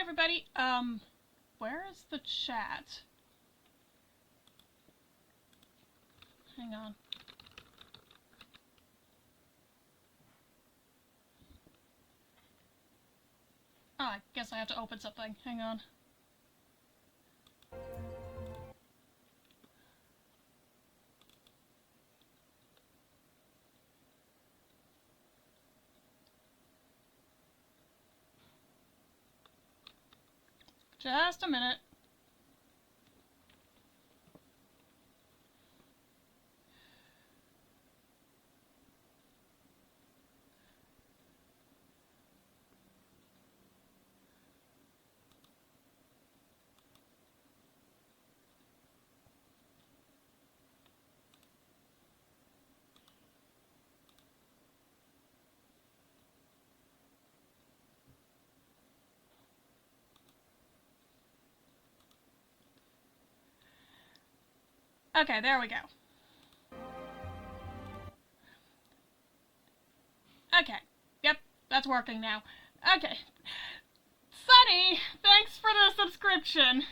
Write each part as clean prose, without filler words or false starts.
everybody. Where is the chat? Hang on. Oh, I guess I have to open something. Hang on. Just a minute. Okay, there we go. Okay. Yep, that's working now. Okay. Sunny, thanks for the subscription.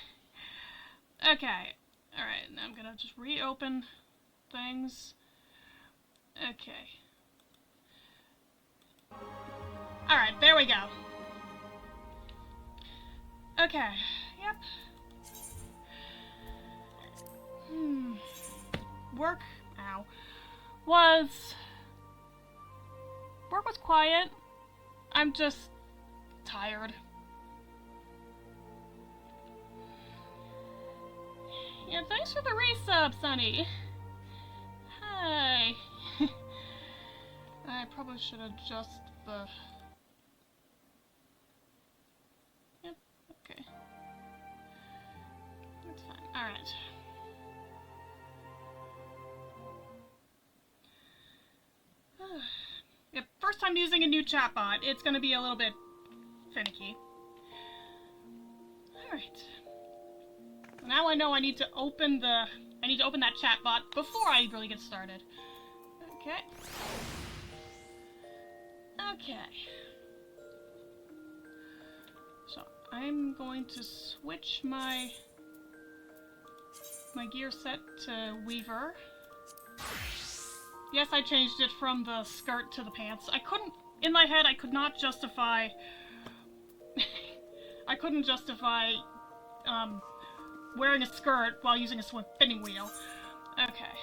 Okay. Alright, now I'm gonna just reopen things. Okay. Alright, there we go. Okay. Yep. Work was quiet. I'm just tired. Yeah, thanks for the resub, Sunny. Hi. I probably should adjust the... Yep, okay. That's fine. Alright. Yep, first time using a new chatbot, it's gonna be a little bit finicky. Alright. Now I know I need to open that chatbot before I really get started. Okay. Okay. So, I'm going to switch my gear set to Weaver. Yes, I changed it from the skirt to the pants. In my head, I could not justify... I couldn't justify, wearing a skirt while using a spinning wheel. Okay.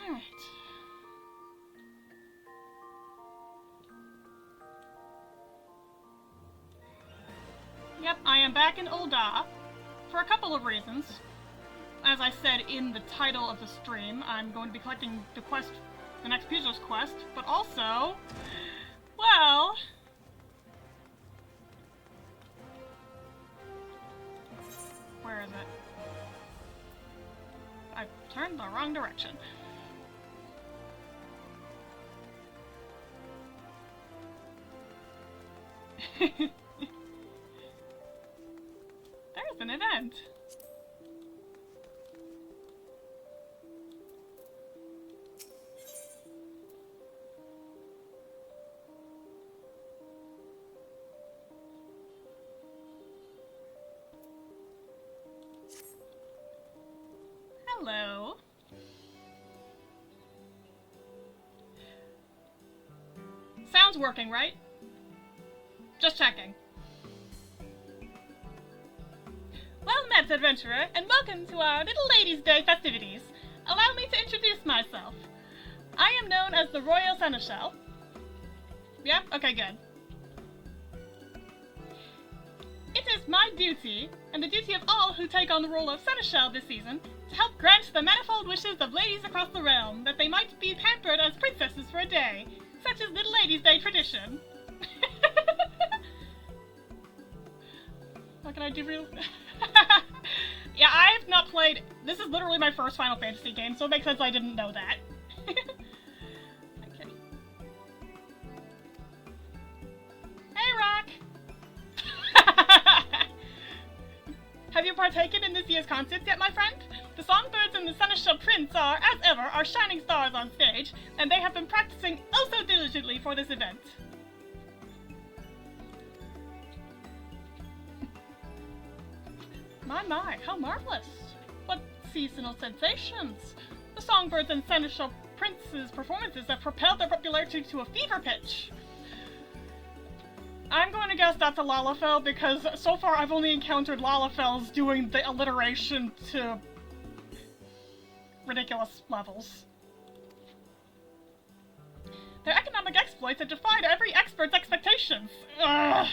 Alright. Yep, I am back in Ul'dah for a couple of reasons. As I said in the title of the stream, I'm going to be collecting the next Pugilist quest, but also, well... Where is it? I turned the wrong direction. There's an event. Hello. Sound's working, right? Just checking. Well met, adventurer, and welcome to our Little Ladies' Day festivities. Allow me to introduce myself. I am known as the Royal Seneschal. Yep, okay, good. It is my duty, and the duty of all who take on the role of Seneschal this season, to help grant the manifold wishes of ladies across the realm, that they might be pampered as princesses for a day, such is Little Ladies' Day tradition. What can I do real? Yeah, I've not played... This is literally my first Final Fantasy game, so it makes sense I didn't know that. Okay. Hey, Rock! Have you partaken in this year's concert yet, my friend? The songbirds and the Seneschal Prince are, as ever, our shining stars on stage, and they have been practicing oh so diligently for this event. My, how marvelous! What seasonal sensations! The Songbirds and Seneschal Prince's performances have propelled their popularity to a fever pitch. I'm going to guess that's a Lalafell because so far I've only encountered Lalafells doing the alliteration to ridiculous levels. Their economic exploits have defied every expert's expectations. Ugh.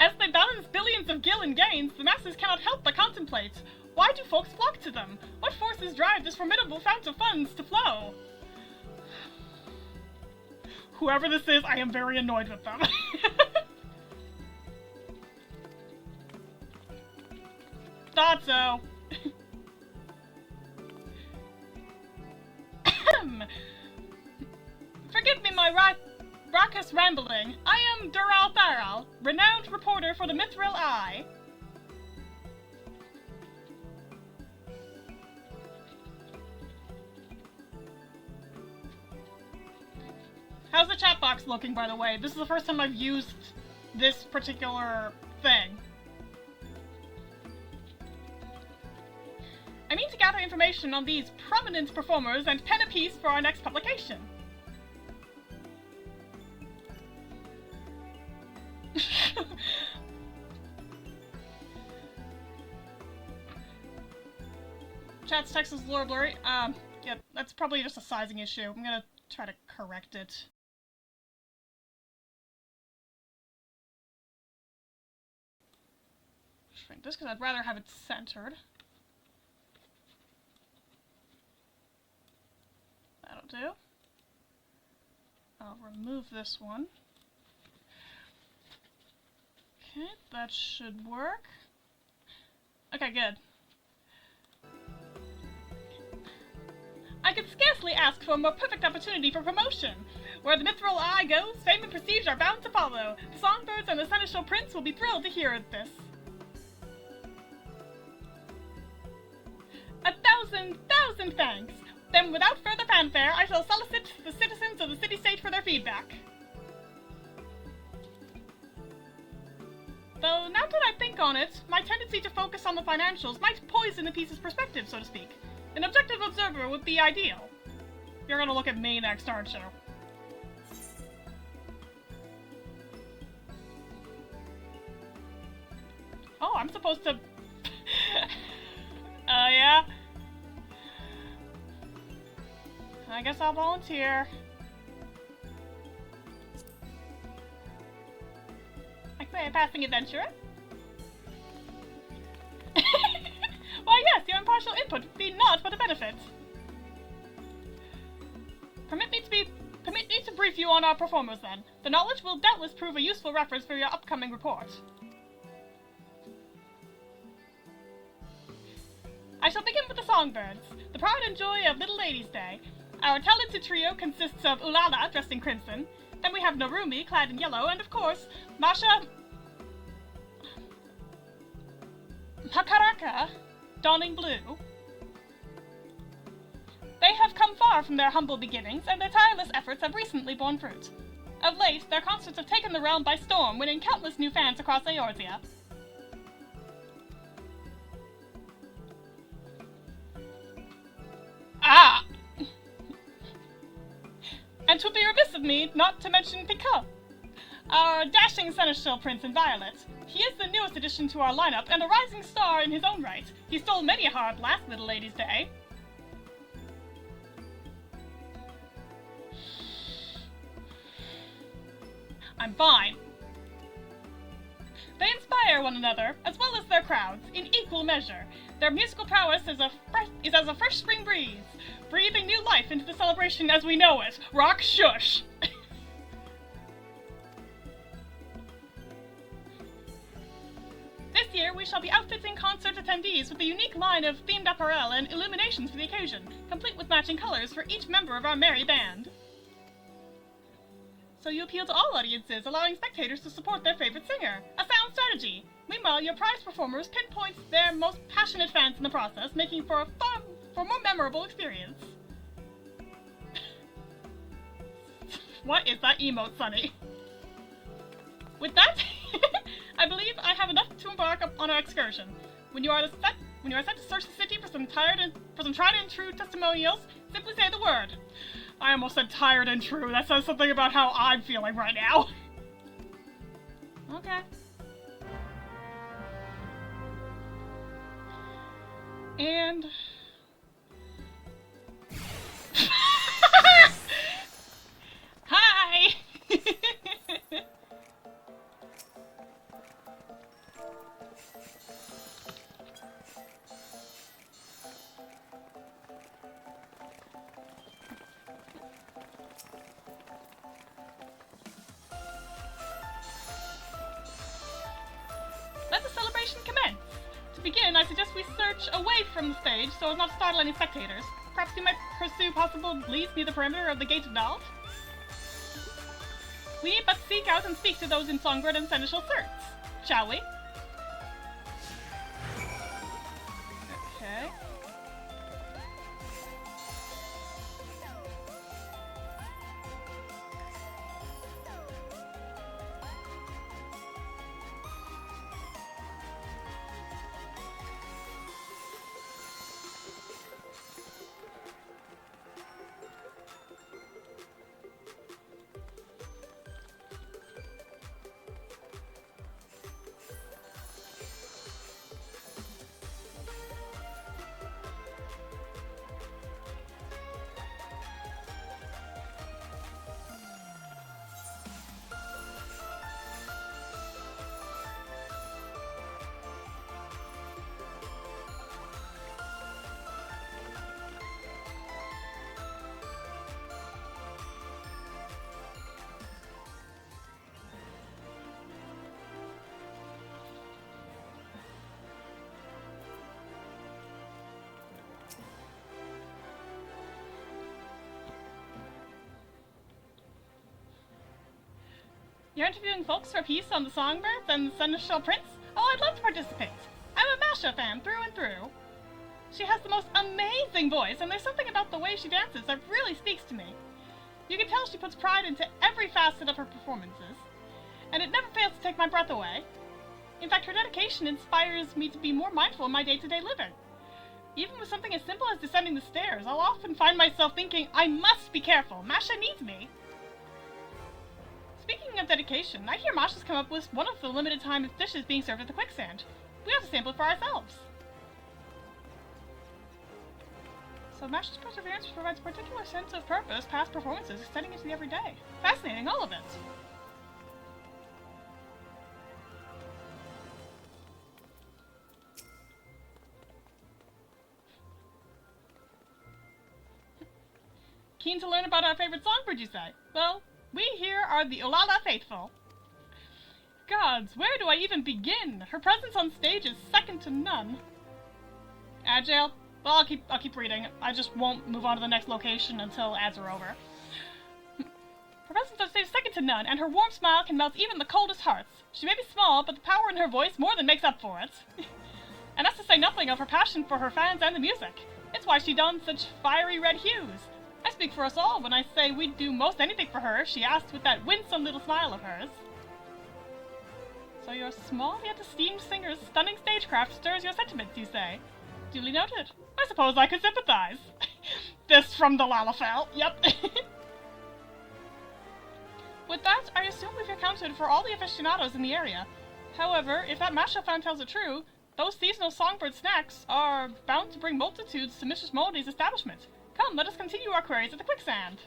As they balance billions of gil in gains, the masses cannot help but contemplate. Why do folks flock to them? What forces drive this formidable fount of funds to flow? Whoever this is, I am very annoyed with them. Thought so. Forgive me my raucous rambling. I am Dural Tharal, renowned reporter for the Mithril Eye. How's the chat box looking, by the way? This is the first time I've used this particular thing. I need to gather information on these prominent performers and pen a piece for our next publication. Chat's text is a little blurry. Yeah, that's probably just a sizing issue. I'm gonna try to correct it. Shrink this because I'd rather have it centered. That'll do. I'll remove this one. Okay, that should work. Okay, good. I could scarcely ask for a more perfect opportunity for promotion. Where the Mithril Eye goes, fame and prestige are bound to follow. The Songbirds and the Seneschal Prince will be thrilled to hear this. 1,000 thanks. Then without further fanfare, I shall solicit the citizens of the city-state for their feedback. Though, now that I think on it, my tendency to focus on the financials might poison the piece's perspective, so to speak. An objective observer would be ideal. You're gonna look at me next, aren't you? Oh, I'm supposed to... yeah? I guess I'll volunteer. I play a passing adventurer. Why yes, your impartial input would be naught but a benefit. Permit me to brief you on our performers then. The knowledge will doubtless prove a useful reference for your upcoming report. I shall begin with the Songbirds, the pride and joy of Little Ladies' Day. Our talented trio consists of Ulala, dressed in crimson, then we have Narumi, clad in yellow, and of course, Masha Hakaraka, donning blue. They have come far from their humble beginnings, and their tireless efforts have recently borne fruit. Of late, their concerts have taken the realm by storm, winning countless new fans across Eorzea. Ah! And 'twould be remiss of me not to mention Picot, our dashing Seneschal Prince in Violet. He is the newest addition to our lineup, and a rising star in his own right. He stole many a heart last Little Ladies' Day. I'm fine. They inspire one another, as well as their crowds, in equal measure. Their musical prowess is as a fresh spring breeze, breathing new life into the celebration as we know it. Rock shush! This year, we shall be outfitting concert attendees with a unique line of themed apparel and illuminations for the occasion, complete with matching colors for each member of our merry band. So you appeal to all audiences, allowing spectators to support their favorite singer. A sound strategy! Meanwhile, your prize performers pinpoint their most passionate fans in the process, making for a more memorable experience. What is that emote, Sunny? With that, I believe I have enough to embark on our excursion. When you are set to search the city for some tried and true testimonials, simply say the word. I almost said tired and true. That says something about how I'm feeling right now. Okay. And... Hi! Let the celebration commence. To begin, I suggest we search away from the stage so as not to startle any spectators. Perhaps we might pursue possible leads near the perimeter of the Gate of Knowledge. We need but seek out and speak to those in Songbird and Seneschal Certs, shall we? Okay. You're interviewing folks for a piece on the Songbirds and the Seneschal Prince? Oh, I'd love to participate. I'm a Masha fan through and through. She has the most amazing voice, and there's something about the way she dances that really speaks to me. You can tell she puts pride into every facet of her performances, and it never fails to take my breath away. In fact, her dedication inspires me to be more mindful in my day-to-day living. Even with something as simple as descending the stairs, I'll often find myself thinking, I must be careful, Masha needs me. Speaking of dedication, I hear Masha's come up with one of the limited time dishes being served at the quicksand. We have to sample it for ourselves. So Masha's perseverance provides a particular sense of purpose past performances, extending into the everyday. Fascinating, all of it. Keen to learn about our favorite songbird, you say? Well, we here are the Olala faithful. Gods, where do I even begin? Her presence on stage is second to none. Agile? Well, I'll keep reading. I just won't move on to the next location until ads are over. Her presence on stage is second to none, and her warm smile can melt even the coldest hearts. She may be small, but the power in her voice more than makes up for it. And that's to say nothing of her passion for her fans and the music. It's why she dons such fiery red hues. I speak for us all when I say we'd do most anything for her, she asked with that winsome little smile of hers. So your small yet esteemed singer's stunning stagecraft stirs your sentiments, you say? Duly noted. I suppose I could sympathize. This from the Lalafell, yep. With that, I assume we've accounted for all the aficionados in the area. However, if that Masha fan tells it true, those seasonal songbird snacks are bound to bring multitudes to Mrs. Moldy's establishment. Come, let us continue our queries at the quicksand.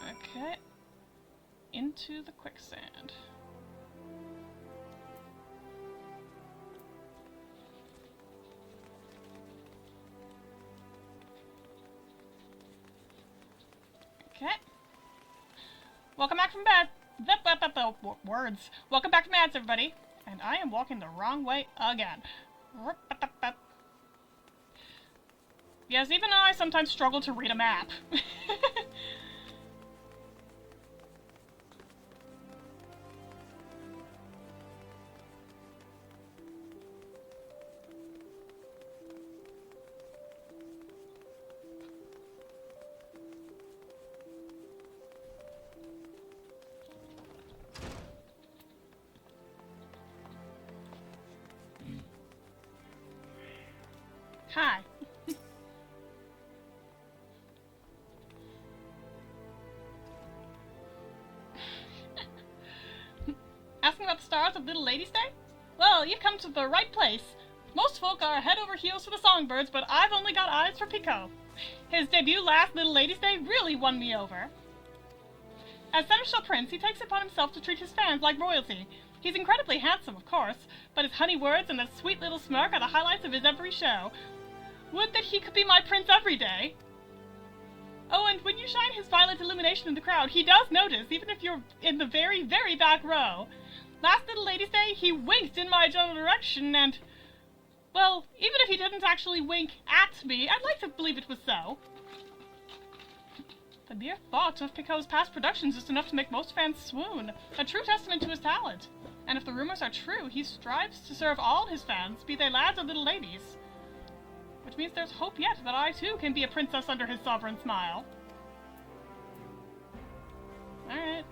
Okay. Into the quicksand. Okay. Welcome back from bed. Words. Welcome back from ads, everybody. And I am walking the wrong way again. Yes, even I sometimes struggle to read a map. Hi. Asking about the stars of Little Ladies' Day? Well, you've come to the right place. Most folk are head over heels for the songbirds, but I've only got eyes for Pico. His debut last Little Ladies' Day really won me over. As Seneschal Prince, he takes it upon himself to treat his fans like royalty. He's incredibly handsome, of course, but his honey words and that sweet little smirk are the highlights of his every show. Would that he could be my prince every day! Oh, and when you shine his violet illumination in the crowd, he does notice, even if you're in the very, very back row. Last Little Ladies' Day, he winked in my general direction, and... well, even if he didn't actually wink at me, I'd like to believe it was so. The mere thought of Picot's past productions is enough to make most fans swoon, a true testament to his talent. And if the rumors are true, he strives to serve all his fans, be they lads or little ladies. Which means there's hope yet that I too can be a princess under his sovereign smile. Alright.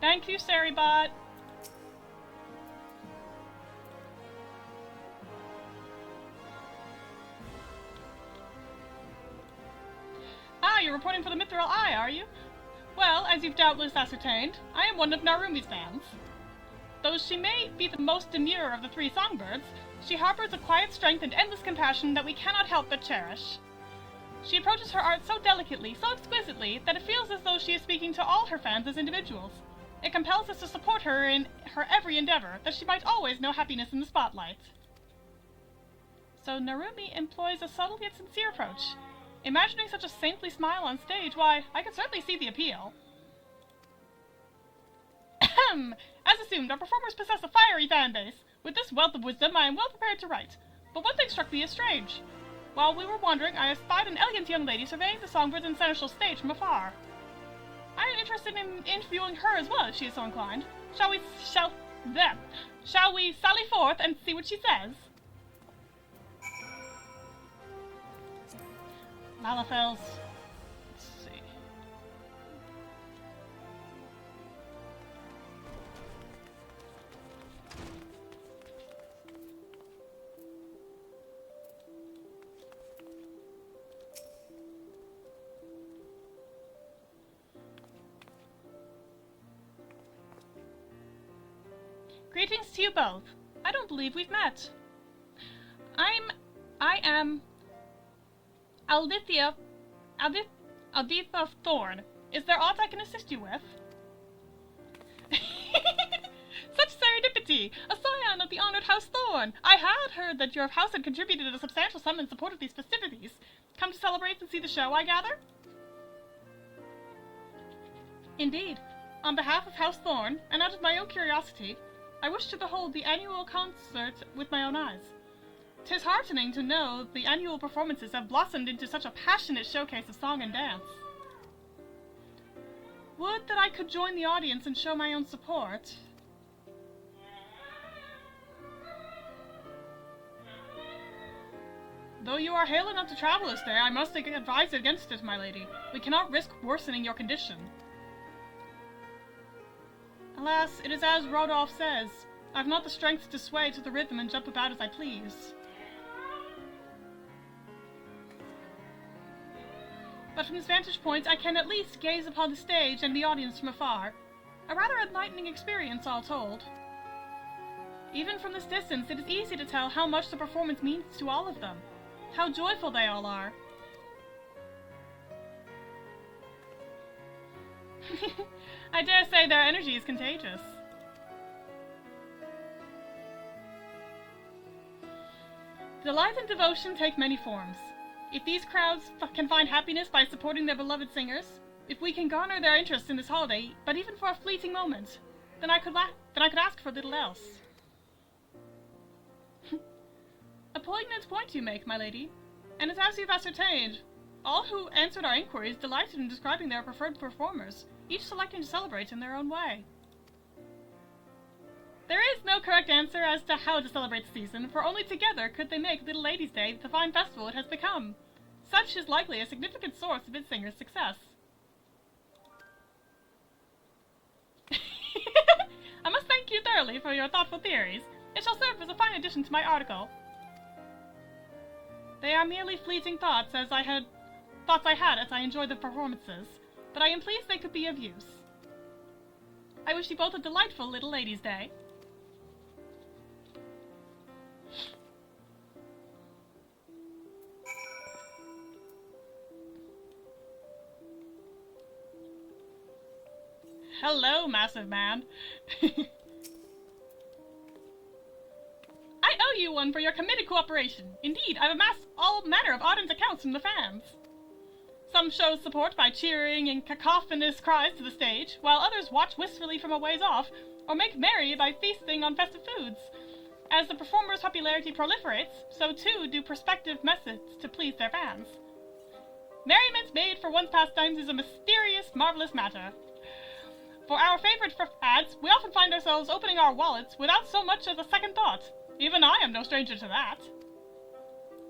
Thank you, Saribot. Ah, you're reporting for the Mithril Eye, are you? Well, as you've doubtless ascertained, I am one of Narumi's fans. Though she may be the most demure of the three songbirds, she harbors a quiet strength and endless compassion that we cannot help but cherish. She approaches her art so delicately, so exquisitely, that it feels as though she is speaking to all her fans as individuals. It compels us to support her in her every endeavor, that she might always know happiness in the spotlight. So Narumi employs a subtle yet sincere approach. Imagining such a saintly smile on stage, why, I can certainly see the appeal. Ahem! As assumed, our performers possess a fiery fan base. With this wealth of wisdom, I am well prepared to write. But one thing struck me as strange. While we were wandering, I espied an elegant young lady surveying the songbirds and seneschal stage from afar. I am interested in interviewing her as well, if she is so inclined. Shall we sally forth and see what she says? Lalafels. Let's see. Greetings to you both. I don't believe we've met. I am Aldithia Thorn. Is there aught I can assist you with? Such serendipity! A scion of the honored House Thorn! I had heard that your house had contributed a substantial sum in support of these festivities. Come to celebrate and see the show, I gather? Indeed. On behalf of House Thorn, and out of my own curiosity, I wish to behold the annual concert with my own eyes. 'Tis heartening to know the annual performances have blossomed into such a passionate showcase of song and dance. Would that I could join the audience and show my own support. Though you are hale enough to travel this day, I must advise against it, my lady. We cannot risk worsening your condition. Alas, it is as Rodolph says. I've not the strength to sway to the rhythm and jump about as I please. But from this vantage point, I can at least gaze upon the stage and the audience from afar. A rather enlightening experience, all told. Even from this distance, it is easy to tell how much the performance means to all of them. How joyful they all are. I dare say their energy is contagious. Delight and devotion take many forms. If these crowds can find happiness by supporting their beloved singers, if we can garner their interest in this holiday, but even for a fleeting moment, then I could ask for little else. A poignant point you make, my lady, and as you've ascertained, all who answered our inquiries delighted in describing their preferred performers, each selecting to celebrate in their own way. There is no correct answer as to how to celebrate the season, for only together could they make Little Ladies' Day the fine festival it has become. Such is likely a significant source of its singers' success. Shirley for your thoughtful theories. It shall serve as a fine addition to my article. They are merely fleeting thoughts I had as I enjoyed the performances, but I am pleased they could be of use. I wish you both a delightful little ladies' day. Hello, massive man. I owe you one for your committed cooperation. Indeed, I've amassed all manner of ardent accounts from the fans. Some show support by cheering and cacophonous cries to the stage, while others watch wistfully from a ways off, or make merry by feasting on festive foods. As the performers' popularity proliferates, so too do prospective methods to please their fans. Merriment made for one's pastimes is a mysterious, marvelous matter. For our favorite ads, we often find ourselves opening our wallets without so much as a second thought. Even I am no stranger to that.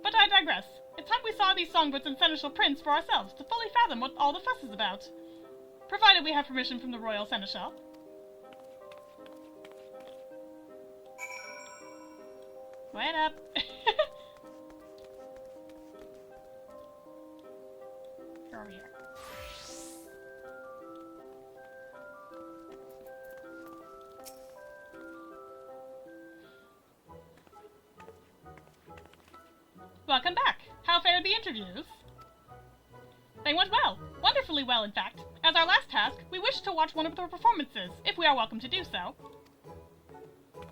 But I digress. It's time we saw these songbooks and seneschal prints for ourselves to fully fathom what all the fuss is about. Provided we have permission from the royal seneschal. Wait up. You're over here. Welcome back. How fared the interviews? They went well. Wonderfully well, in fact. As our last task, we wish to watch one of the performances, if we are welcome to do so.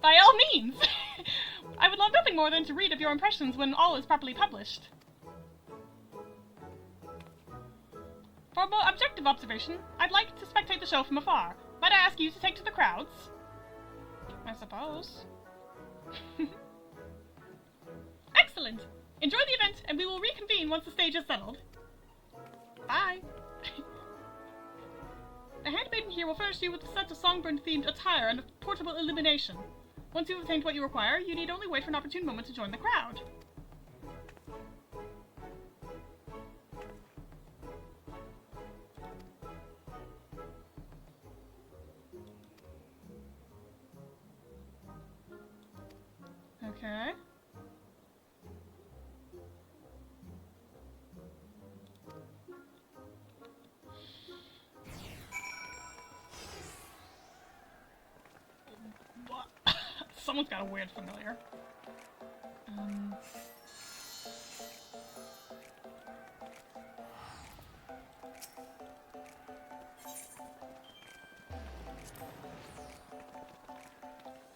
By all means! I would love nothing more than to read of your impressions when all is properly published. For a more objective observation, I'd like to spectate the show from afar. Might I ask you to take to the crowds? I suppose. Excellent! Enjoy the event, and we will reconvene once the stage is settled. Bye! The handmaiden here will furnish you with a set of songbird-themed attire and a portable illumination. Once you've obtained what you require, you need only wait for an opportune moment to join the crowd. Okay. Someone's got a weird familiar.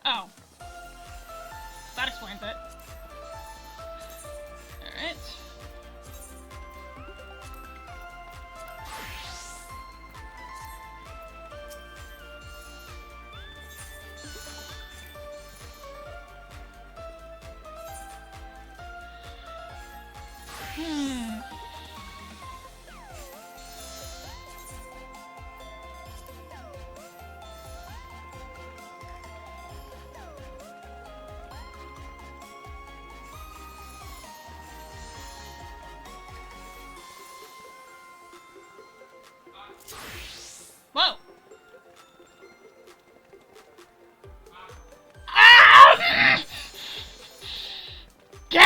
Oh. That explains it. Alright. Whoa! Ah! Game!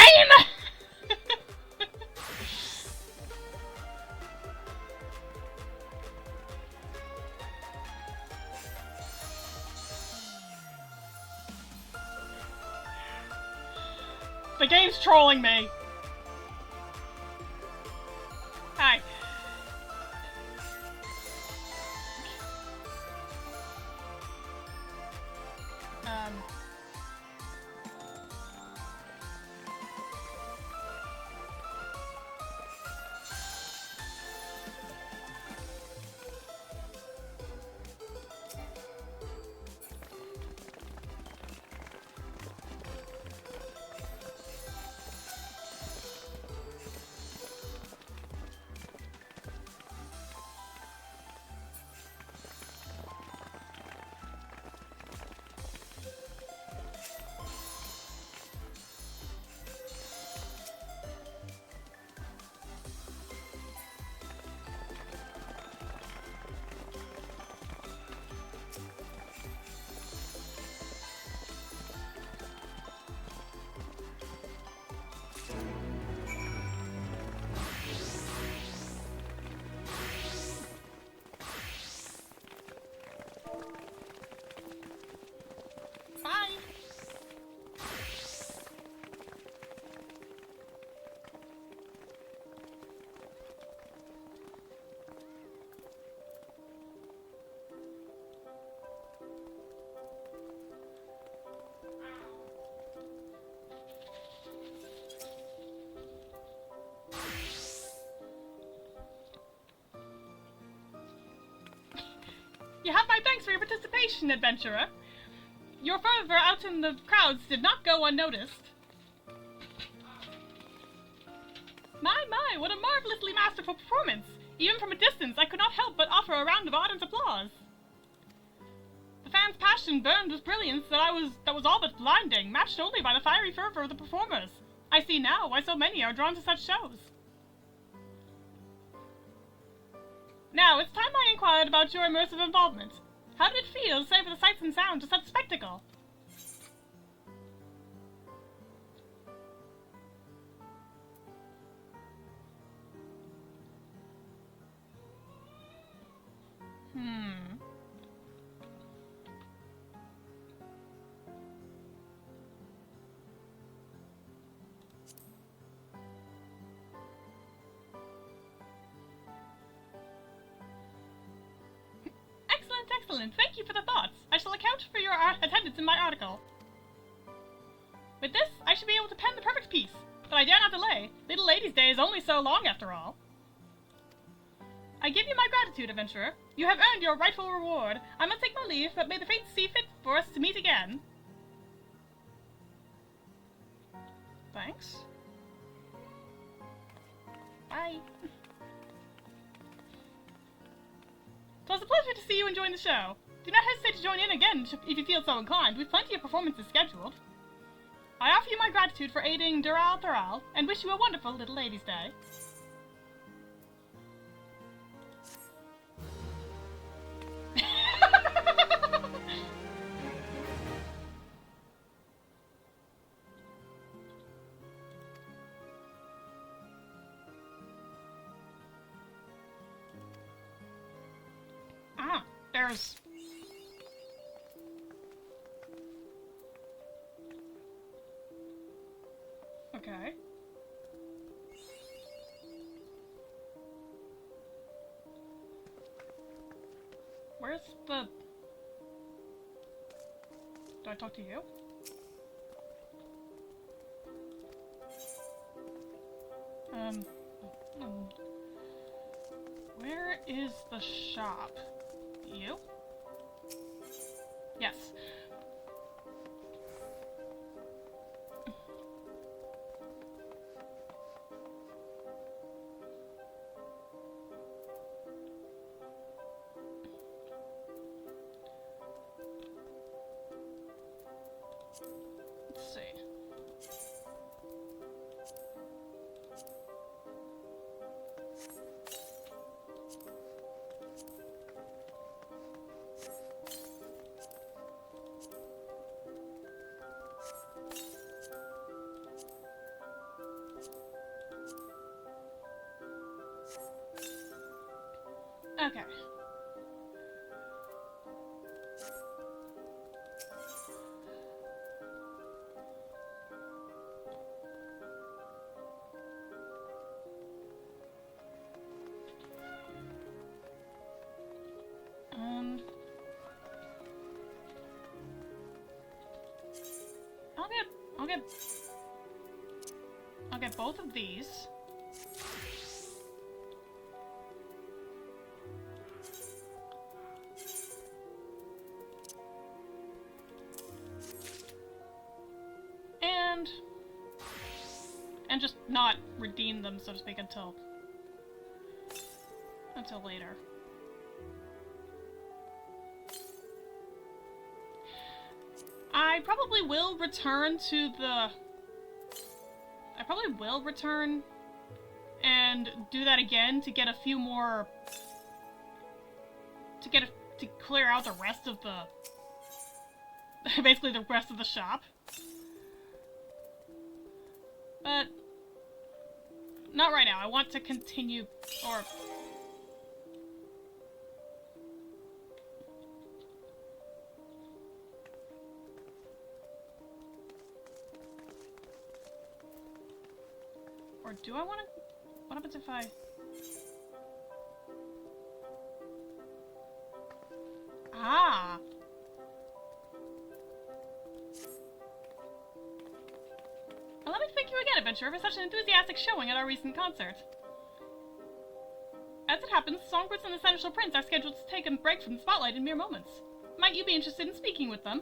The game's trolling me. Hi. You have my thanks for your participation, adventurer. Your fervor out in the crowds did not go unnoticed. My, what a marvelously masterful performance! Even from a distance, I could not help but offer a round of ardent applause. The fans' passion burned with brilliance that was all but blinding, matched only by the fiery fervor of the performers. I see now why so many are drawn to such shows. Now, it's time I inquired about your immersive involvement. How did it feel to savor the sights and sounds of such a spectacle? Excellent. Thank you for the thoughts. I shall account for your attendance in my article. With this, I should be able to pen the perfect piece, but I dare not delay. Little Lady's Day is only so long, after all. I give you my gratitude, adventurer. You have earned your rightful reward. I must take my leave, but may the fates see fit for us to meet again. Thanks. Bye. It was a pleasure to see you enjoying the show. Do not hesitate to join in again if you feel so inclined. We've plenty of performances scheduled. I offer you my gratitude for aiding Dural Thural, and wish you a wonderful Little Ladies' Day. There's... Okay. Where's the... Do I talk to you? Where is the shop? You? Yes. Let's see. Okay. I'll get both of these. And just not redeem them, so to speak, until later. I probably will return to the... I probably will return and do that again to get a few more... to clear out the rest of the... basically the rest of the shop. But... not right now. I want to continue, or... or do I want to... what happens if I... ah! Allow me to thank you again, adventurer, for such an enthusiastic showing at our recent concert. As it happens, Songbirds and the Seneschal Prince are scheduled to take a break from the spotlight in mere moments. Might you be interested in speaking with them?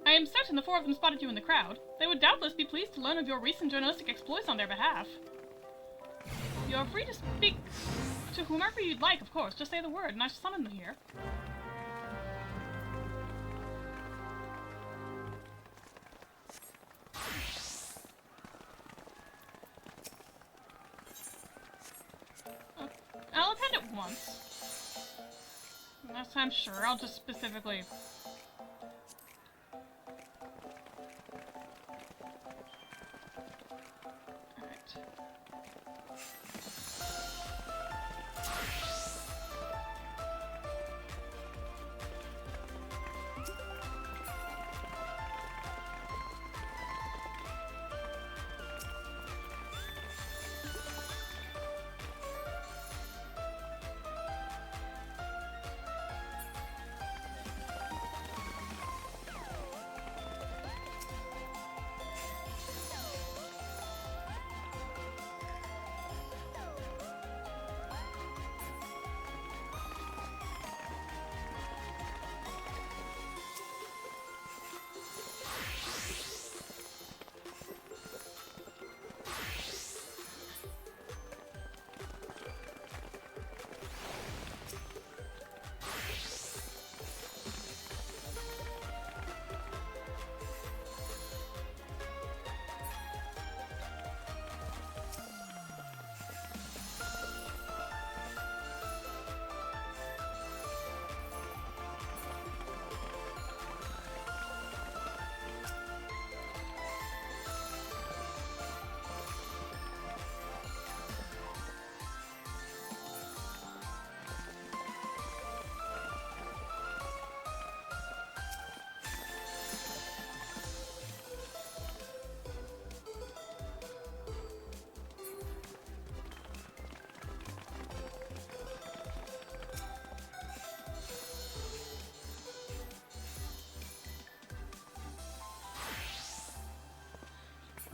I am certain the four of them spotted you in the crowd. They would doubtless be pleased to learn of your recent journalistic exploits on their behalf. You are free to speak to whomever you'd like, of course. Just say the word, and I shall summon them here. I'll attend it once. Last time, sure, I'll just specifically... Alright.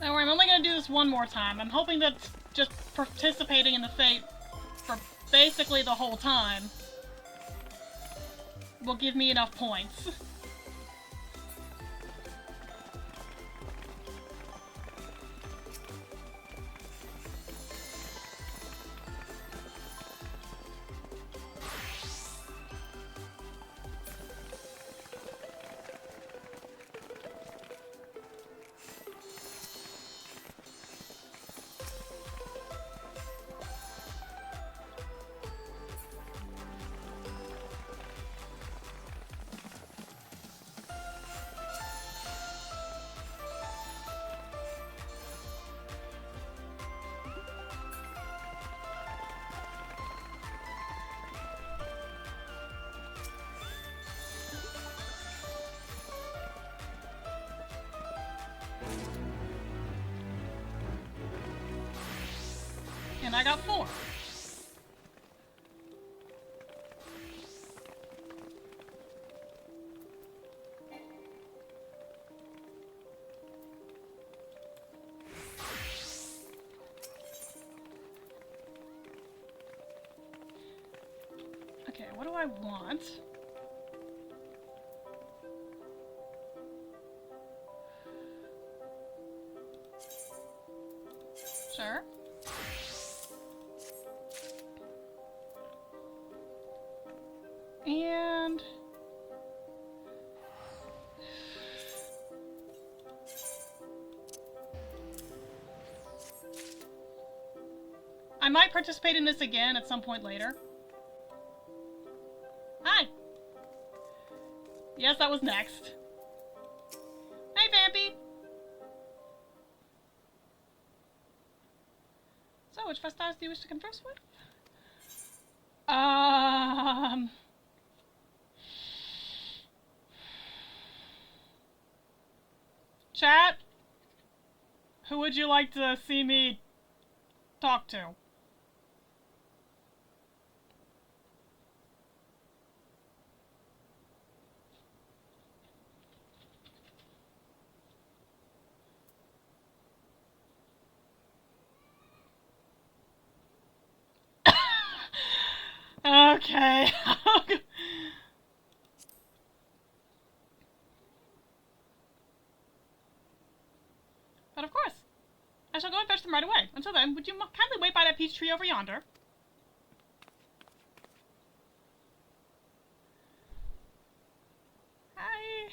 Don't worry, I'm only gonna do this one more time. I'm hoping that just participating in the fate for basically the whole time will give me enough points. And I got 4. Okay, what do I want? Sure. And I might participate in this again at some point later. Hi! Yes, that was next. Hey, Vampy! So, which Festivals do you wish to converse with? Chat? Who would you like to see me talk to? Okay. But of course, I shall go and fetch them right away. Until then, would you kindly wait by that peach tree over yonder? Hi.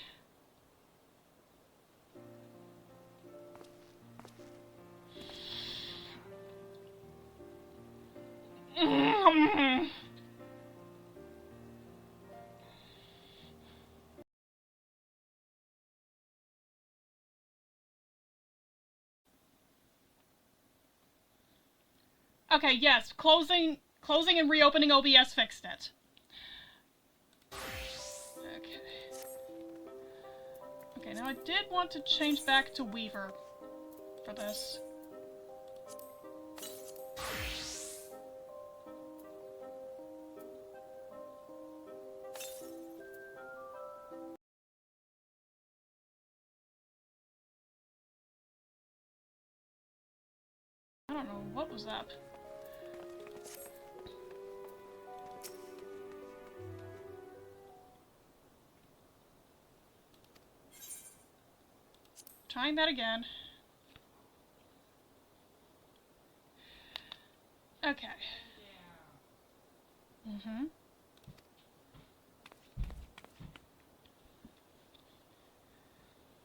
Okay, yes, closing and reopening OBS fixed it. Okay. Okay, now I did want to change back to Weaver for this. I don't know, what was up? Trying that again. Okay. Mm-hmm.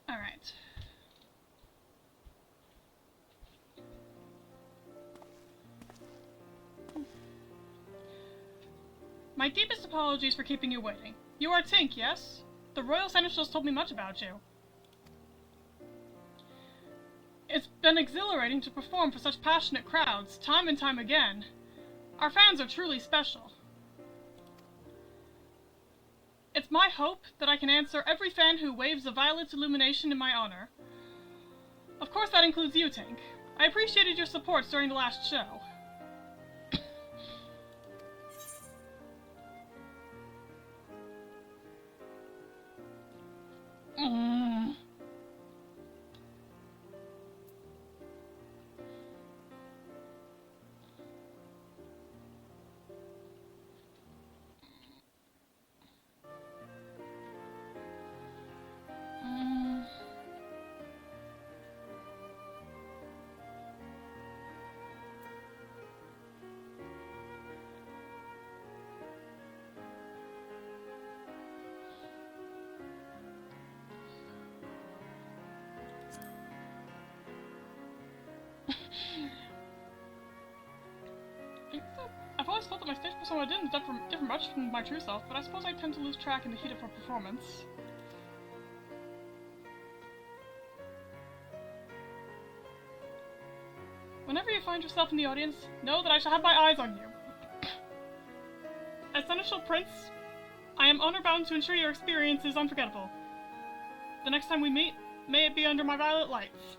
Alright. My deepest apologies for keeping you waiting. You are Tink, yes? The Royal Seneschals told me much about you. It's been exhilarating to perform for such passionate crowds, time and time again. Our fans are truly special. It's my hope that I can answer every fan who waves a violet illumination in my honor. Of course that includes you, Tink. I appreciated your support during the last show. I've always thought that my stage persona didn't differ much from my true self, but I suppose I tend to lose track in the heat of a performance. Whenever you find yourself in the audience, know that I shall have my eyes on you. As Seneschal Prince, I am honor-bound to ensure your experience is unforgettable. The next time we meet, may it be under my violet lights.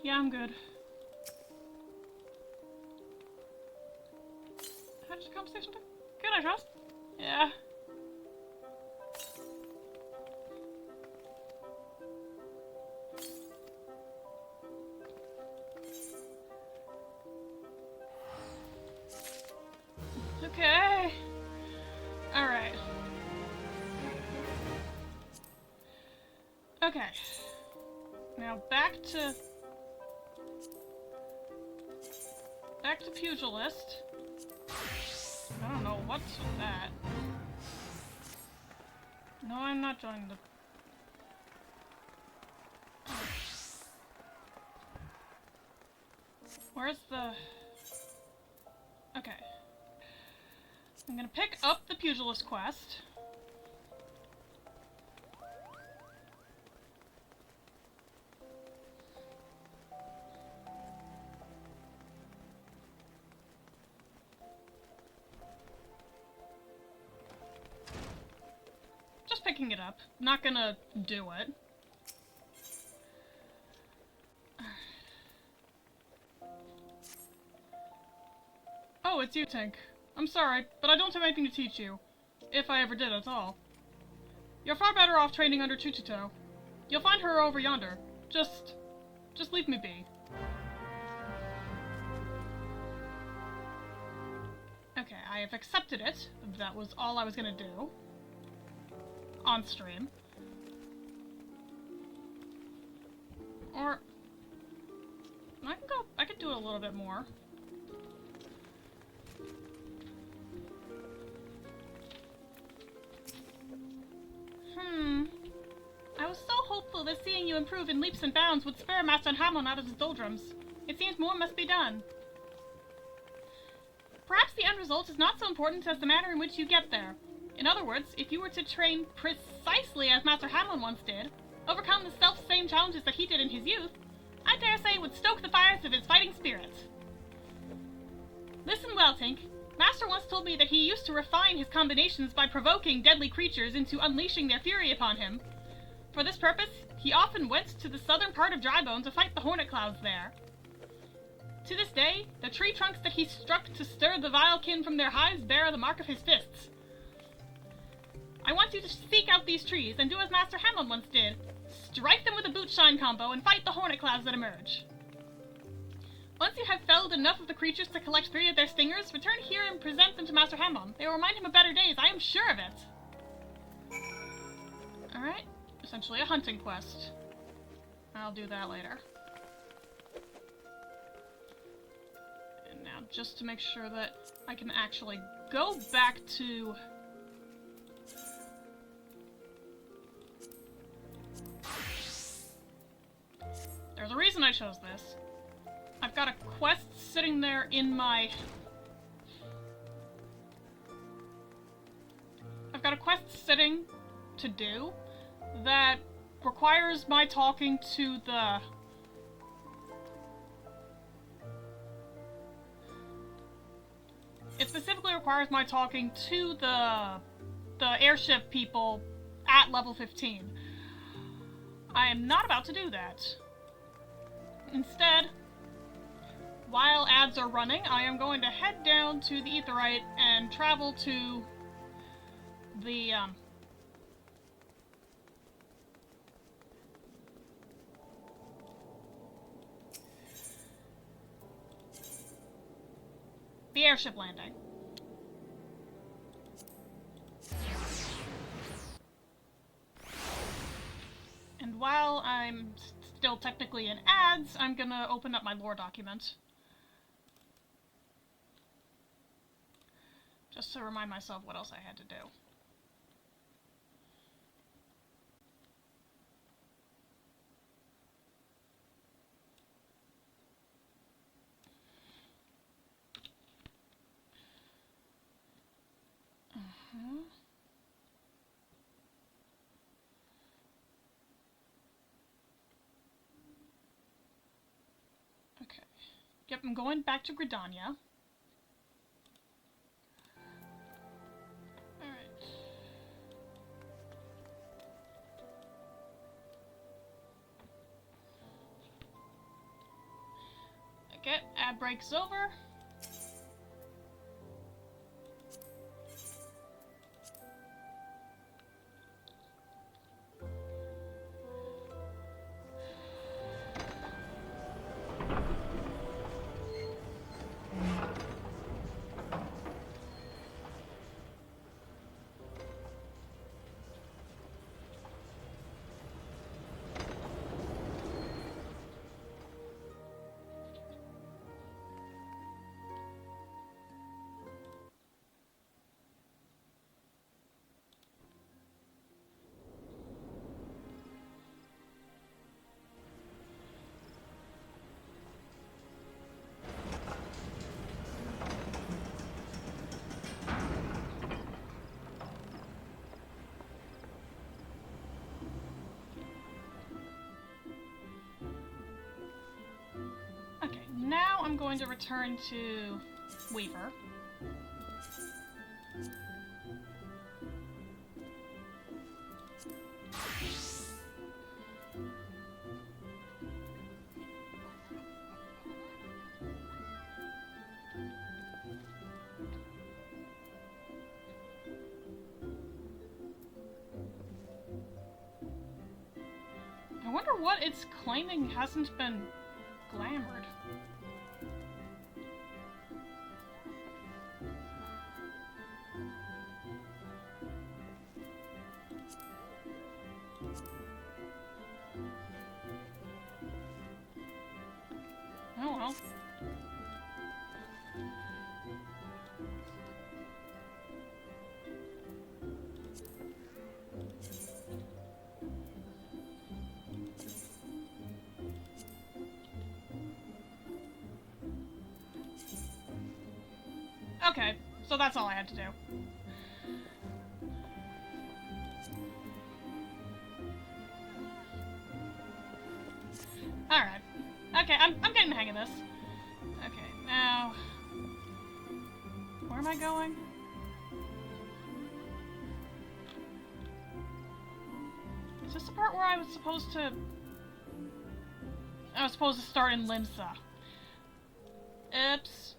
Yeah, I'm good. How did the conversation go? Good, I trust. Yeah. Okay. Alright. Okay. Now back to Pugilist. I don't know what's with that. No, I'm not joining the... Where's the... Okay. I'm gonna pick up the Pugilist quest. Just picking it up. Not gonna do it. it's you, Tink. I'm sorry, but I don't have anything to teach you. If I ever did at all. You're far better off training under Chuchito. You'll find her over yonder. Just leave me be. Okay, I have accepted it. That was all I was gonna do. On stream. Or... I could do it a little bit more. I was so hopeful that seeing you improve in leaps and bounds would spare Master Hamon out of his doldrums. It seems more must be done. Perhaps the end result is not so important as the manner in which you get there. In other words, if you were to train precisely as Master Hamon once did, overcome the self-same challenges that he did in his youth, I dare say it would stoke the fires of his fighting spirit. Listen well, Tink. Master once told me that he used to refine his combinations by provoking deadly creatures into unleashing their fury upon him. For this purpose, he often went to the southern part of Drybone to fight the hornet clouds there. To this day, the tree trunks that he struck to stir the vile kin from their hives bear the mark of his fists. I want you to seek out these trees and do as Master Hamon once did. Strike them with a boot-shine combo and fight the hornet clouds that emerge. Once you have felled enough of the creatures to collect 3 of their stingers, return here and present them to Master Hamon. They will remind him of better days, I am sure of it. Alright, essentially a hunting quest. I'll do that later. And now, just to make sure that I can actually go back to... There's a reason I chose this. I've got a quest sitting there in my... I've got a quest sitting to do that requires my talking to the... It specifically requires my talking to the airship people at level 15. I am not about to do that. Instead, while ads are running, I am going to head down to the Aetheryte and travel to the airship landing. And while I'm still technically in ads, I'm gonna open up my lore document. Just to remind myself what else I had to do. Okay. Yep, I'm going back to Gridania. Alright. Okay, ad break's over. Now I'm going to return to Weaver. what it's claiming hasn't been glamored. Oh well. Okay, so that's all I had to do. Alright. Okay, I'm getting the hang of this. Okay, now... Where am I going? Is this the part where I was supposed to... I was supposed to start in Limsa. Oops.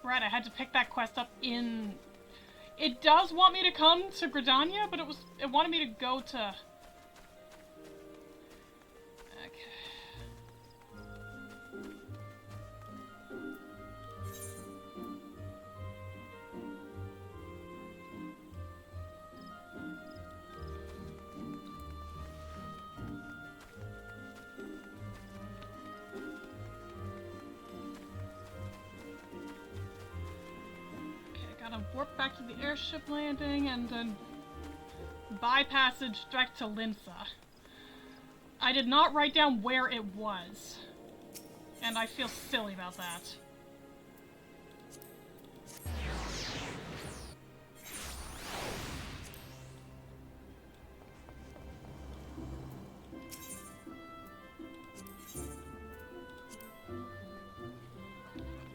Right, I had to pick that quest up in... It does want me to come to Gridania, but it wanted me to go to... Okay. Gotta warp back to the airship landing and then bypassage direct to Limsa. I did not write down where it was, and I feel silly about that.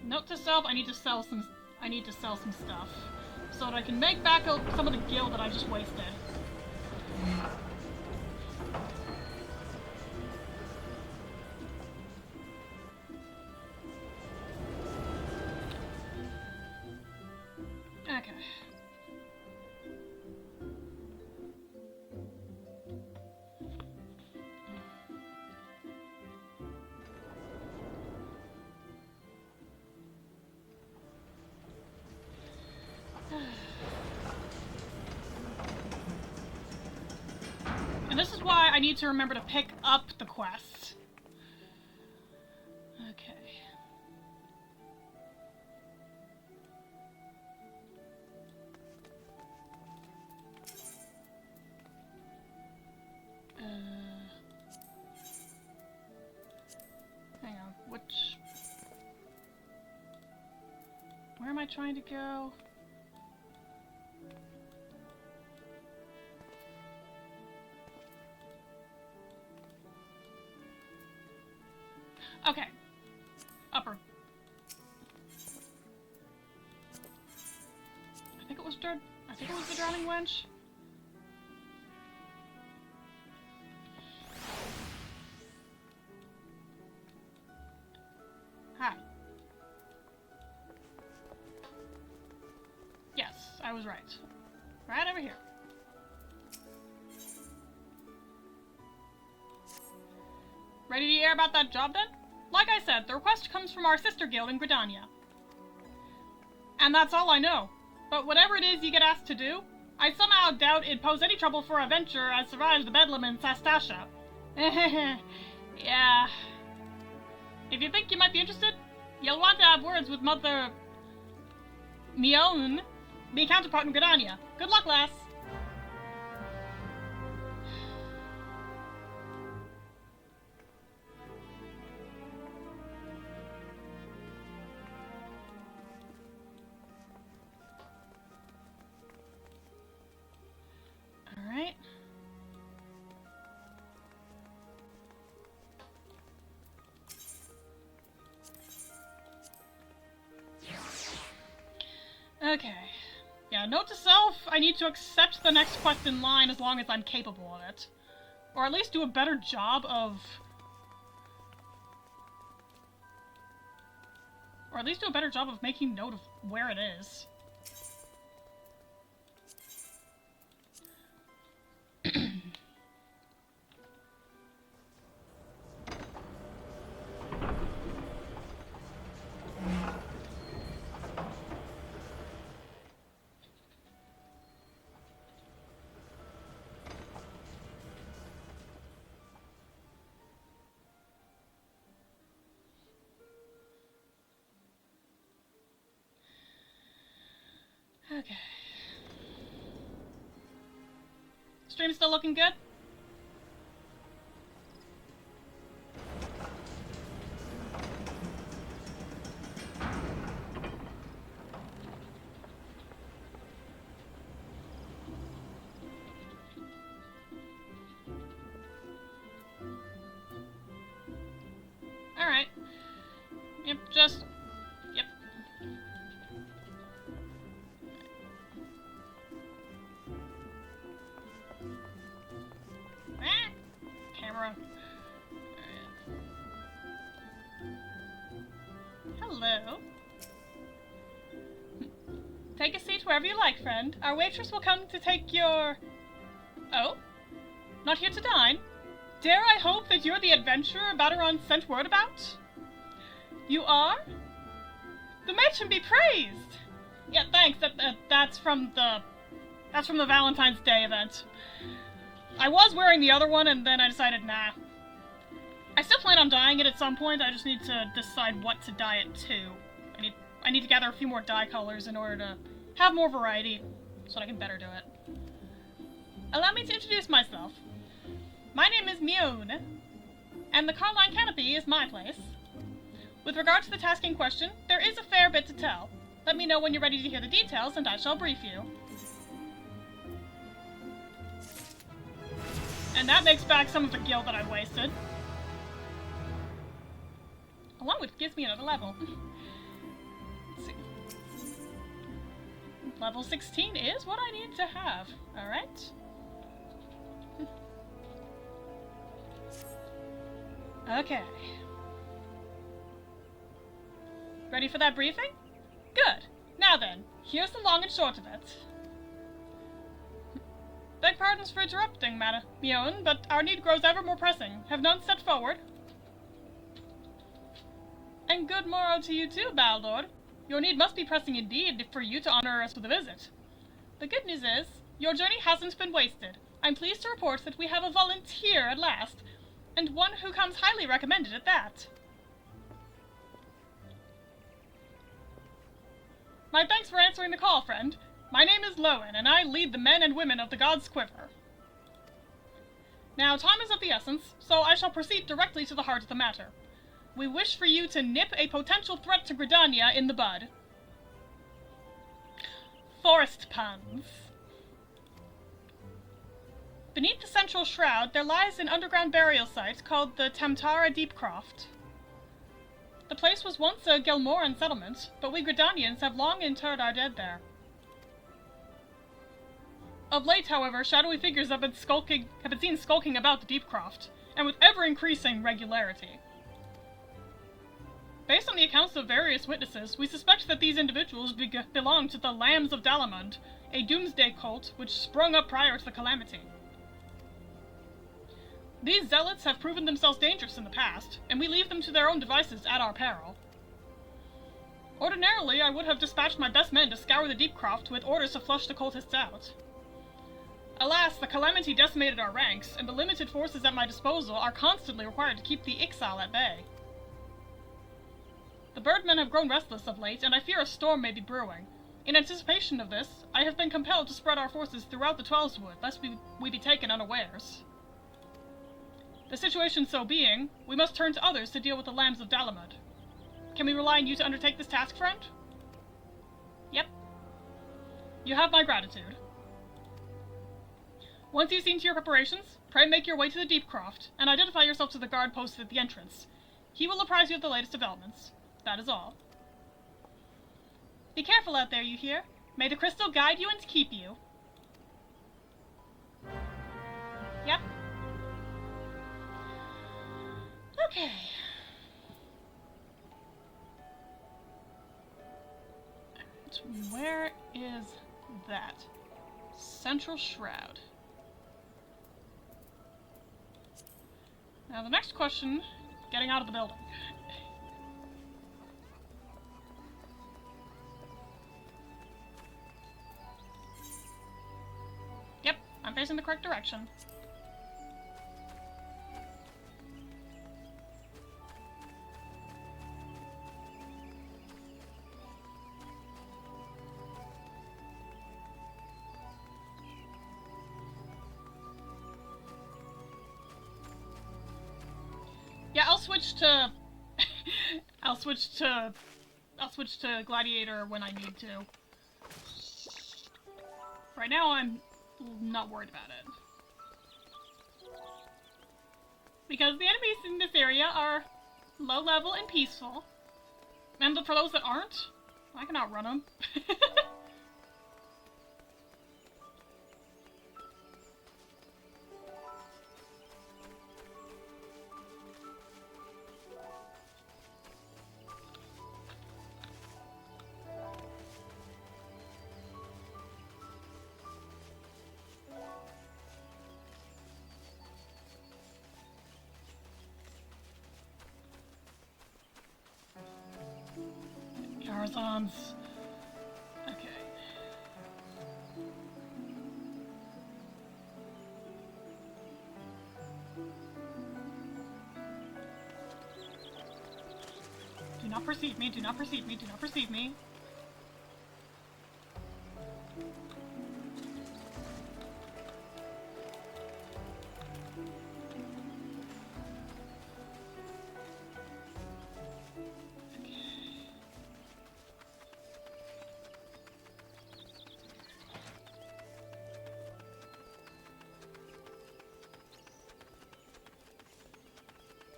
Note to self, I need to sell some stuff so that I can make back some of the gil that I just wasted. Okay. And this is why I need to remember to pick up the quest. Okay. Hang on, where am I trying to go? Okay. Upper. I think it was the drowning wench. Hi. Yes, I was right. Right over here. Ready to hear about that job then? Like I said, the request comes from our sister guild in Gridania. And that's all I know. But whatever it is you get asked to do, I somehow doubt it'd pose any trouble for a venture as survives the bedlam in Sastasha. Yeah. If you think you might be interested, you'll want to have words with Mother... Mion, the counterpart in Gridania. Good luck, lass! Okay. Yeah, note to self, I need to accept the next quest in line as long as I'm capable of it. Or at least do a better job of... making note of where it is. Okay. Stream still looking good? Alright. Yep, just... Yep. Ah! Camera. Hello. Take a seat wherever you like, friend. Our waitress will come to take your... Oh? Not here to dine? Dare I hope that you're the adventurer Baderon sent word about? You are? The matron be praised! Yeah, thanks. That's from the Valentine's Day event. I was wearing the other one, and then I decided, nah. I still plan on dyeing it at some point. I just need to decide what to dye it to. I need to gather a few more dye colors in order to have more variety, so that I can better do it. Allow me to introduce myself. My name is Mione, and the Carline Canopy is my place. With regard to the task in question, there is a fair bit to tell. Let me know when you're ready to hear the details, and I shall brief you. And that makes back some of the gil that I wasted. Along with gives me another level. Level 16 is what I need to have. Alright. Okay. Ready for that briefing? Good. Now then, here's the long and short of it. Beg pardons for interrupting, Mione, but our need grows ever more pressing. Have none stepped forward? And good morrow to you too, Baldor. Your need must be pressing indeed for you to honor us with a visit. The good news is, your journey hasn't been wasted. I'm pleased to report that we have a volunteer at last, and one who comes highly recommended at that. My thanks for answering the call, friend. My name is Lowen, and I lead the men and women of the God's Quiver. Now, time is of the essence, so I shall proceed directly to the heart of the matter. We wish for you to nip a potential threat to Gridania in the bud. Forest puns. Beneath the central shroud, there lies an underground burial site called the Tamtara Deepcroft. The place was once a Gelmoran settlement, but we Gridanians have long interred our dead there. Of late, however, shadowy figures have been seen skulking about the Deepcroft, and with ever-increasing regularity. Based on the accounts of various witnesses, we suspect that these individuals belong to the Lambs of Dalamund, a doomsday cult which sprung up prior to the calamity. These zealots have proven themselves dangerous in the past, and we leave them to their own devices at our peril. Ordinarily, I would have dispatched my best men to scour the Deepcroft with orders to flush the cultists out. Alas, the calamity decimated our ranks, and the limited forces at my disposal are constantly required to keep the Ixal at bay. The birdmen have grown restless of late, and I fear a storm may be brewing. In anticipation of this, I have been compelled to spread our forces throughout the Twelveswood, lest we be taken unawares. The situation so being, we must turn to others to deal with the Lambs of Dalamud. Can we rely on you to undertake this task, friend? Yep. You have my gratitude. Once you've seen to your preparations, pray make your way to the Deepcroft, and identify yourself to the guard posted at the entrance. He will apprise you of the latest developments. That is all. Be careful out there, you hear? May the crystal guide you and keep you. Yep. Okay. Where is that? Central Shroud. Now the next question, getting out of the building. Yep, I'm facing the correct direction. Yeah, I'll switch to I'll switch to gladiator when I need to. Right now I'm not worried about it. Because the enemies in this area are low level and peaceful. And for those that aren't, I can outrun them. Tarzans. Okay. Do not perceive me, do not perceive me, do not perceive me.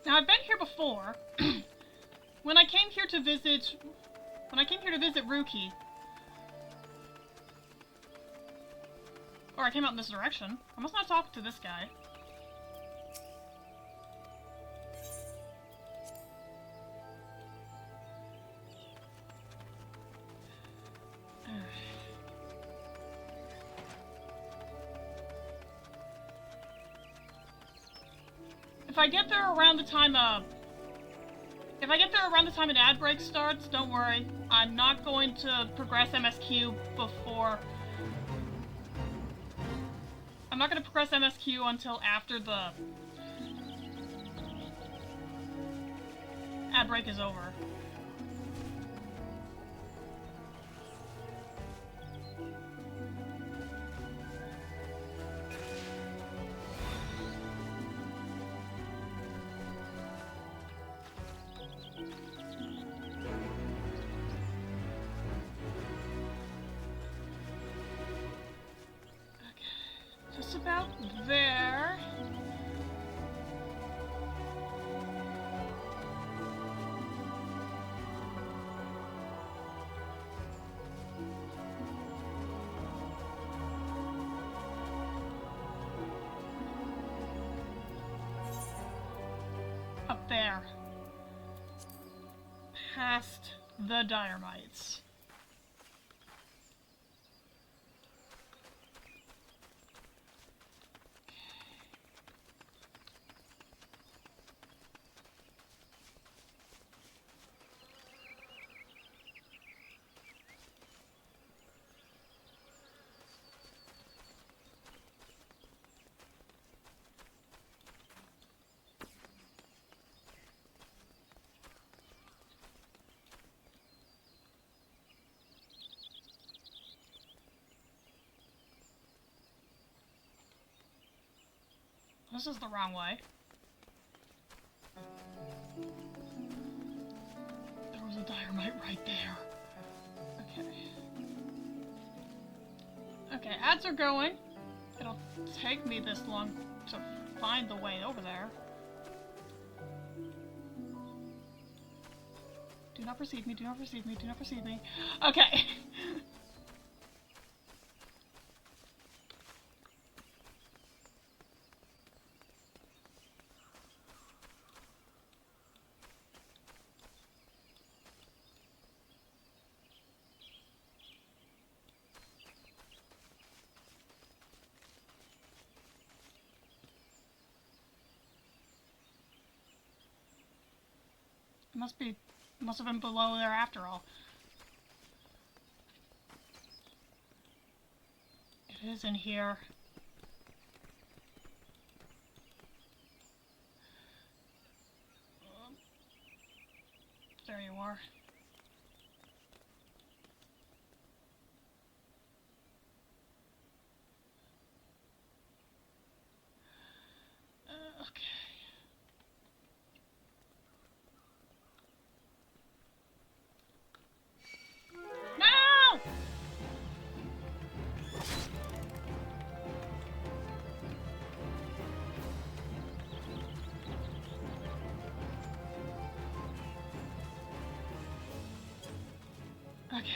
Now I've been here before. When I came here to visit Ruki. Or I came out in this direction. I must not talk to this guy. If I get there around the time an ad break starts, don't worry. I'm not going to progress MSQ before... I'm not going to progress MSQ until after the ad break is over. About there. Up there. Past the dynamites. This is the wrong way. There was a dynamite right there. Okay. Okay, ads are going. It'll take me this long to find the way over there. Do not perceive me, do not perceive me, do not perceive me. Okay. Must have been below there after all. It is in here. There you are. Okay. No! Okay.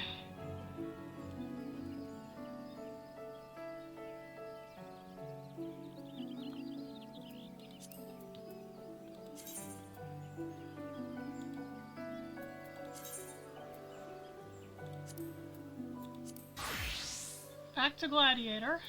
Back to Gladiator.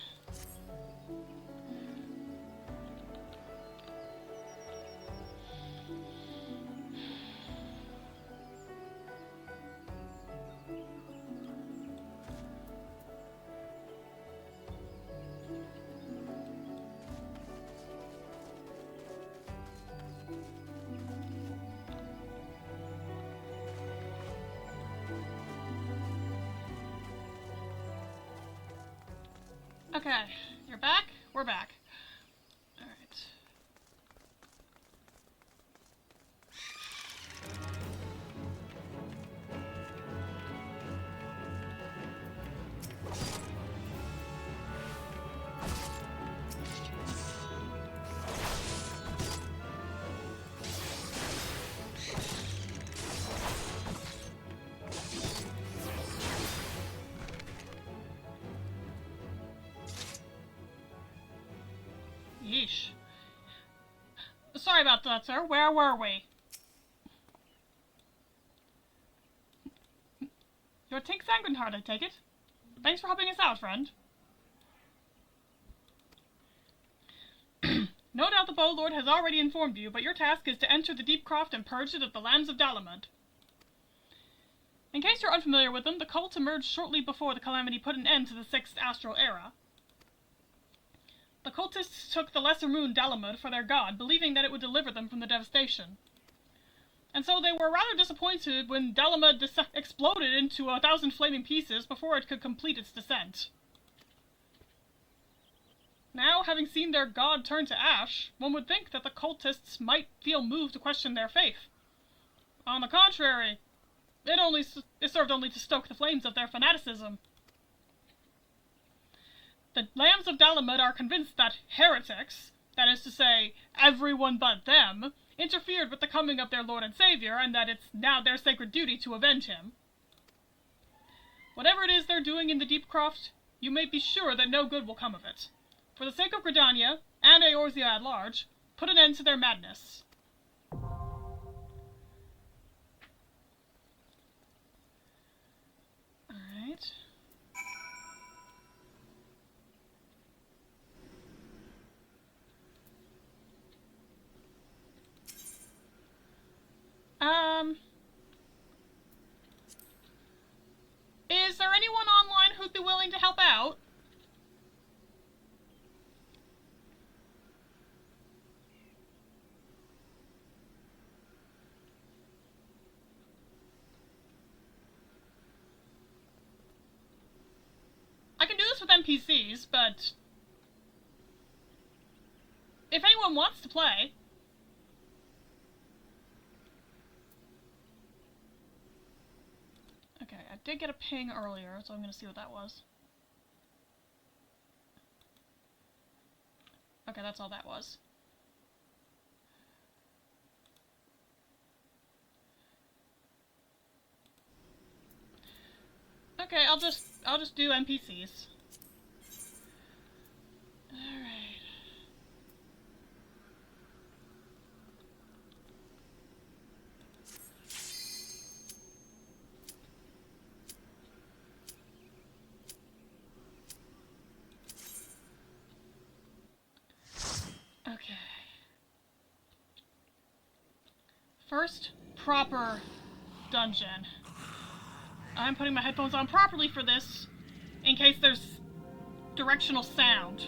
Okay, you're back? We're back. Alright. Yeesh. Sorry about that, sir. Where were we? You're Tink Sanguinheart, I take it? Thanks for helping us out, friend. No doubt the Bow Lord has already informed you, but your task is to enter the Deep Croft and purge it of the Lambs of Dalamud. In case you're unfamiliar with them, the cult emerged shortly before the Calamity put an end to the Sixth Astral Era. The cultists took the Lesser Moon Dalamud for their god, believing that it would deliver them from the devastation. And so they were rather disappointed when Dalamud exploded into 1,000 flaming pieces before it could complete its descent. Now, having seen their god turn to ash, one would think that the cultists might feel moved to question their faith. On the contrary, it served only to stoke the flames of their fanaticism. The Lambs of Dalamud are convinced that heretics, that is to say, everyone but them, interfered with the coming of their Lord and Savior, and that it's now their sacred duty to avenge him. Whatever it is they're doing in the Deep Croft, you may be sure that no good will come of it. For the sake of Gridania, and Eorzea at large, put an end to their madness. Alright. Is there anyone online who'd be willing to help out? I can do this with NPCs, but if anyone wants to play... Okay, I did get a ping earlier, so I'm gonna see what that was. Okay, that's all that was. Okay, I'll just do NPCs. Alright. Okay. First, proper dungeon. I'm putting my headphones on properly for this, in case there's directional sound.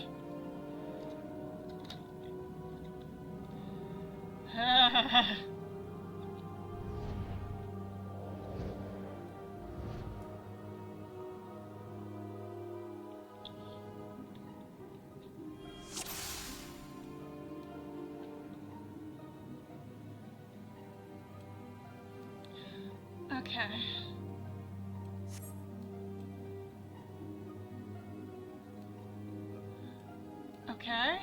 Okay. Okay.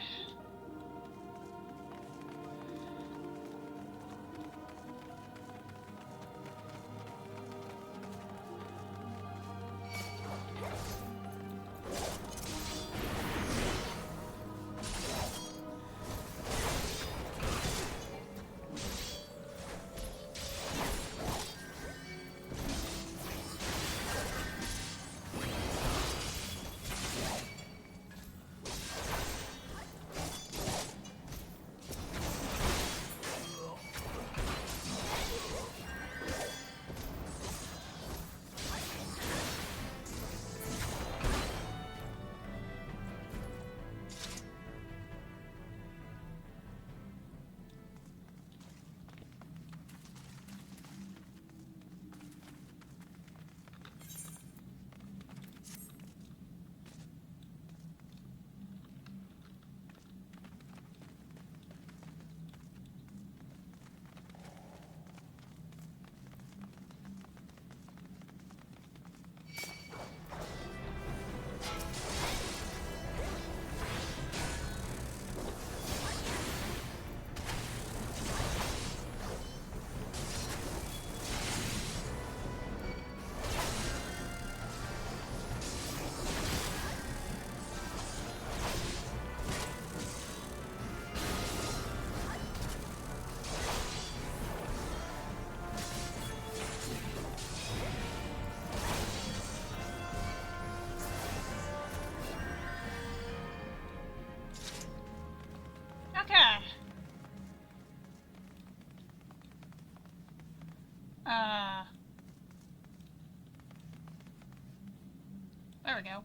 There we go.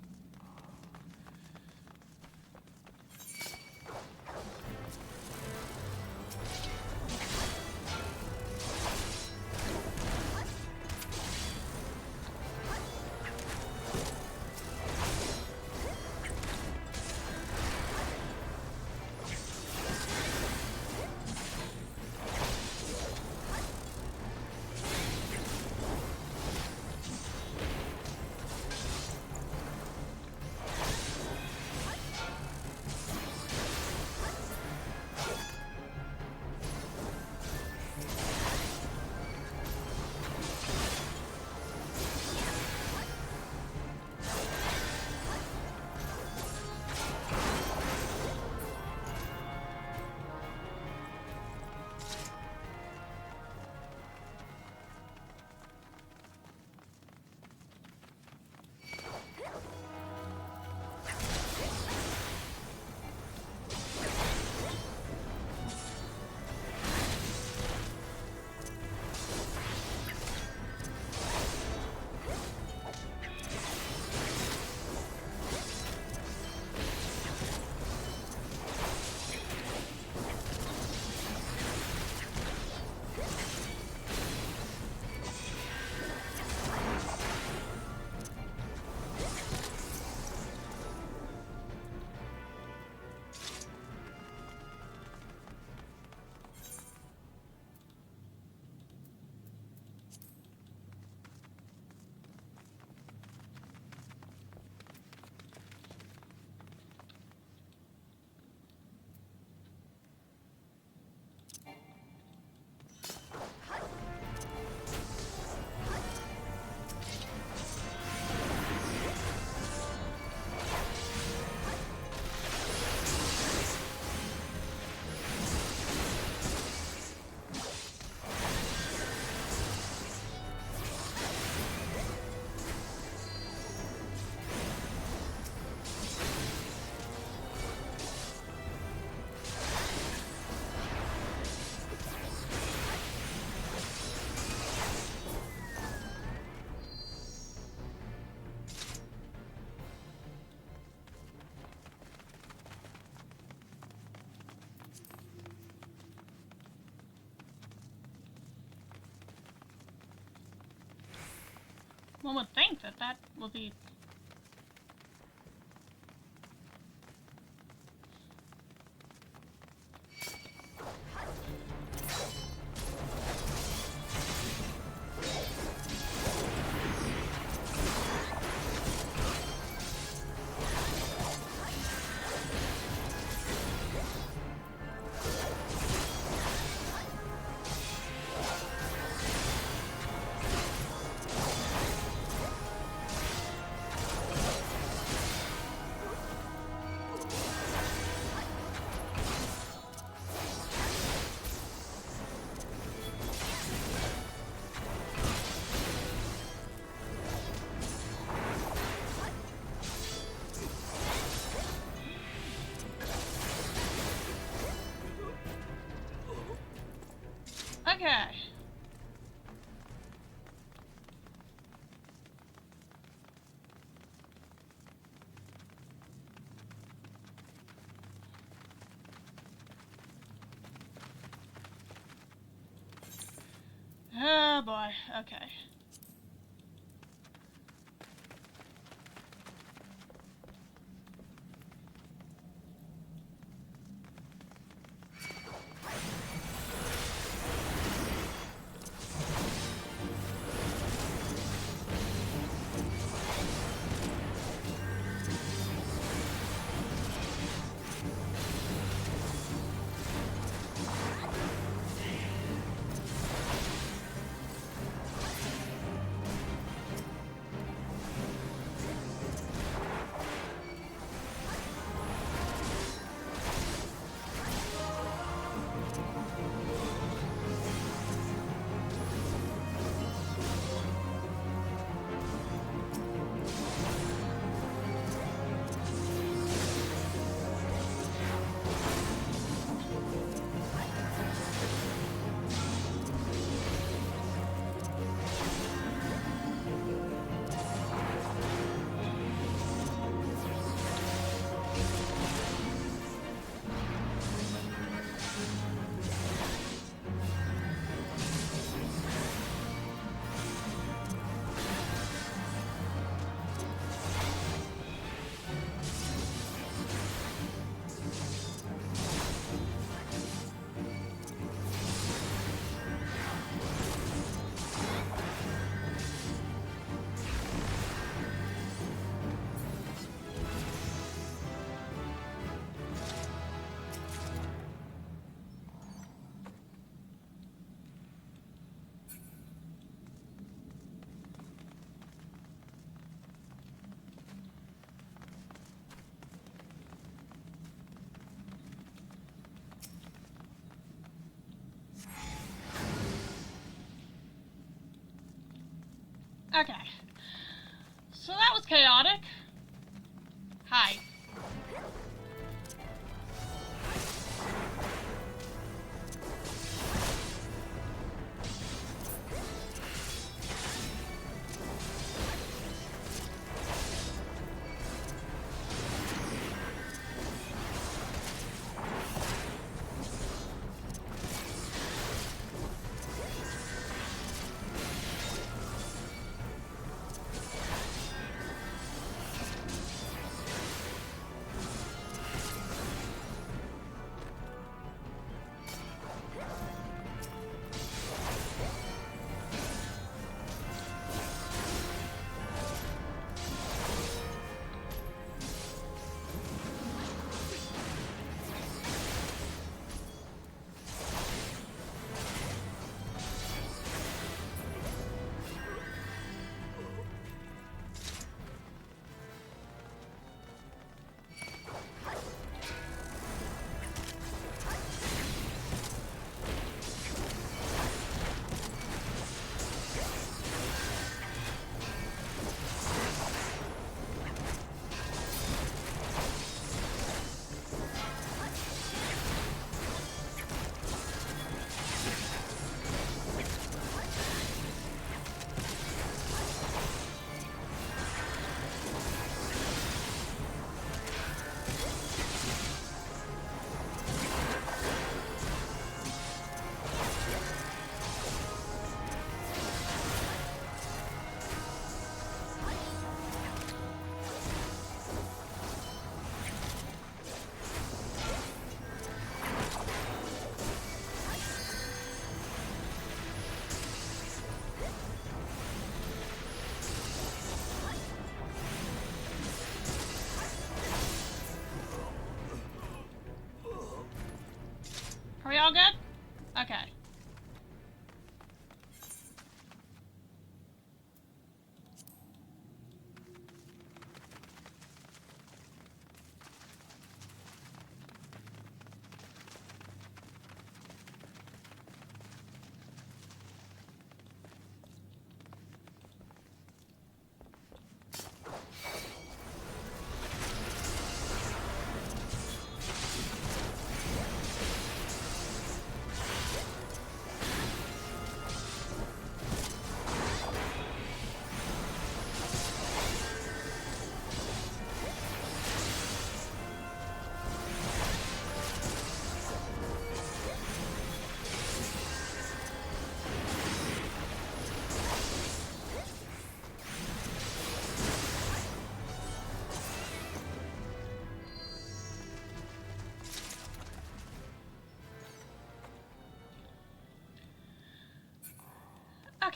One would think that that will be... Okay. Oh boy, okay. Okay. So that was chaotic. Hi.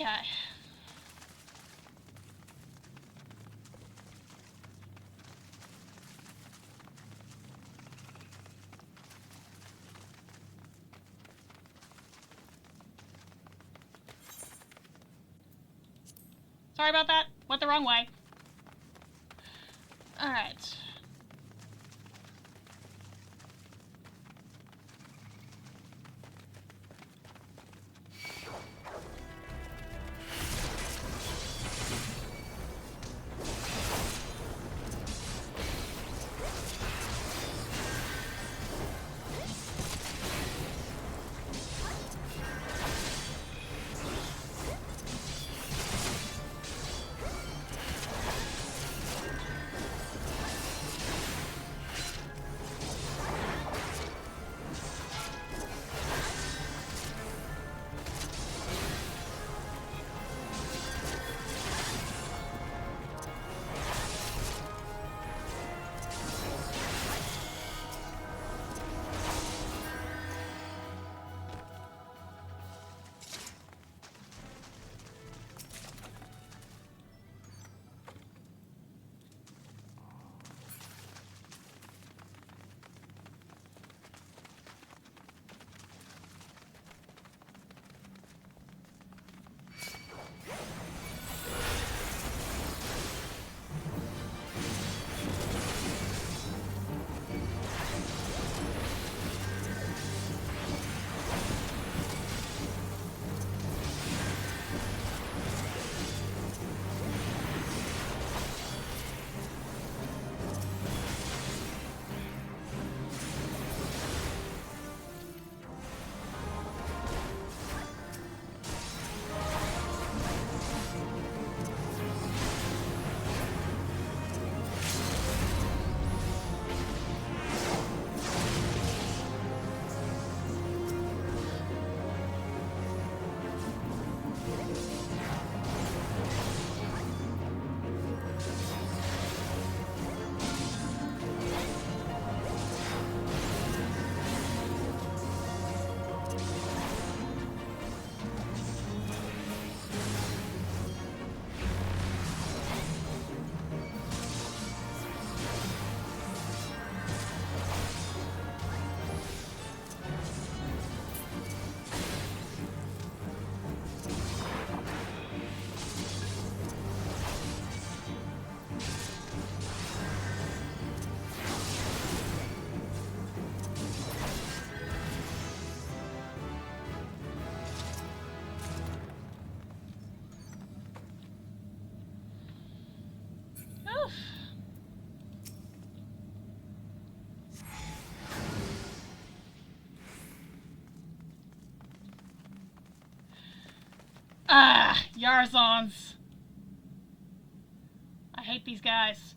Okay. Sorry about that. Went the wrong way. Alright. Ah, Yarzons. I hate these guys.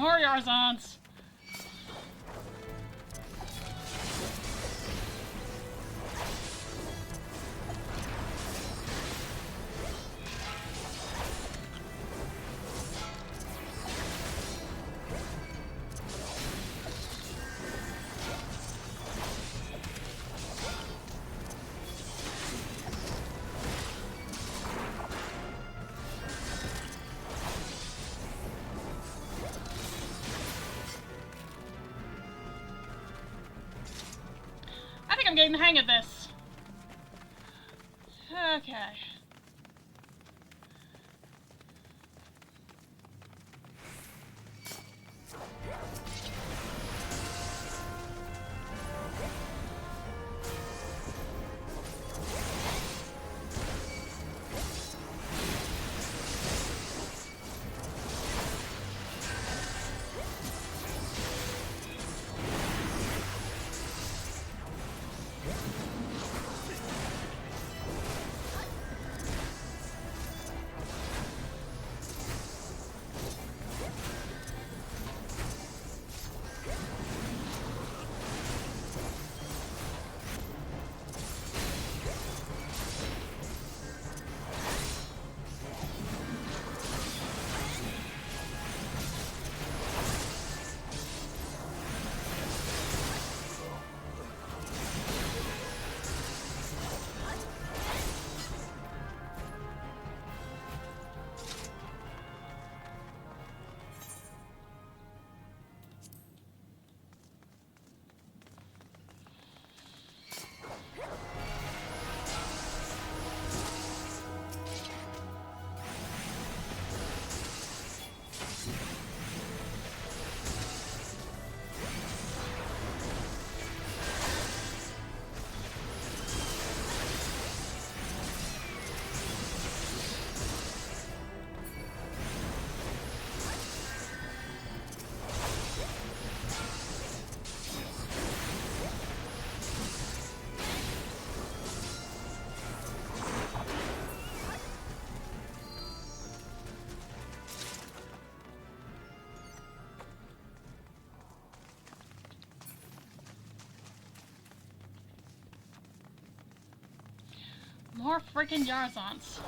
More Yarzons! I'm getting the hang of this. Okay. More freaking Yarzons.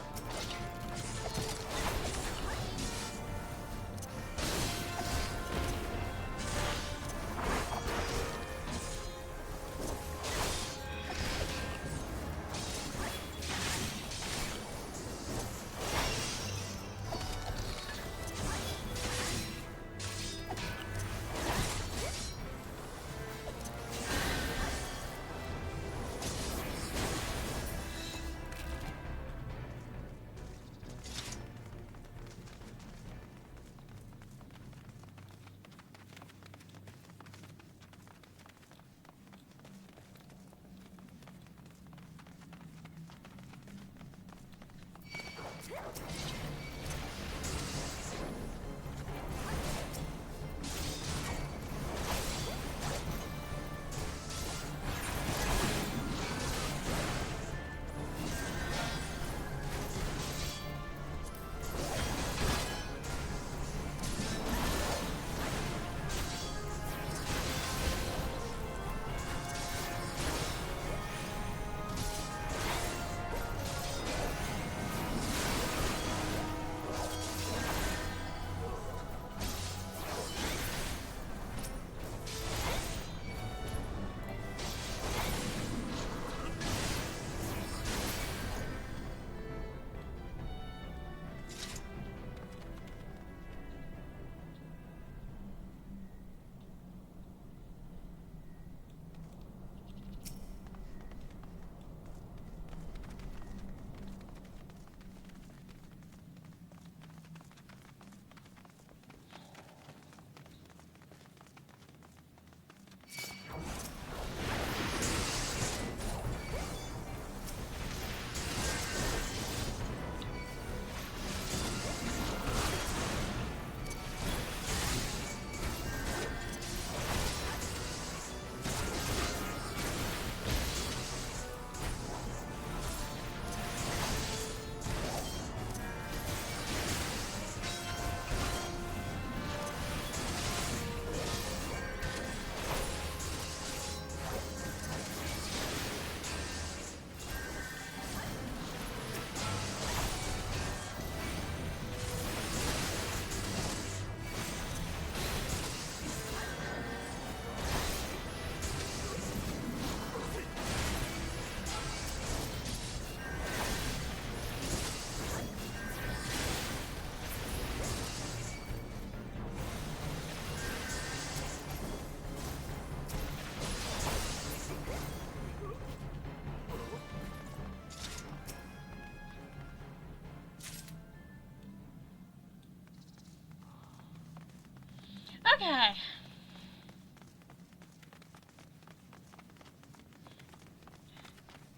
Okay.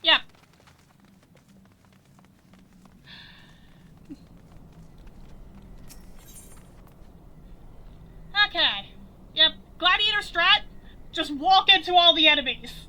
Yep. Okay. Yep. Gladiator strat. Just walk into all the enemies.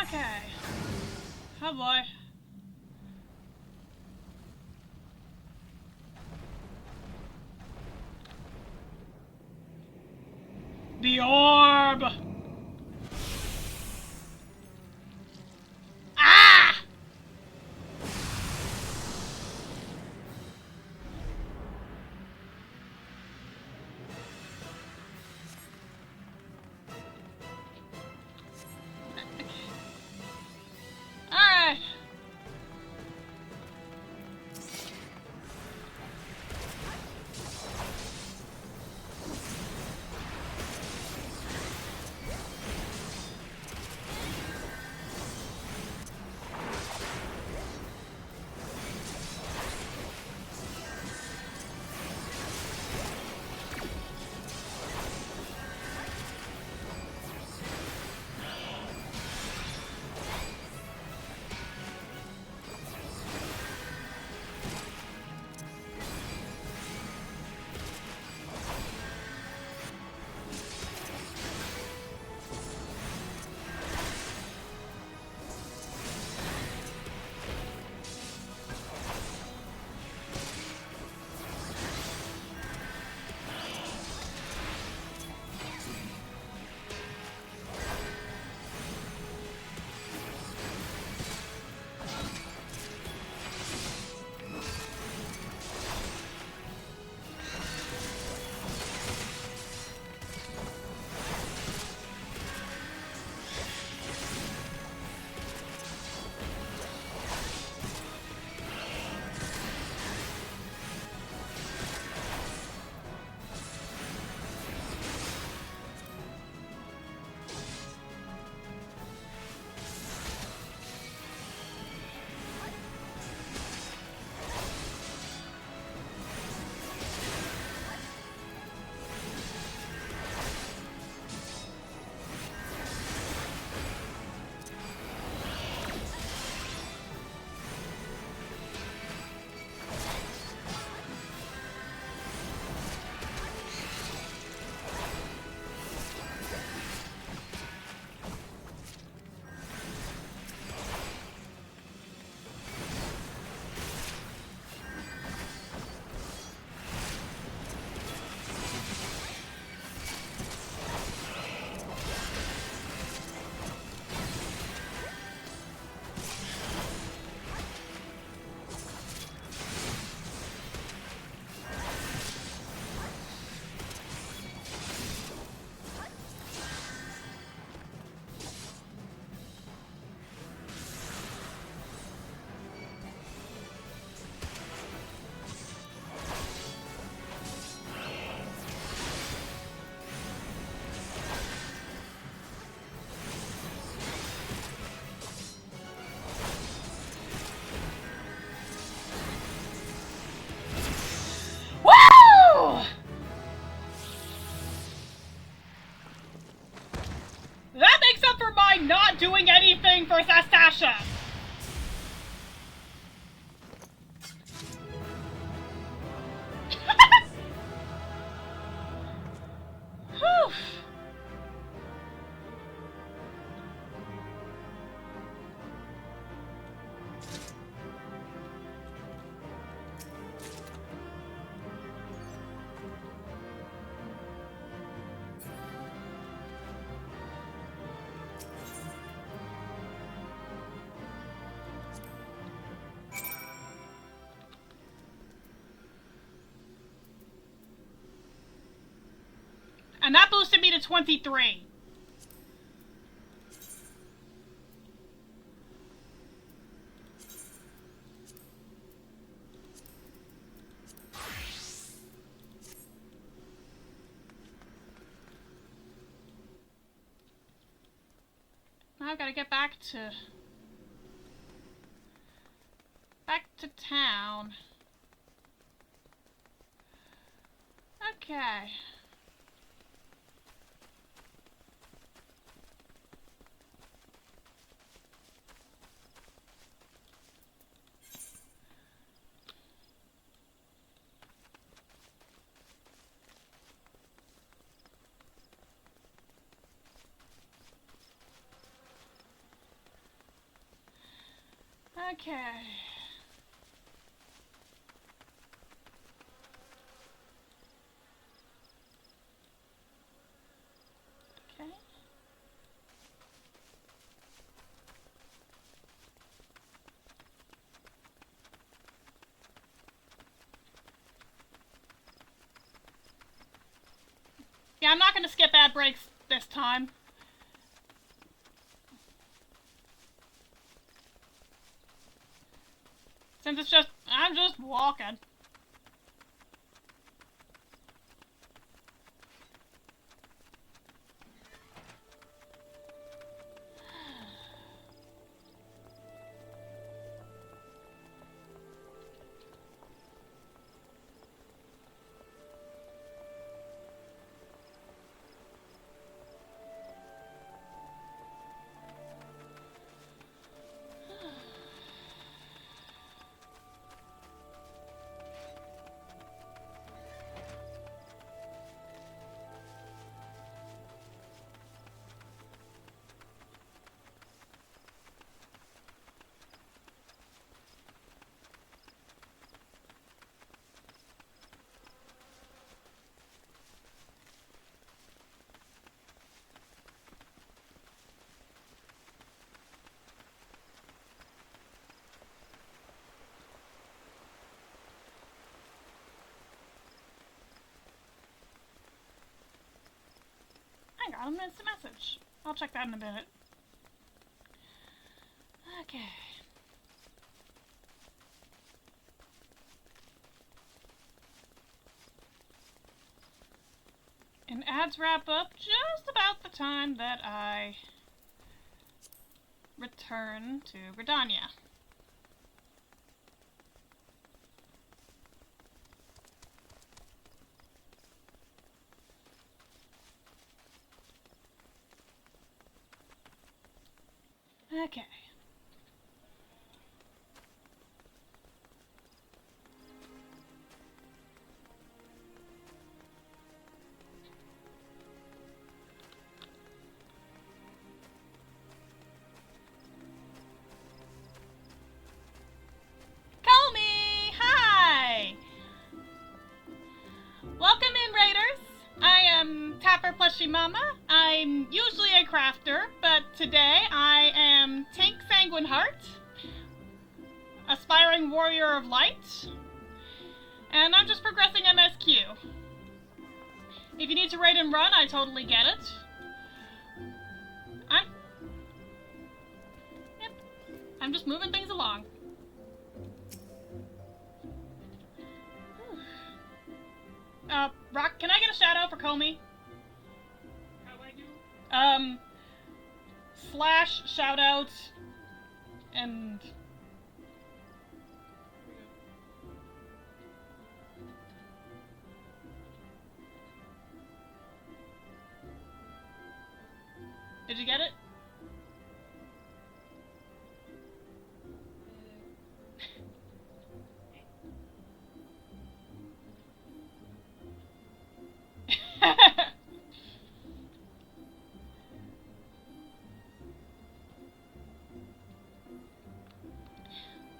Okay. Oh boy. The orb! Ah! Alright. I not doing anything for Sastasha? Whew. And that boosted me to 23. Now I've got to get back to town. Okay. Okay. Okay. Yeah, I'm not gonna skip ad breaks this time. Since it's just, I'm just walking. I got an instant message. I'll check that in a minute. Okay. And ads wrap up just about the time that I return to Gridania. Okay. Call me! Hi! Welcome in, Raiders! I am Tapper Plushy Mama. I'm usually a crafter, but today I am Tink Sanguine Heart, aspiring warrior of light, and I'm just progressing MSQ. If you need to raid and run, I totally get it. I'm just moving things along. Rock, can I get a shout out for Comey? How I do? Slash shout out and did you get it?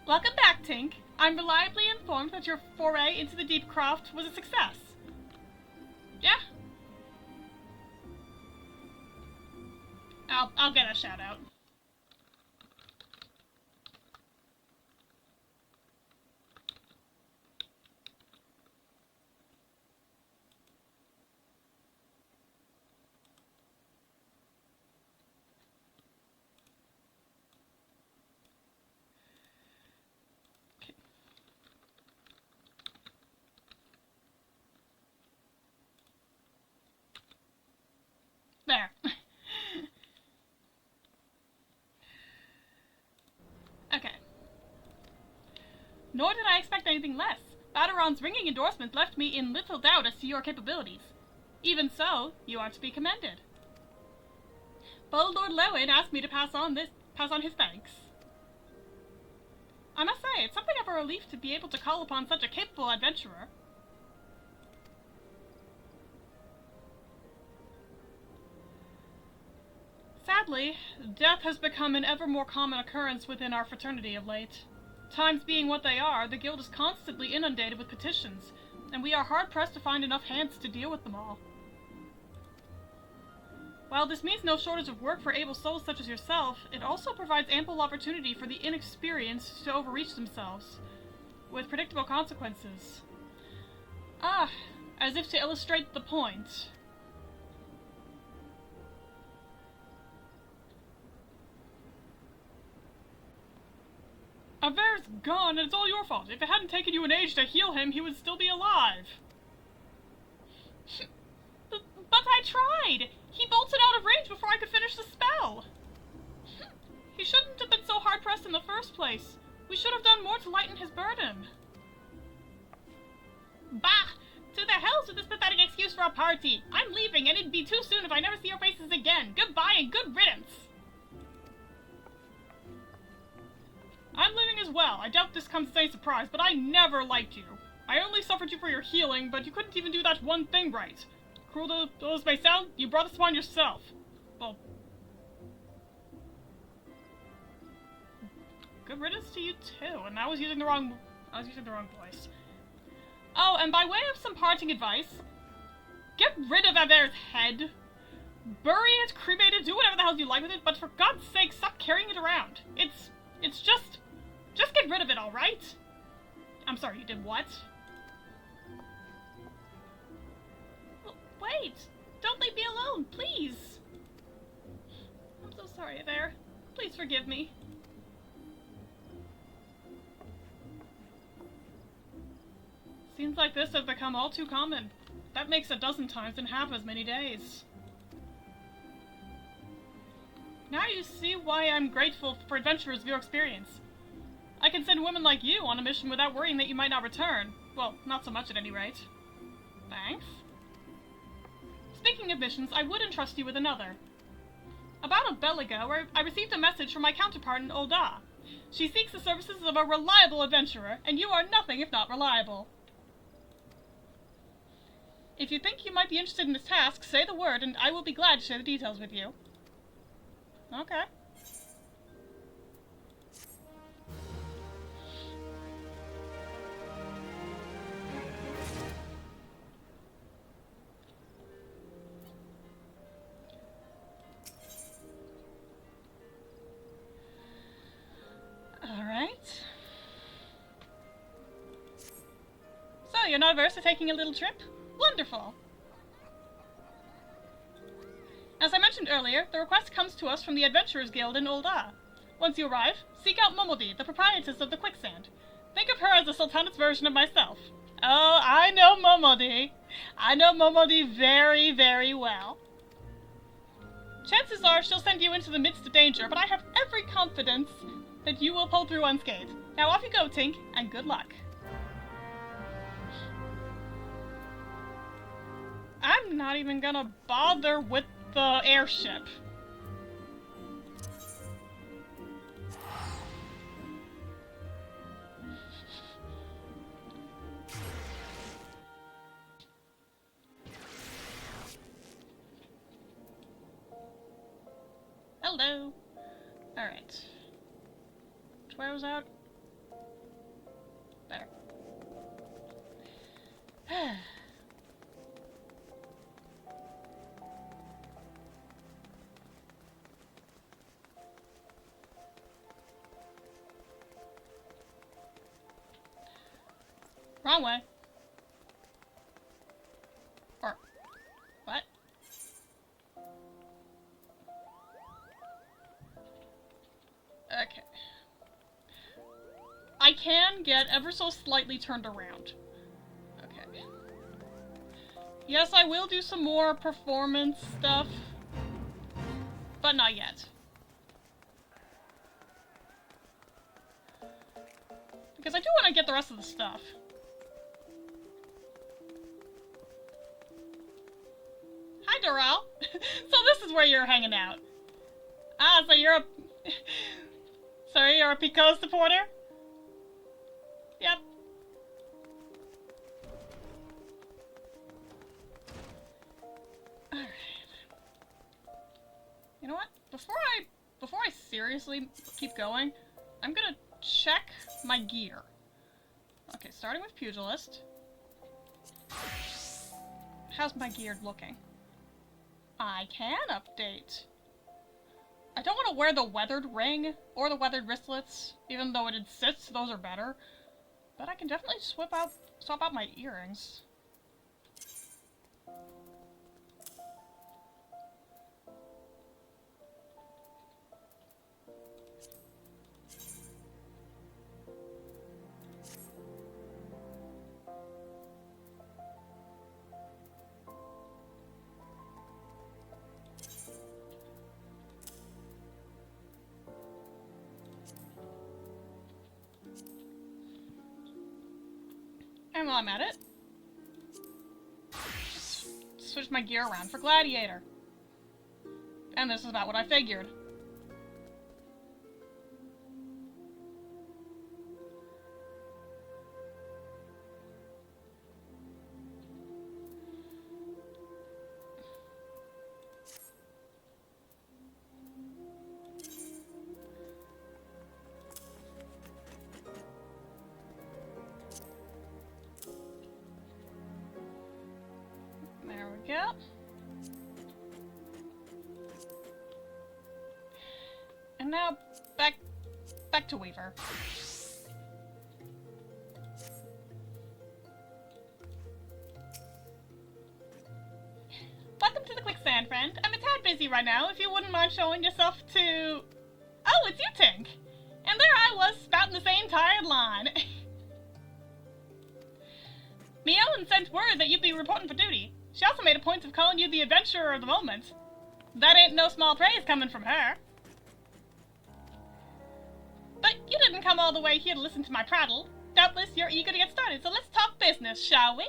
Welcome back, Tink. I'm reliably informed that your foray into the deep craft was a success. Yeah? I'll get a shout out. There. Okay. Nor did I expect anything less. Baderon's ringing endorsement left me in little doubt as to your capabilities. Even so, you are to be commended. Bold Lord Lewin asked me to pass on his thanks. I must say, it's something of a relief to be able to call upon such a capable adventurer. Sadly, death has become an ever more common occurrence within our fraternity of late. Times being what they are, the guild is constantly inundated with petitions, and we are hard-pressed to find enough hands to deal with them all. While this means no shortage of work for able souls such as yourself, it also provides ample opportunity for the inexperienced to overreach themselves, with predictable consequences. As if to illustrate the point. Avere's gone, and it's all your fault. If it hadn't taken you an age to heal him, he would still be alive. But I tried! He bolted out of range before I could finish the spell! He shouldn't have been so hard-pressed in the first place. We should have done more to lighten his burden. Bah! To the hells with this pathetic excuse for a party! I'm leaving, and it'd be too soon if I never see your faces again. Goodbye and good riddance! I'm leaving as well. I doubt this comes as any surprise, but I never liked you. I only suffered you for your healing, but you couldn't even do that one thing right. Cruel though those may sound, you brought this upon yourself. Well, good riddance to you too. And I was using the wrong voice. Oh, and by way of some parting advice, get rid of Avere's head. Bury it, cremate it, do whatever the hell you like with it, but for God's sake, stop carrying it around. It's just get rid of it, alright? I'm sorry, you did what? Wait! Don't leave me alone, please! I'm so sorry, Avere. Please forgive me. Seems like this has become all too common. That makes 12 times in half as many days. Now you see why I'm grateful for adventurers of your experience. I can send women like you on a mission without worrying that you might not return. Well, not so much at any rate. Thanks. Speaking of missions, I would entrust you with another. About a bell ago, I received a message from my counterpart in Ul'dah. She seeks the services of a reliable adventurer, and you are nothing if not reliable. If you think you might be interested in this task, say the word, and I will be glad to share the details with you. Okay. Alright. So, you're not averse to taking a little trip? Wonderful! As I mentioned earlier, the request comes to us from the Adventurers Guild in Ul'dah. Once you arrive, seek out Momodi, the proprietress of the Quicksand. Think of her as the Sultanat's version of myself. Oh, I know Momodi. I know Momodi very, very well. Chances are she'll send you into the midst of danger, but I have every confidence that you will pull through unscathed. Now off you go, Tink, and good luck. I'm not even gonna bother with the airship. Hello. Alright. Which way was out? There. Wrong way. Or, what? Okay. I can get ever so slightly turned around. Okay. Yes, I will do some more performance stuff, but not yet. Because I do want to get the rest of the stuff. Hi, Doral. So this is where you're hanging out. Ah, so you're a... Sorry, you're a Pico supporter? Yep. Alright. You know what? Before I seriously keep going, I'm gonna check my gear. Okay, starting with Pugilist. How's my gear looking? I can update. I don't want to wear the weathered ring or the weathered wristlets, even though it insists those are better. But I can definitely swap out my earrings. And while I'm at it, switch my gear around for Gladiator. And this is about what I figured. There we go. And now, back to Weaver. Welcome to the Quicksand, friend. I'm a tad busy right now, if you wouldn't mind showing yourself to... Oh, it's you, Tink! And there I was, spouting the same tired line. Meowen sent word that you'd be reporting for duty. She also made a point of calling you the adventurer of the moment. That ain't no small praise coming from her. But you didn't come all the way here to listen to my prattle. Doubtless you're eager to get started, so let's talk business, shall we?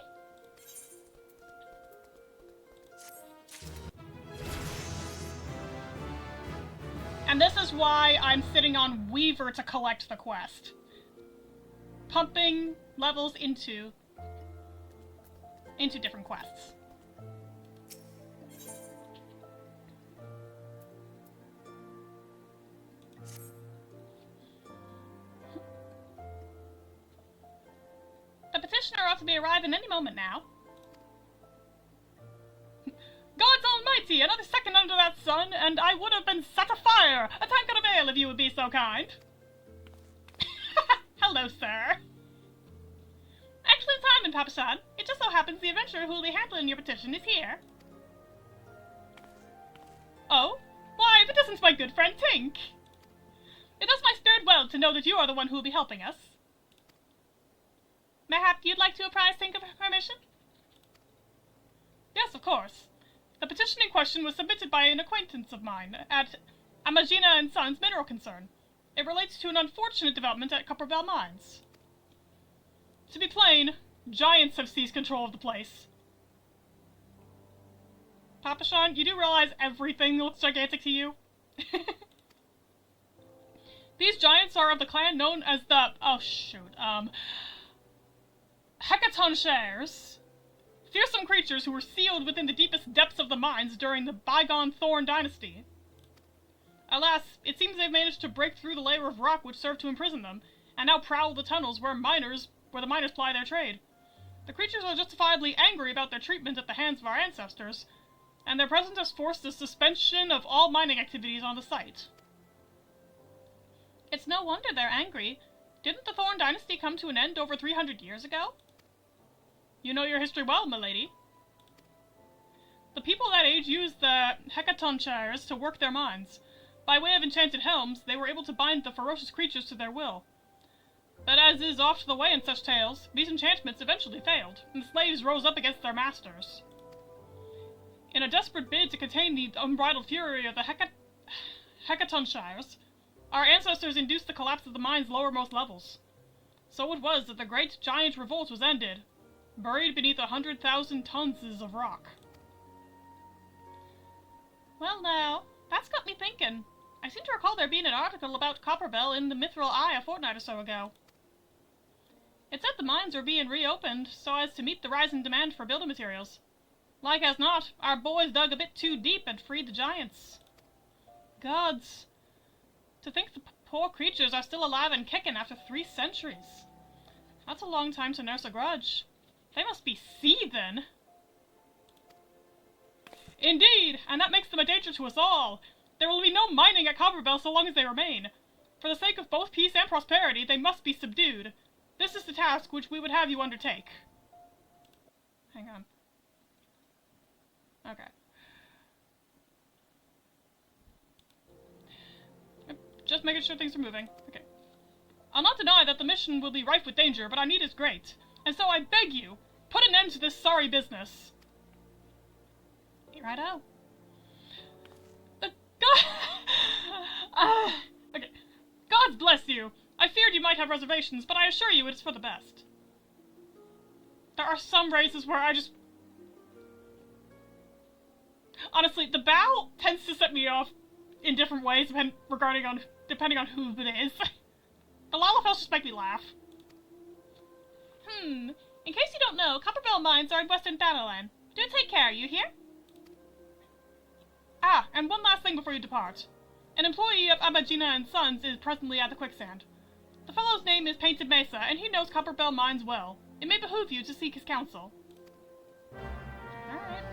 And this is why I'm sitting on Weaver to collect the quest. Pumping levels into different quests. The petitioner ought to be arriving any moment now. Gods almighty, another second under that sun, and I would have been set afire! A tankard of ale, if you would be so kind. Hello, sir. Excellent timing, Papa Shan. It just so happens the adventurer who will be handling your petition is here. Oh? Why, but isn't my good friend Tink? It does my spirit well to know that you are the one who will be helping us. Mayhap you'd like to apprise Tink of her mission? Yes, of course. The petition in question was submitted by an acquaintance of mine at Amagina & Sons Mineral Concern. It relates to an unfortunate development at Copperbell Mines. To be plain, giants have seized control of the place. Papa Shan, you do realize everything looks gigantic to you? These giants are of the clan known as the... oh shoot, Hecaton Shares. Fearsome creatures who were sealed within the deepest depths of the mines during the bygone Thorn dynasty. Alas, it seems they've managed to break through the layer of rock which served to imprison them, and now prowl the tunnels where miners where the miners ply their trade. The creatures are justifiably angry about their treatment at the hands of our ancestors, and their presence has forced the suspension of all mining activities on the site. It's no wonder they're angry. Didn't the Thorn Dynasty come to an end over 300 years ago? You know your history well, milady. The people that age used the Hecatonchires to work their mines. By way of enchanted helms, they were able to bind the ferocious creatures to their will. But as is oft the way in such tales, these enchantments eventually failed, and the slaves rose up against their masters. In a desperate bid to contain the unbridled fury of the Hecatonchires, our ancestors induced the collapse of the mine's lowermost levels. So it was that the great giant revolt was ended, buried beneath 100,000 tons of rock. Well now, that's got me thinking. I seem to recall there being an article about Copperbell in the Mithril Eye a fortnight or so ago. It said the mines were being reopened so as to meet the rising demand for building materials. Like as not, our boys dug a bit too deep and freed the giants. Gods, to think the poor creatures are still alive and kicking after 3 centuries. That's a long time to nurse a grudge. They must be seething. Indeed, and that makes them a danger to us all. There will be no mining at Copperbell so long as they remain. For the sake of both peace and prosperity, they must be subdued. This is the task which we would have you undertake. Hang on. Okay. Just making sure things are moving. Okay. I'll not deny that the mission will be rife with danger, but our need is great. And so I beg you, put an end to this sorry business. Righto. Okay. God bless you. I feared you might have reservations, but I assure you it is for the best. There are some races where I just... Honestly, the bow tends to set me off in different ways depending on who it is. The Lalafels just make me laugh. In case you don't know, Copperbell mines are in Western Thanalan. Do take care, you hear? Ah, and one last thing before you depart. An employee of Abagina and Sons is presently at the quicksand. The fellow's name is Painted Mesa, and he knows Copperbell mines well. It may behoove you to seek his counsel. Alright.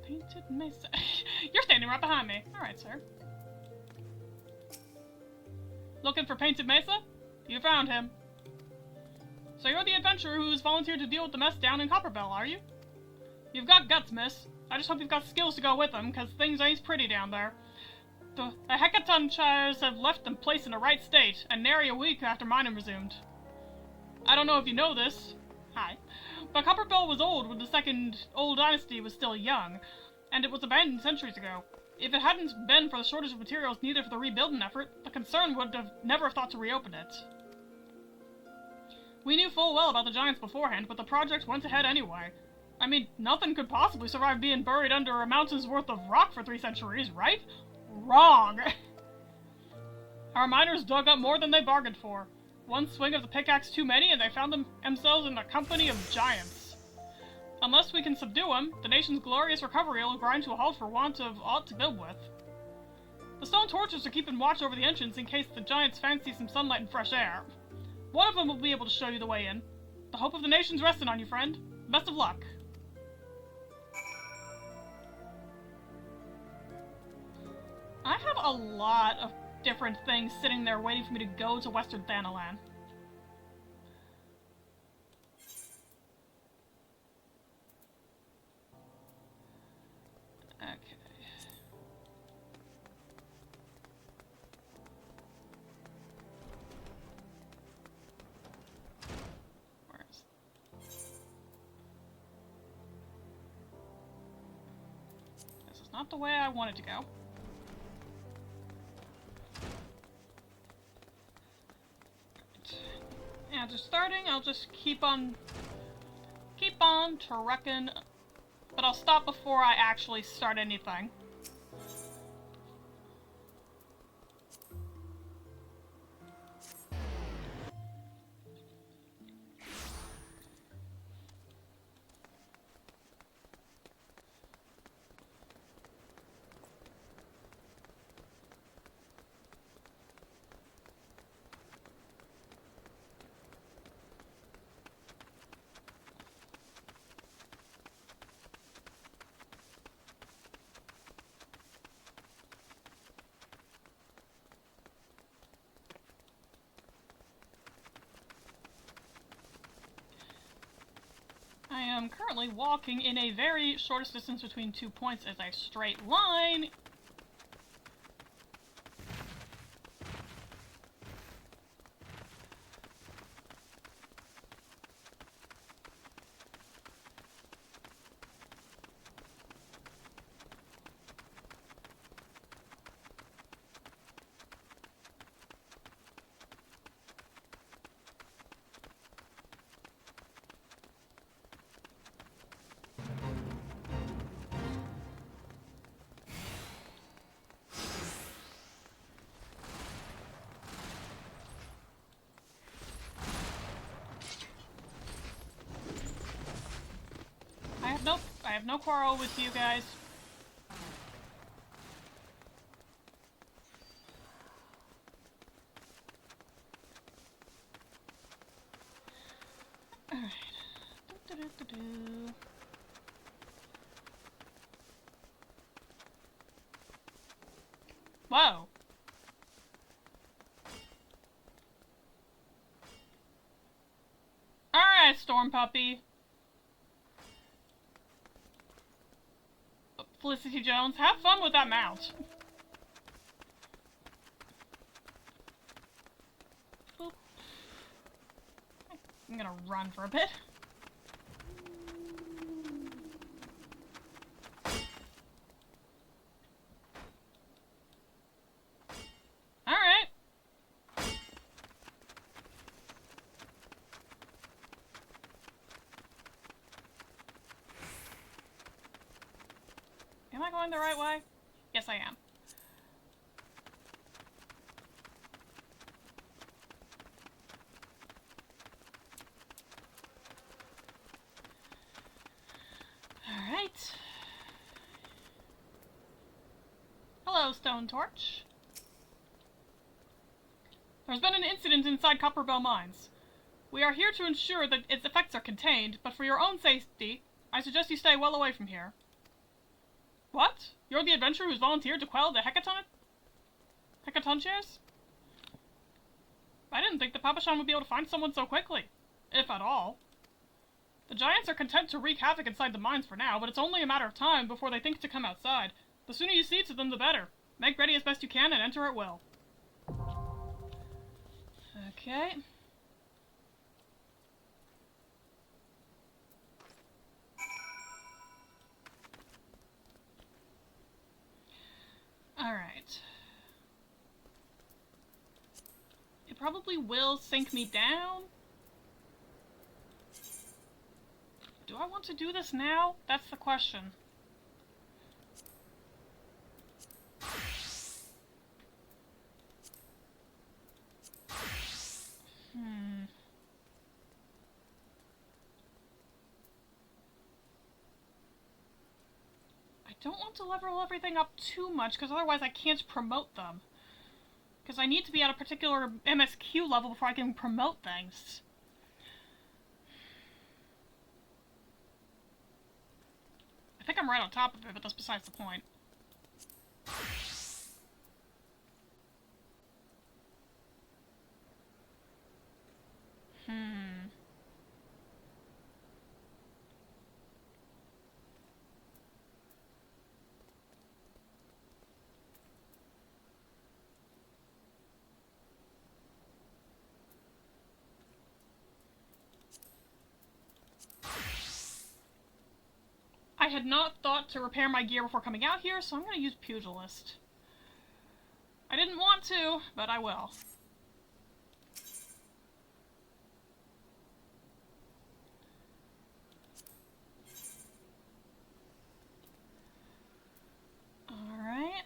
Painted Mesa. You're standing right behind me. Alright, sir. Looking for Painted Mesa? You found him. So you're the adventurer who's volunteered to deal with the mess down in Copperbell, are you? You've got guts, miss. I just hope you've got skills to go with them, because things ain't pretty down there. The Hecatonchires have left the place in a right state, and nary a week after mining resumed. I don't know if you know this. Hi. But Copperbell was old when the second old dynasty was still young, and it was abandoned centuries ago. If it hadn't been for the shortage of materials needed for the rebuilding effort, the concern would have never thought to reopen it. We knew full well about the giants beforehand, but the project went ahead anyway. I mean, nothing could possibly survive being buried under a mountain's worth of rock for 3 centuries, right? Wrong! Our miners dug up more than they bargained for. One swing of the pickaxe too many, and they found themselves in a company of giants. Unless we can subdue them, the nation's glorious recovery will grind to a halt for want of aught to build with. The stone torches are keeping watch over the entrance in case the giants fancy some sunlight and fresh air. One of them will be able to show you the way in. The hope of the nation's resting on you, friend. Best of luck. I have a lot of different things sitting there waiting for me to go to Western Thanalan. Okay. This is not the way I wanted to go. And just starting, I'll just keep on trucking, but I'll stop before I actually start anything. am currently walking in a very shortest distance between 2 points as a straight line. I have no quarrel with you guys. Alright. Whoa. Alright, Storm Puppy. Felicity Jones, have fun with that mount. Boop. I'm gonna run for a bit. Alright. Am I going the right way? Yes, I am. Alright. Hello, Stone Torch. There's been an incident inside Copperbell Mines. We are here to ensure that its effects are contained, but for your own safety, I suggest you stay well away from here. What? You're the adventurer who's volunteered to quell the Hecatoncheers? I didn't think the Papashan would be able to find someone so quickly. If at all. The giants are content to wreak havoc inside the mines for now, but it's only a matter of time before they think to come outside. The sooner you see to them, the better. Make ready as best you can and enter at will. Okay. Alright. It probably will sink me down. Do I want to do this now? That's the question. I don't want to level everything up too much, because otherwise I can't promote them. Because I need to be at a particular MSQ level before I can promote things. I think I'm right on top of it, but that's besides the point. I had not thought to repair my gear before coming out here, so I'm going to use Pugilist. I didn't want to, but I will. Alright.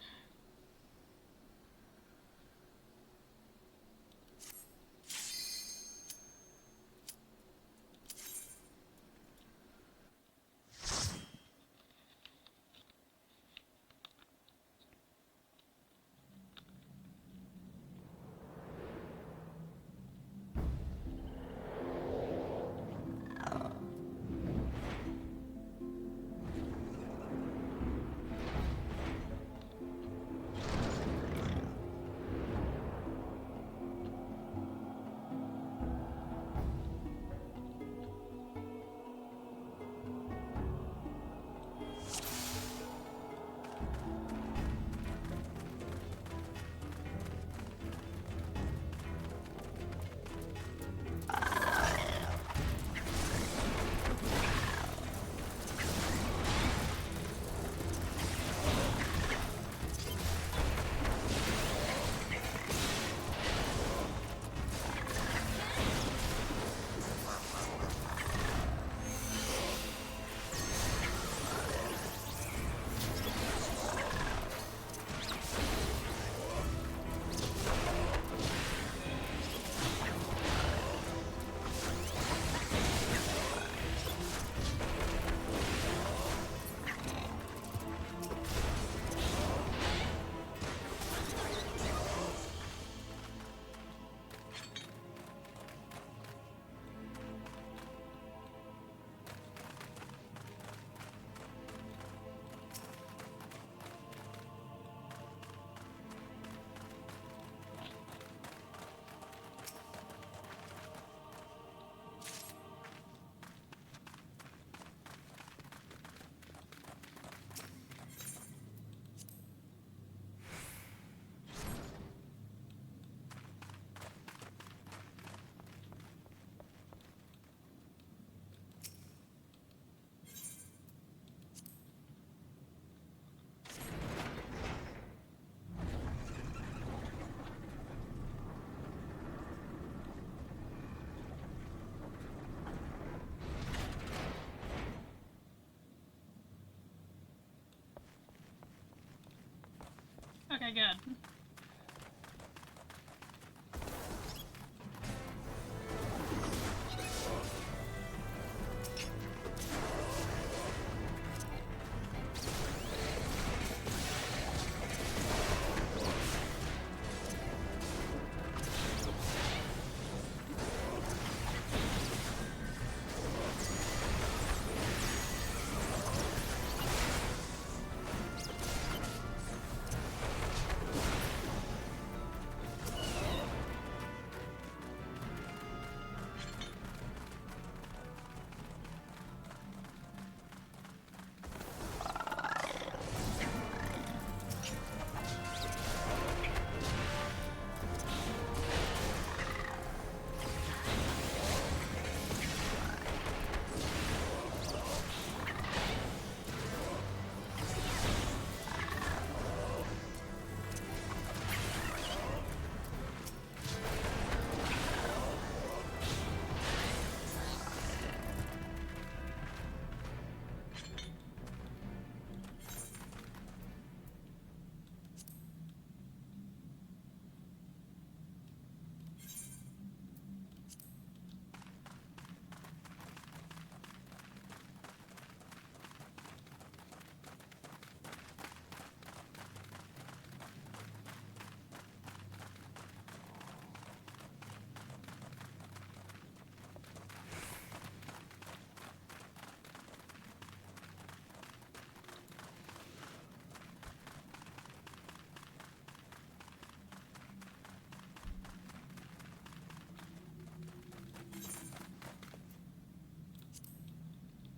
good.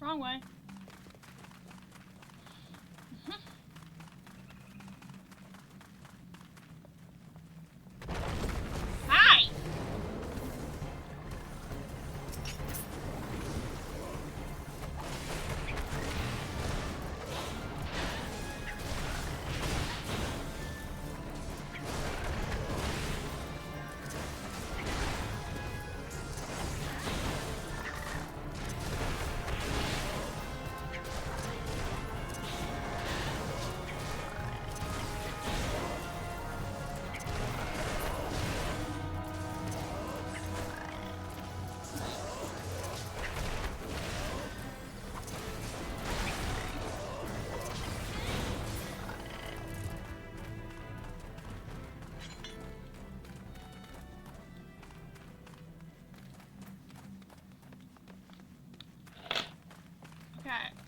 Wrong way. Hi! Okay.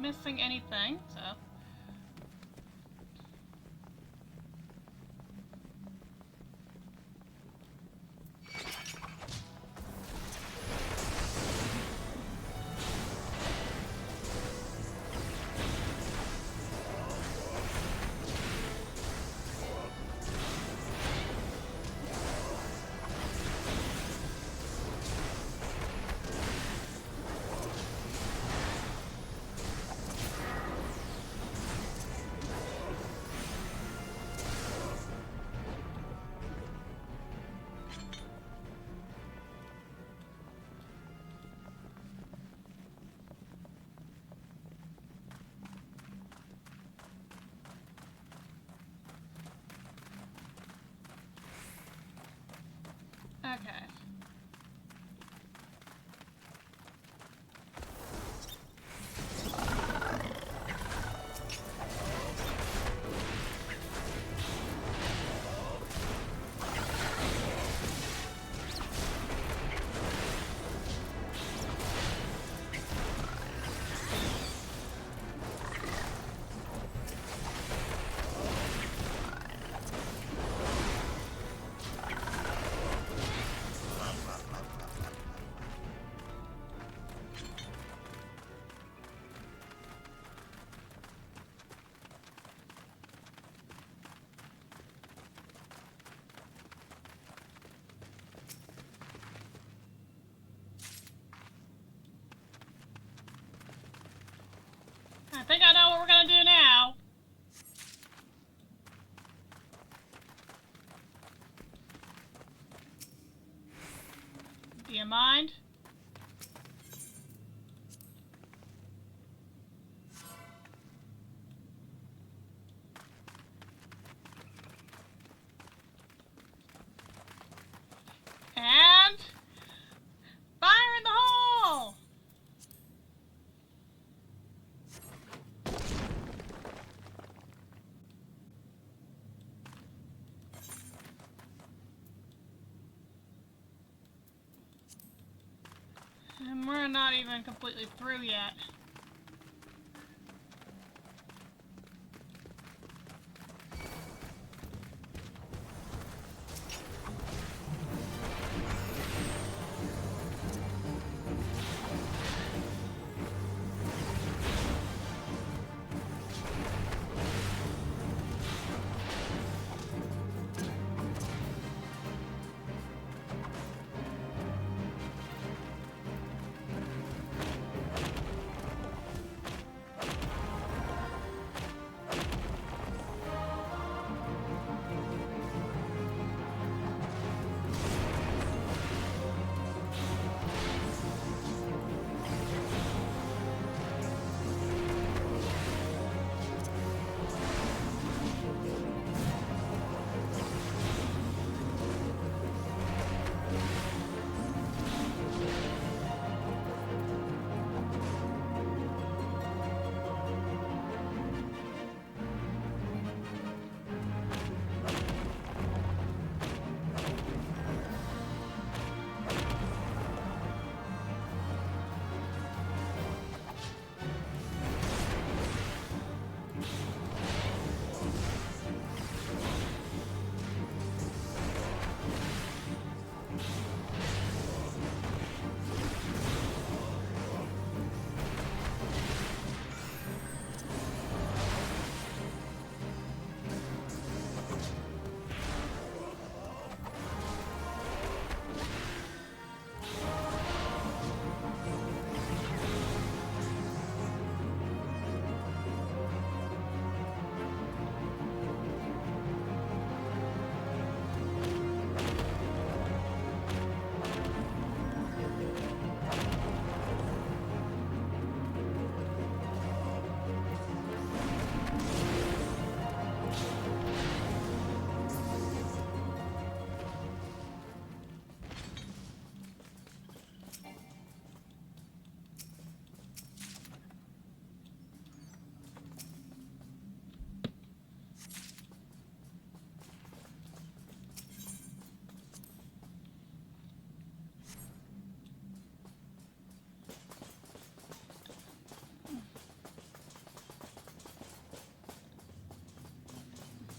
Missing anything, so. Okay. I think I know what we're gonna do now. Do you mind? And fire in the hole! And we're not even completely through yet.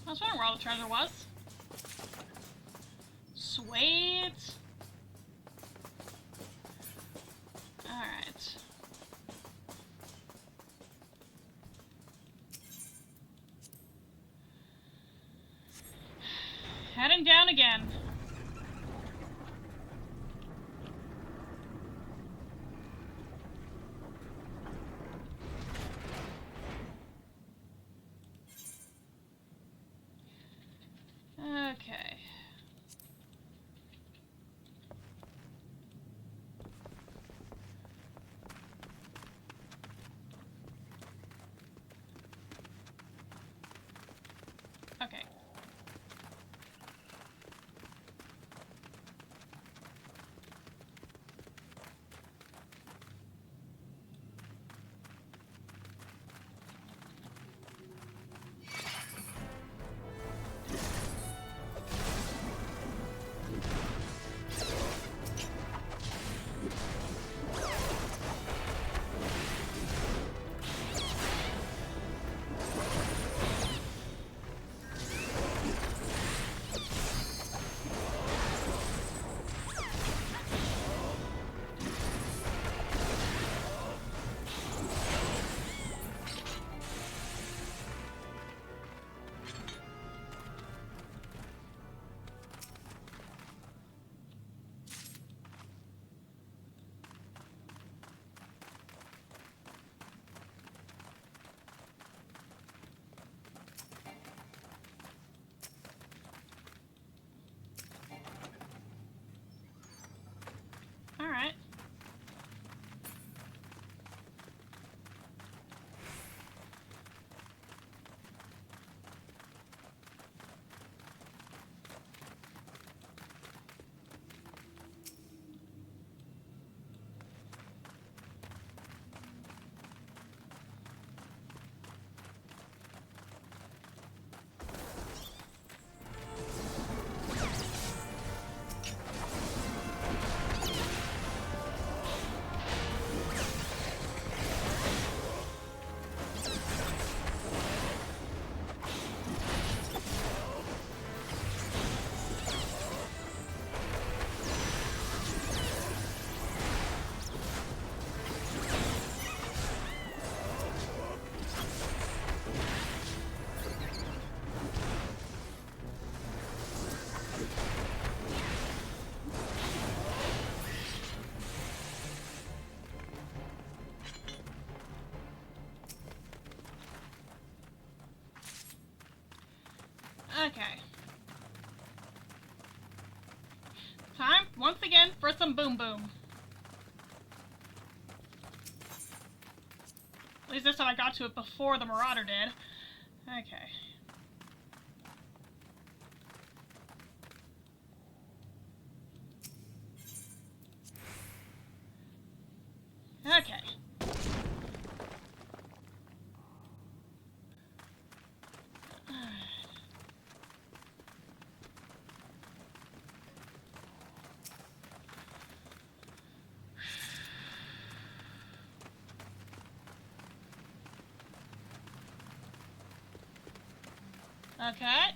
I was wondering where all the treasure was. Sweet. Alright. Heading down again. Okay. Okay. Okay. Time, once again, for some boom boom. At least this time I got to it before the Marauder did. Okay. Okay. Okay.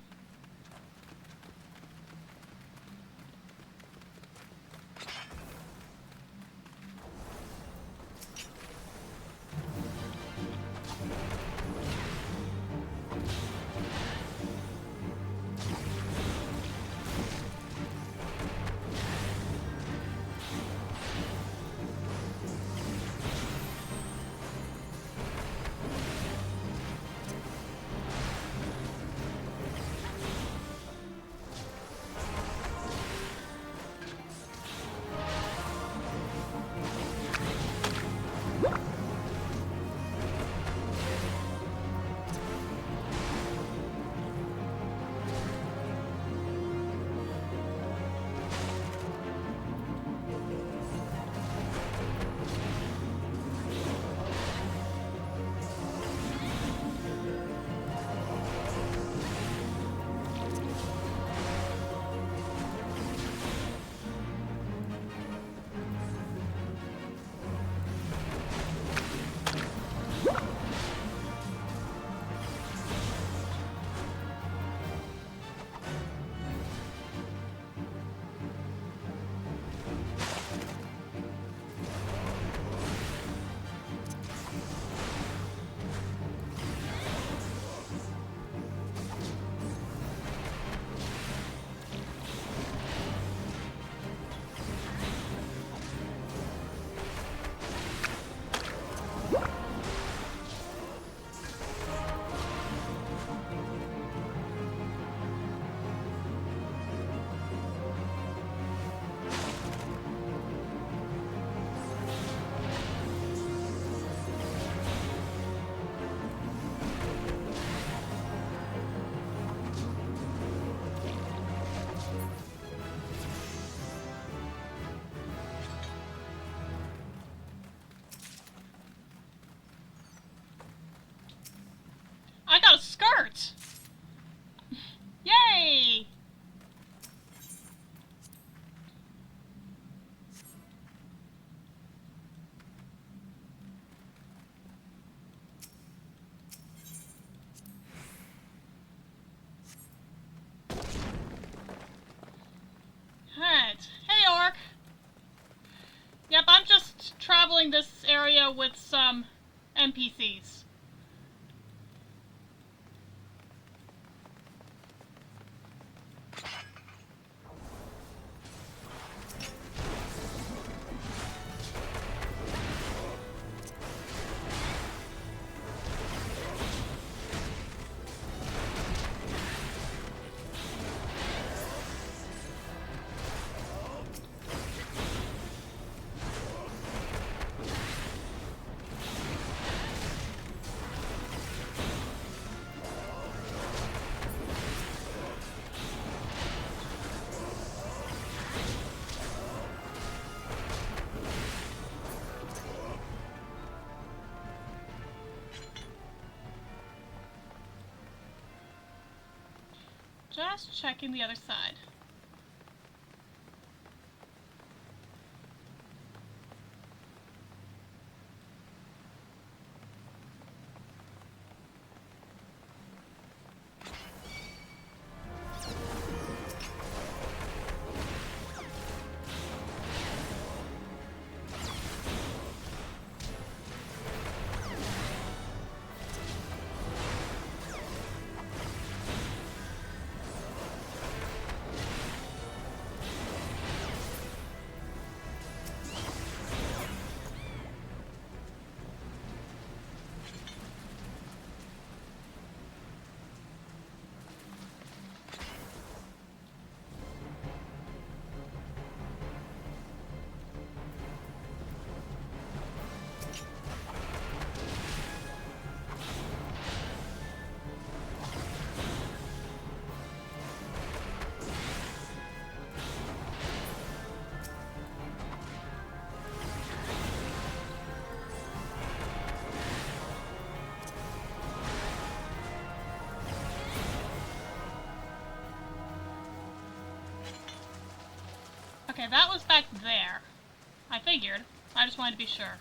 I got a skirt! Yay! Alright. Hey, Orc! Yep, I'm just traveling this area with some NPCs. Just checking the other side. Okay, that was back there. I figured. I just wanted to be sure.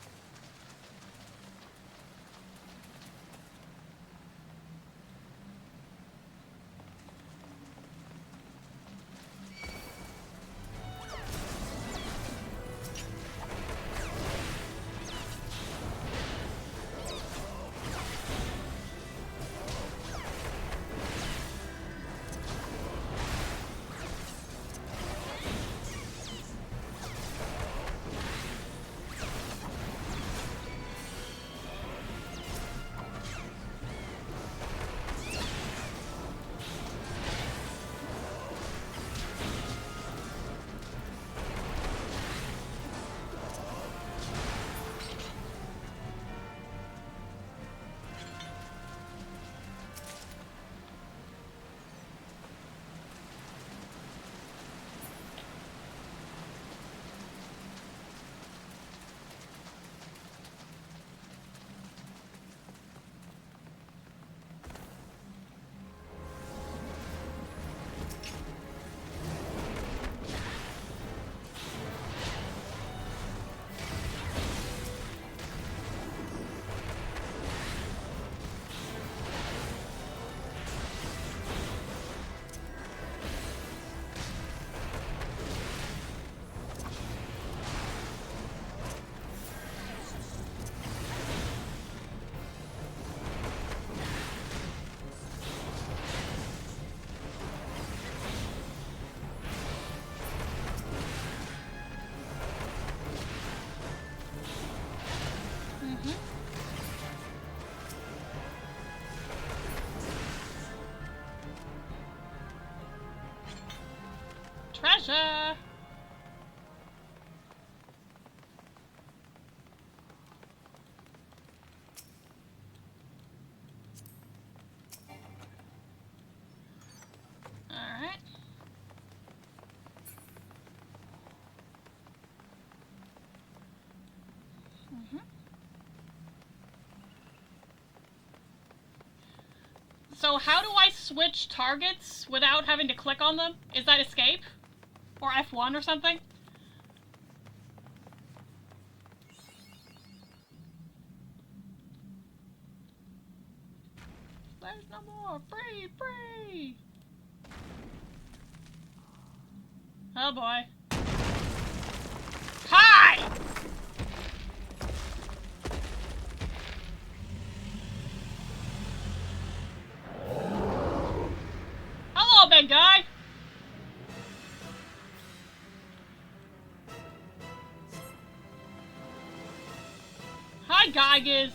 Treasure! Alright. So how do I switch targets without having to click on them? Is that escape? Or F1 or something? There's no more! Free! Free! Oh boy. Hi! Hello, big guy! Hi, Geiges!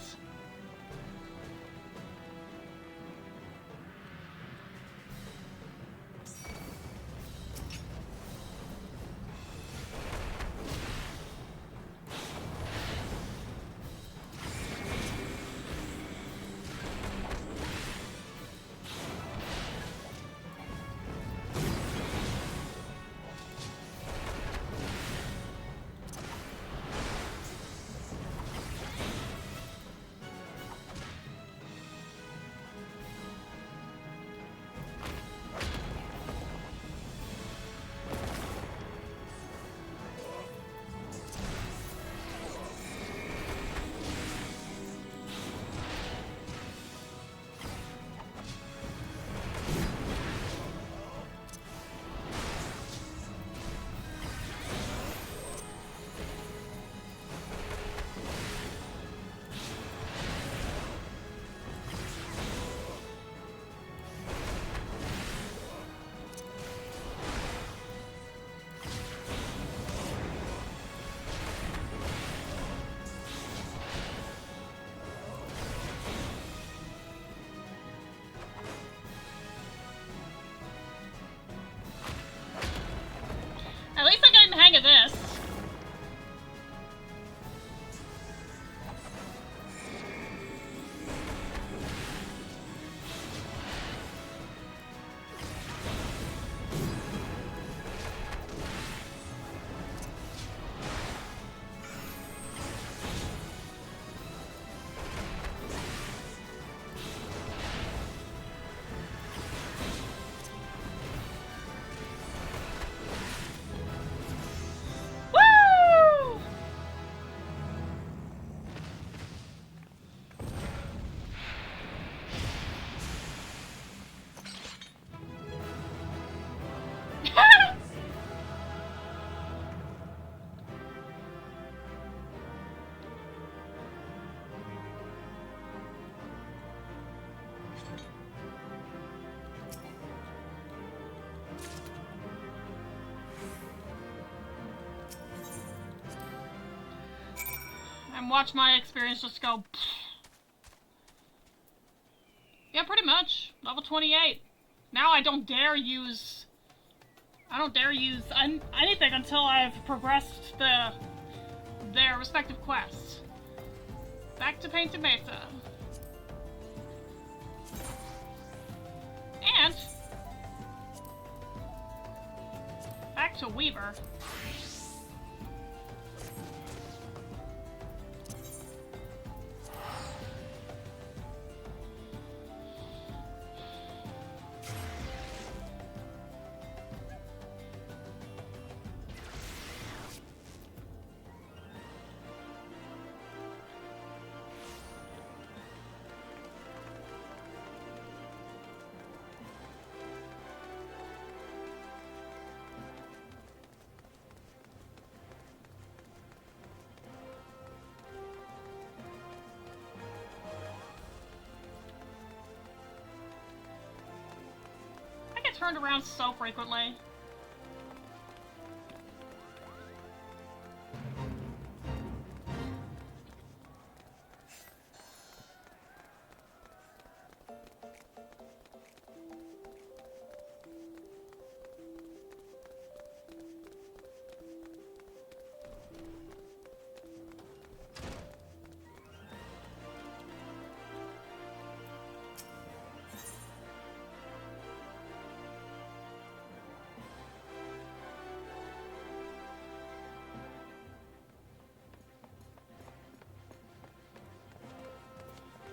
And watch my experience just go... Yeah, pretty much. Level 28. Now I don't dare use anything until I've progressed their respective quests. Back to Painted Mesa. And back to Weaver. Turned around so frequently.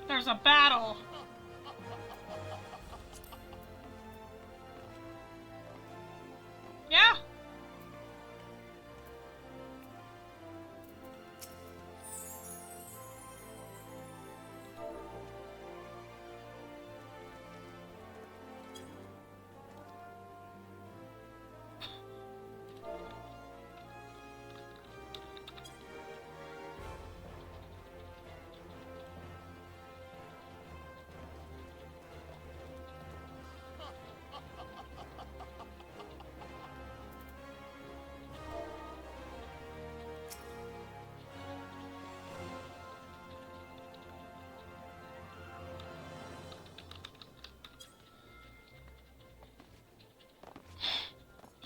There's a battle. Yeah.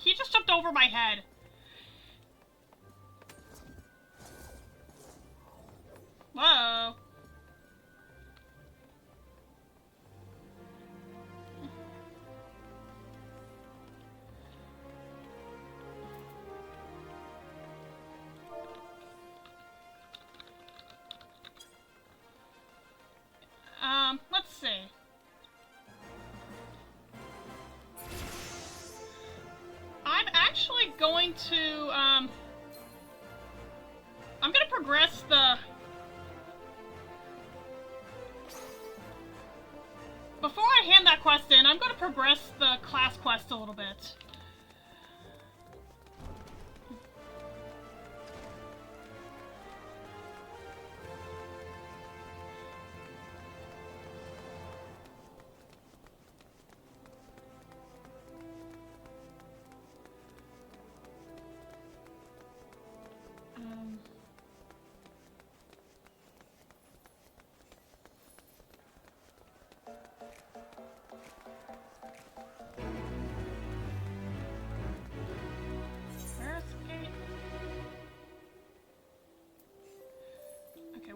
He just jumped over my head. Whoa. Let's see. I'm actually going to, I'm gonna progress before I hand that quest in, I'm gonna progress the class quest a little bit.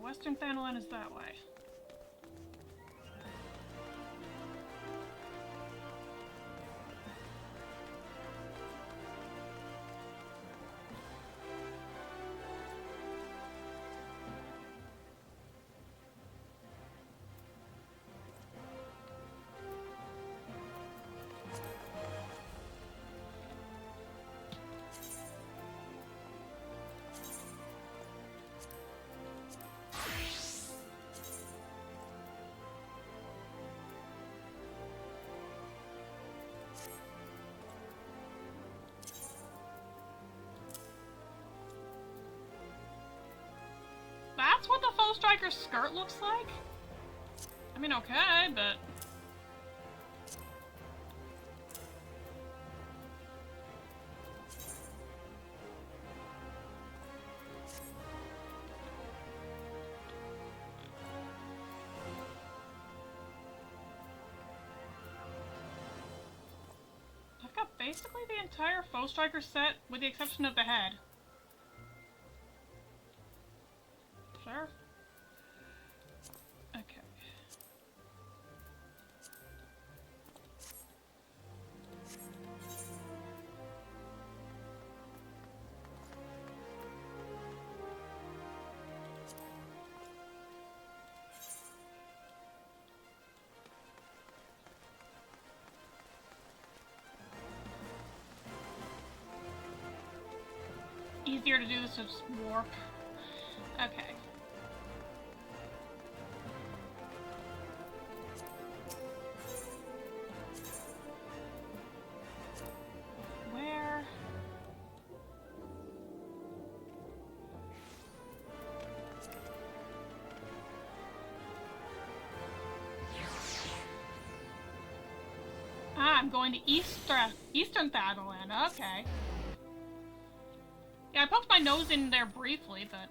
Western Thanalan is that way. That's what the Foe Striker's skirt looks like? I mean, okay, but... basically the entire Foe Striker set, with the exception of the head. Sure. Okay. Easier to do this to just warp. Okay. Where? Ah, I'm going to Eastern Thadaland. Okay. Yeah, I poked my nose in there briefly, but...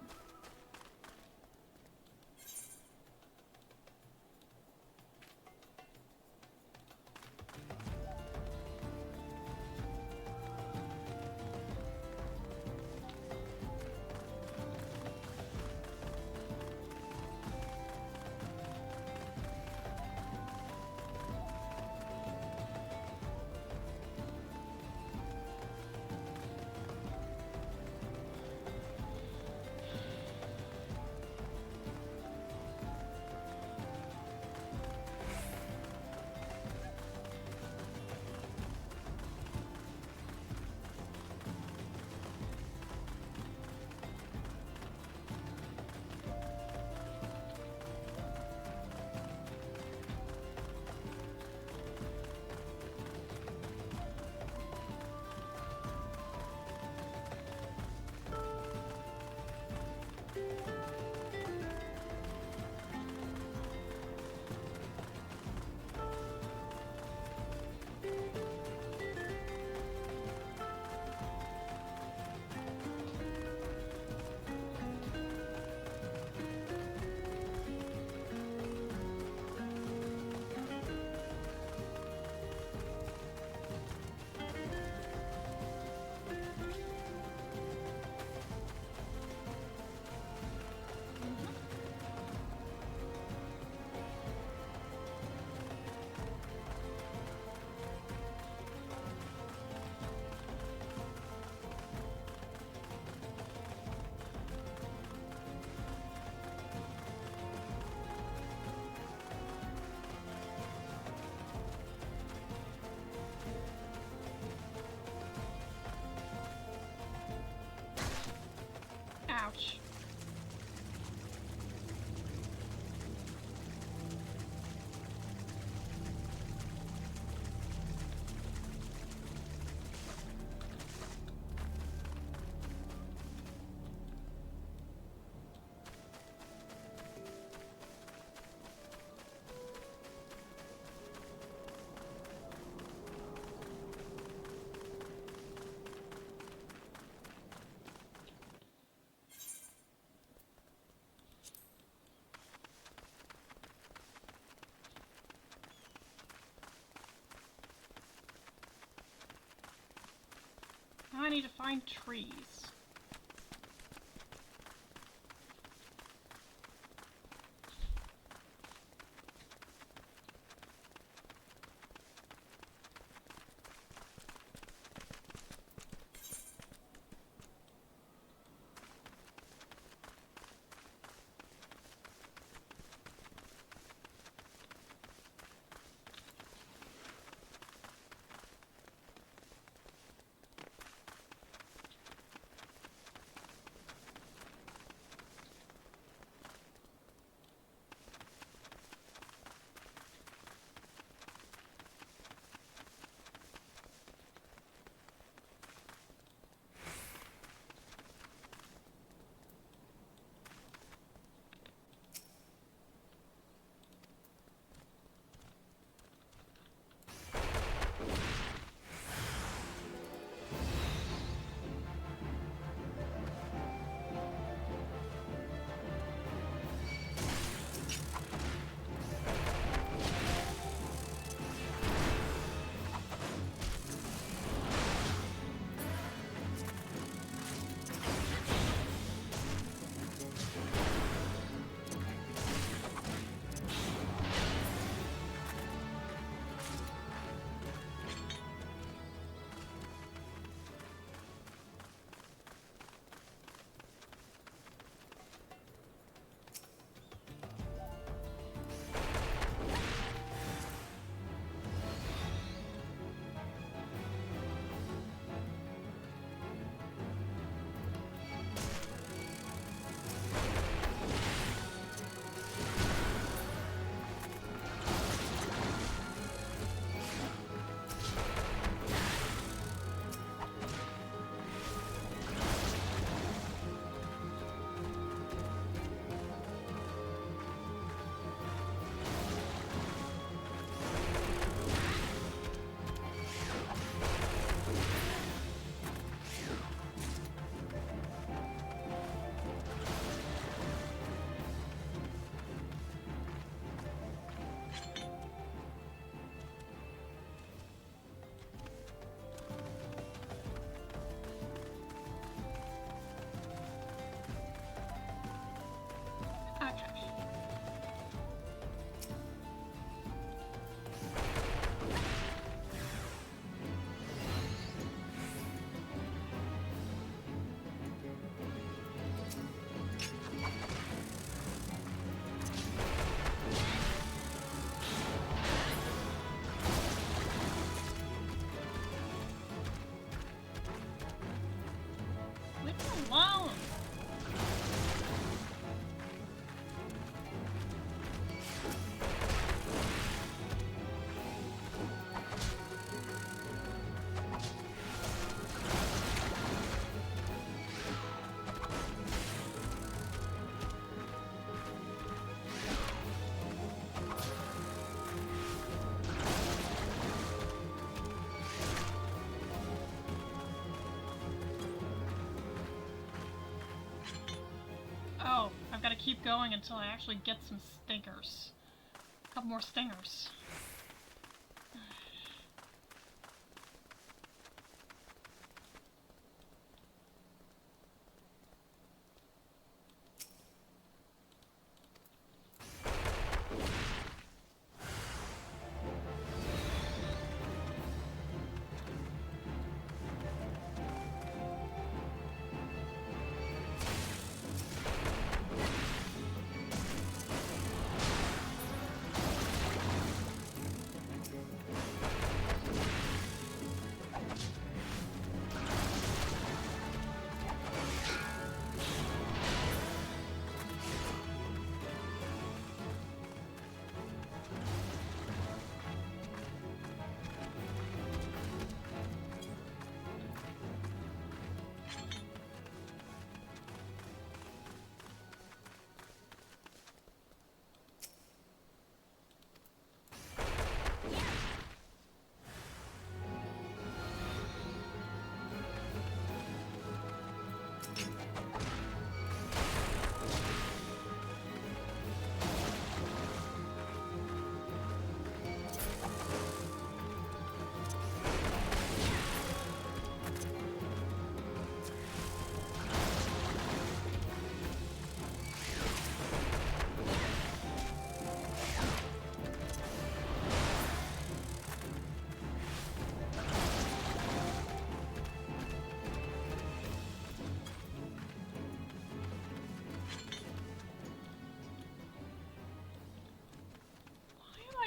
Ouch. Now I need to find trees. Oh, I've got to keep going until I actually get some stingers. A couple more stingers.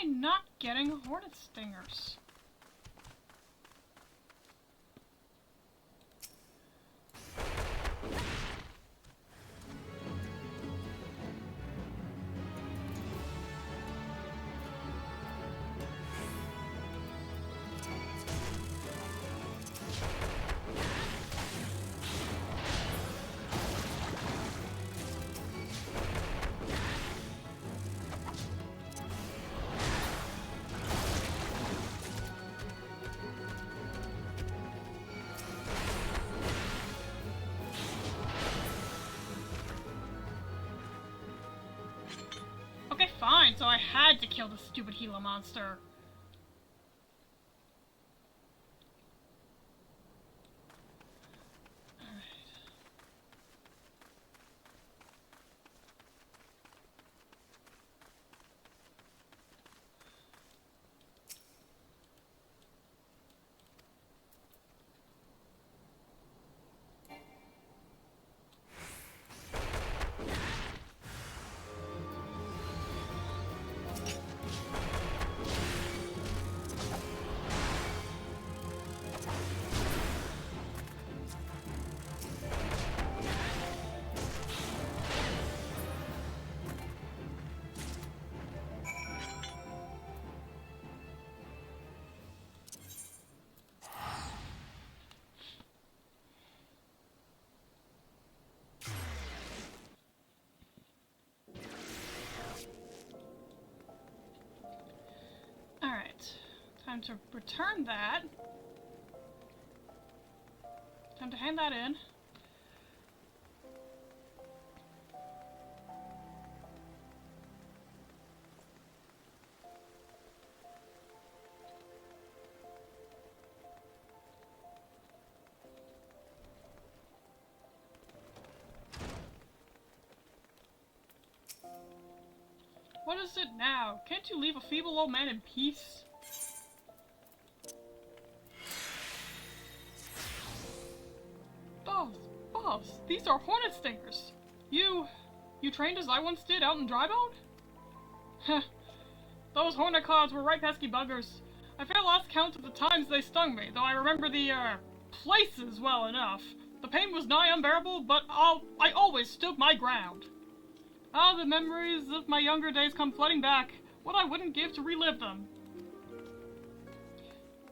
Not getting hornet stingers. Okay, fine, so I had to kill the stupid Gila monster. Time to return that. Time to hand that in. What is it now? Can't you leave a feeble old man in peace? Boss, these are hornet stingers. You trained as I once did out in Drybone? Heh, those hornet claws were right pesky buggers. I fair lost count of the times they stung me, though I remember the, places well enough. The pain was nigh unbearable, but I always stood my ground. Ah, the memories of my younger days come flooding back. What I wouldn't give to relive them.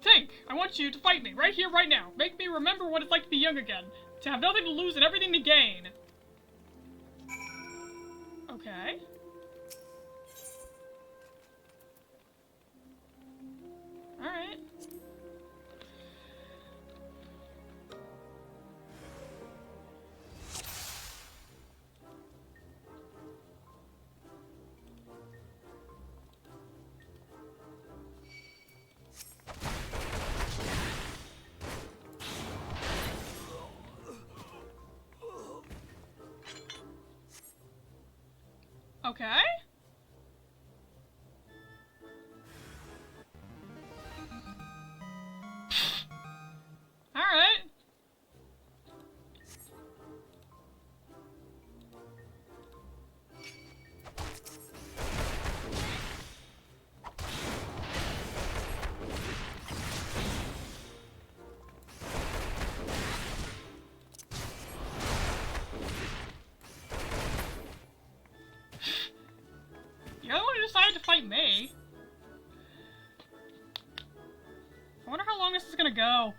Tink, I want you to fight me, right here, right now. Make me remember what it's like to be young again. To have nothing to lose and everything to gain. Okay. Alright. Okay. Alright. You're the one who decided to fight me. I wonder how long this is gonna go.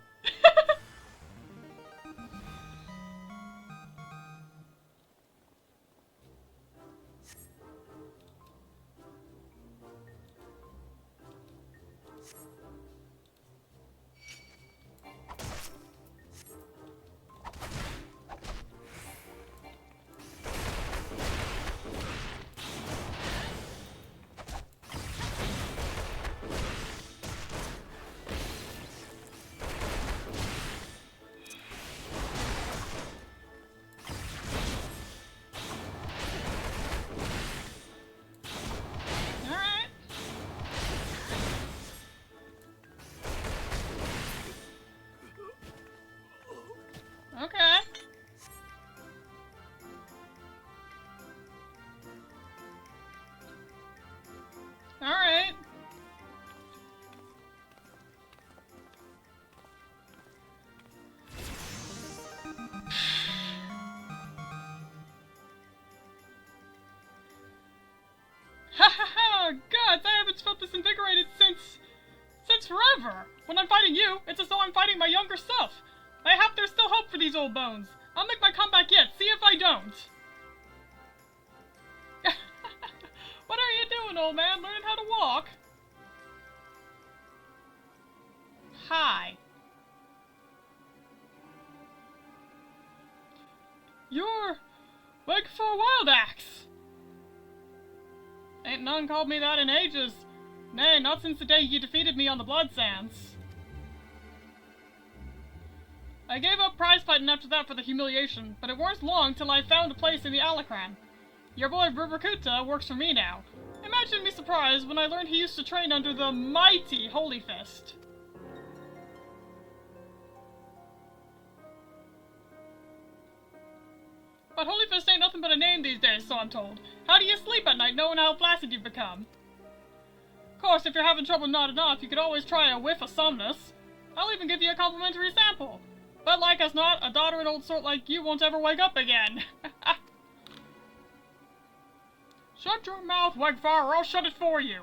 Okay. Alright. Ha ha ha! Gods, I haven't felt this invigorated since forever! When I'm fighting you, it's as though I'm fighting my younger self! Mayhap there's still hope for these old bones! I'll make my comeback yet, see if I don't! What are you doing, old man? Learning how to walk? Hi. You're Wegfar Wildaxe! Ain't none called me that in ages. Nay, not since the day you defeated me on the Blood Sands. I gave up prize fighting after that for the humiliation, but it weren't long till I found a place in the Alacran. Your boy Ruberkuta works for me now. Imagine me surprised when I learned he used to train under the mighty Holy Fist. But Holy Fist ain't nothing but a name these days, so I'm told. How do you sleep at night knowing how flaccid you've become? Of course, if you're having trouble nodding off, you could always try a whiff of Somnus. I'll even give you a complimentary sample. But like as not, a doddering old sort like you won't ever wake up again. Shut your mouth, Wegfar, or I'll shut it for you.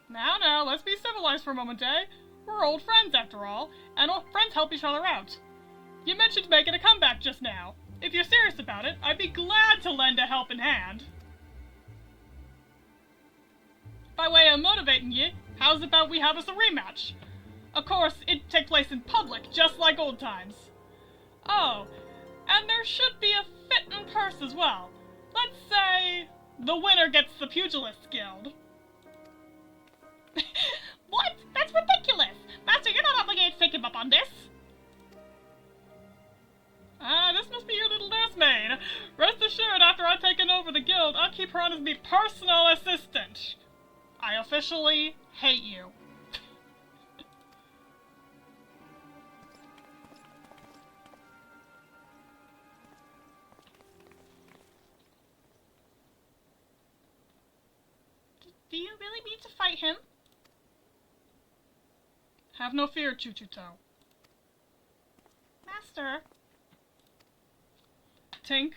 Now, let's be civilized for a moment, eh? We're old friends, after all, and old friends help each other out. You mentioned making a comeback just now. If you're serious about it, I'd be glad to lend a helping hand. By way of motivating you, how's about we have us a rematch? Of course, it'd take place in public, just like old times. Oh, and there should be a fitting purse as well. Let's say the winner gets the Pugilists Guild. What? That's ridiculous! Master, you're not obligated to take him up on this. This must be your little nursemaid. Rest assured, after I've taken over the guild, I'll keep her on as my personal assistant. I officially hate you. Do you really need to fight him? Have no fear, Chuchuto. Master. Tink,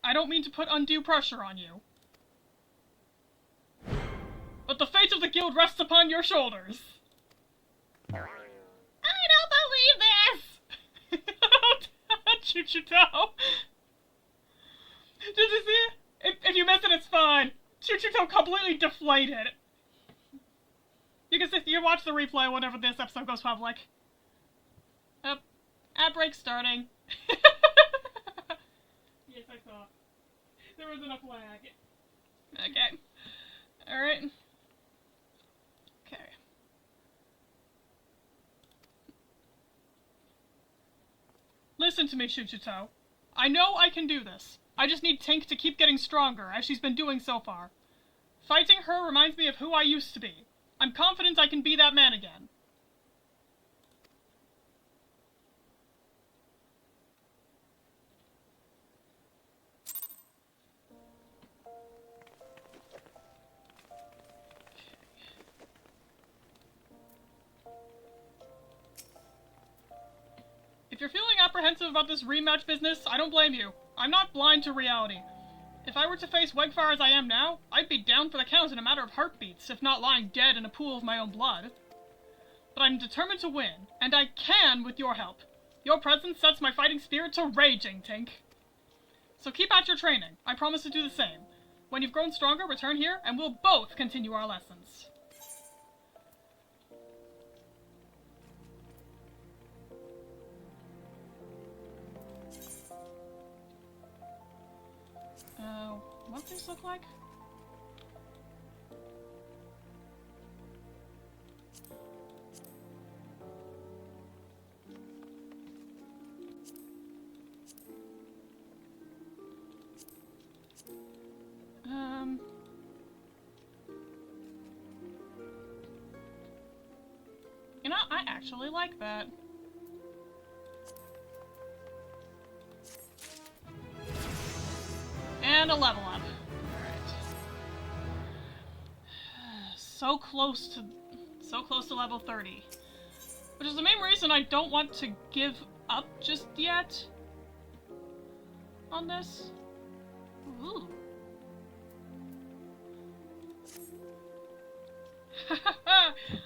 I don't mean to put undue pressure on you. But the fate of the guild rests upon your shoulders. I don't believe this! Chuchuto! Did you see it? If you missed it, it's fine. Chuchuto completely deflated. You can watch the replay whenever this episode goes public. Ad break starting. Yes, I saw. There wasn't a flag. Okay. Alright. Okay. Listen to me, Chuchuto. I know I can do this. I just need Tink to keep getting stronger, as she's been doing so far. Fighting her reminds me of who I used to be. I'm confident I can be that man again. If you're feeling apprehensive about this rematch business, I don't blame you. I'm not blind to reality. If I were to face Wegfire as I am now, I'd be down for the count in a matter of heartbeats, if not lying dead in a pool of my own blood. But I'm determined to win, and I can with your help. Your presence sets my fighting spirit to raging, Tink. So keep at your training. I promise to do the same. When you've grown stronger, return here, and we'll both continue our lessons. What does this look like? You know, I actually like that. And a level up. Alright. So close to level 30. Which is the main reason I don't want to give up just yet on this. Ooh.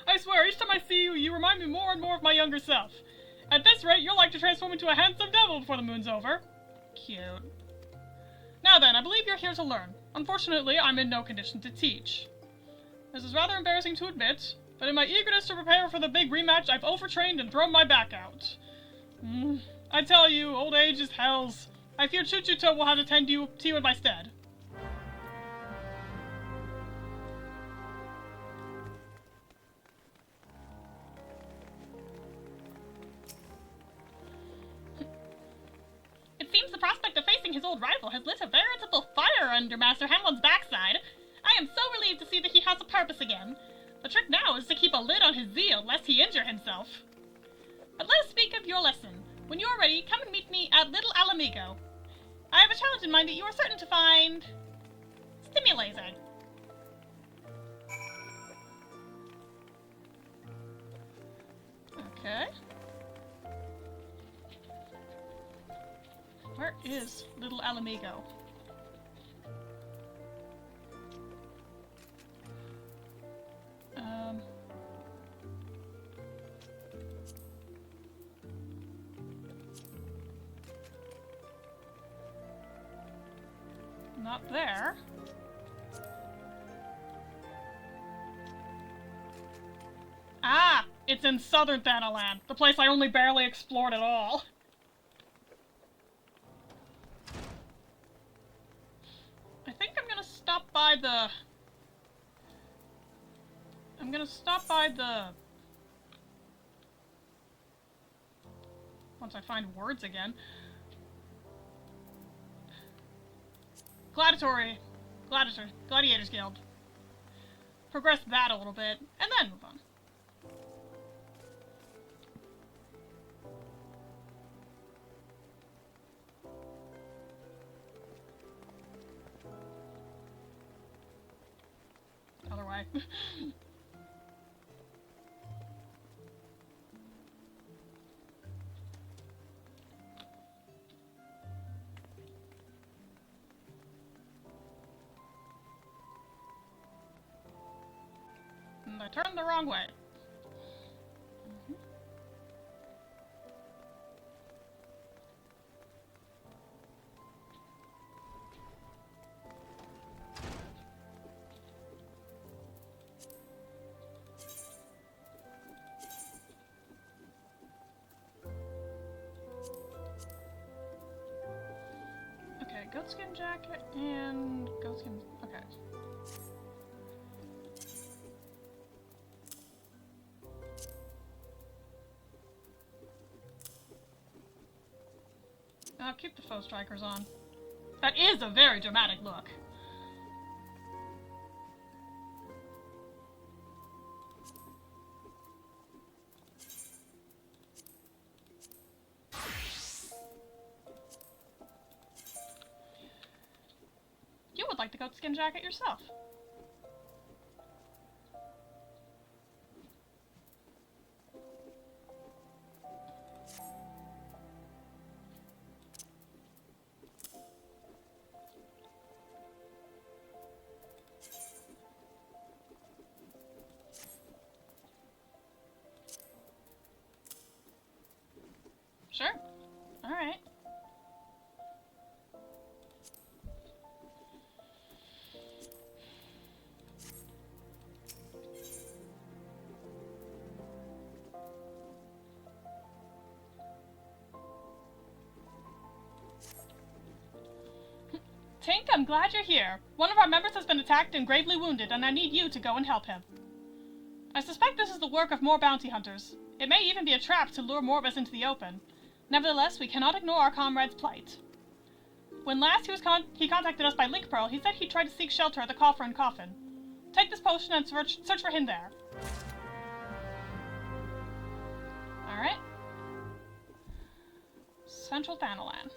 I swear, each time I see you, you remind me more and more of my younger self. At this rate, you'll like to transform into a handsome devil before the moon's over. Cute. Now then, I believe you're here to learn. Unfortunately, I'm in no condition to teach. This is rather embarrassing to admit, but in my eagerness to prepare for the big rematch, I've overtrained and thrown my back out. I tell you, old age is hell's. I fear Chuchuto will have to tend to you in my stead. His old rival has lit a veritable fire under Master Hamlin's backside. I am so relieved to see that he has a purpose again. The trick now is to keep a lid on his zeal, lest he injure himself. But let us speak of your lesson. When you are ready, come and meet me at Little Alamigo. I have a challenge in mind that you are certain to find stimulating. Okay. Where is Little Alamigo? Not there. Ah! It's in southern Thanaland, the place I only barely explored at all. I think I'm gonna stop by the... once I find words again. Gladiators Guild. Progress that a little bit, and then move on. Other way. And I turned the wrong way. Okay, goatskin jacket and goatskin. Okay. I'll keep the foe strikers on. That is a very dramatic look. You would like the goatskin jacket yourself. Sure. Alright. Tink, I'm glad you're here. One of our members has been attacked and gravely wounded, and I need you to go and help him. I suspect this is the work of more bounty hunters. It may even be a trap to lure more of us into the open. Nevertheless, we cannot ignore our comrade's plight. When last he contacted us by link pearl, he said he'd try to seek shelter at the coffer and coffin. Take this potion and search for him there. Alright. Central Thanalan.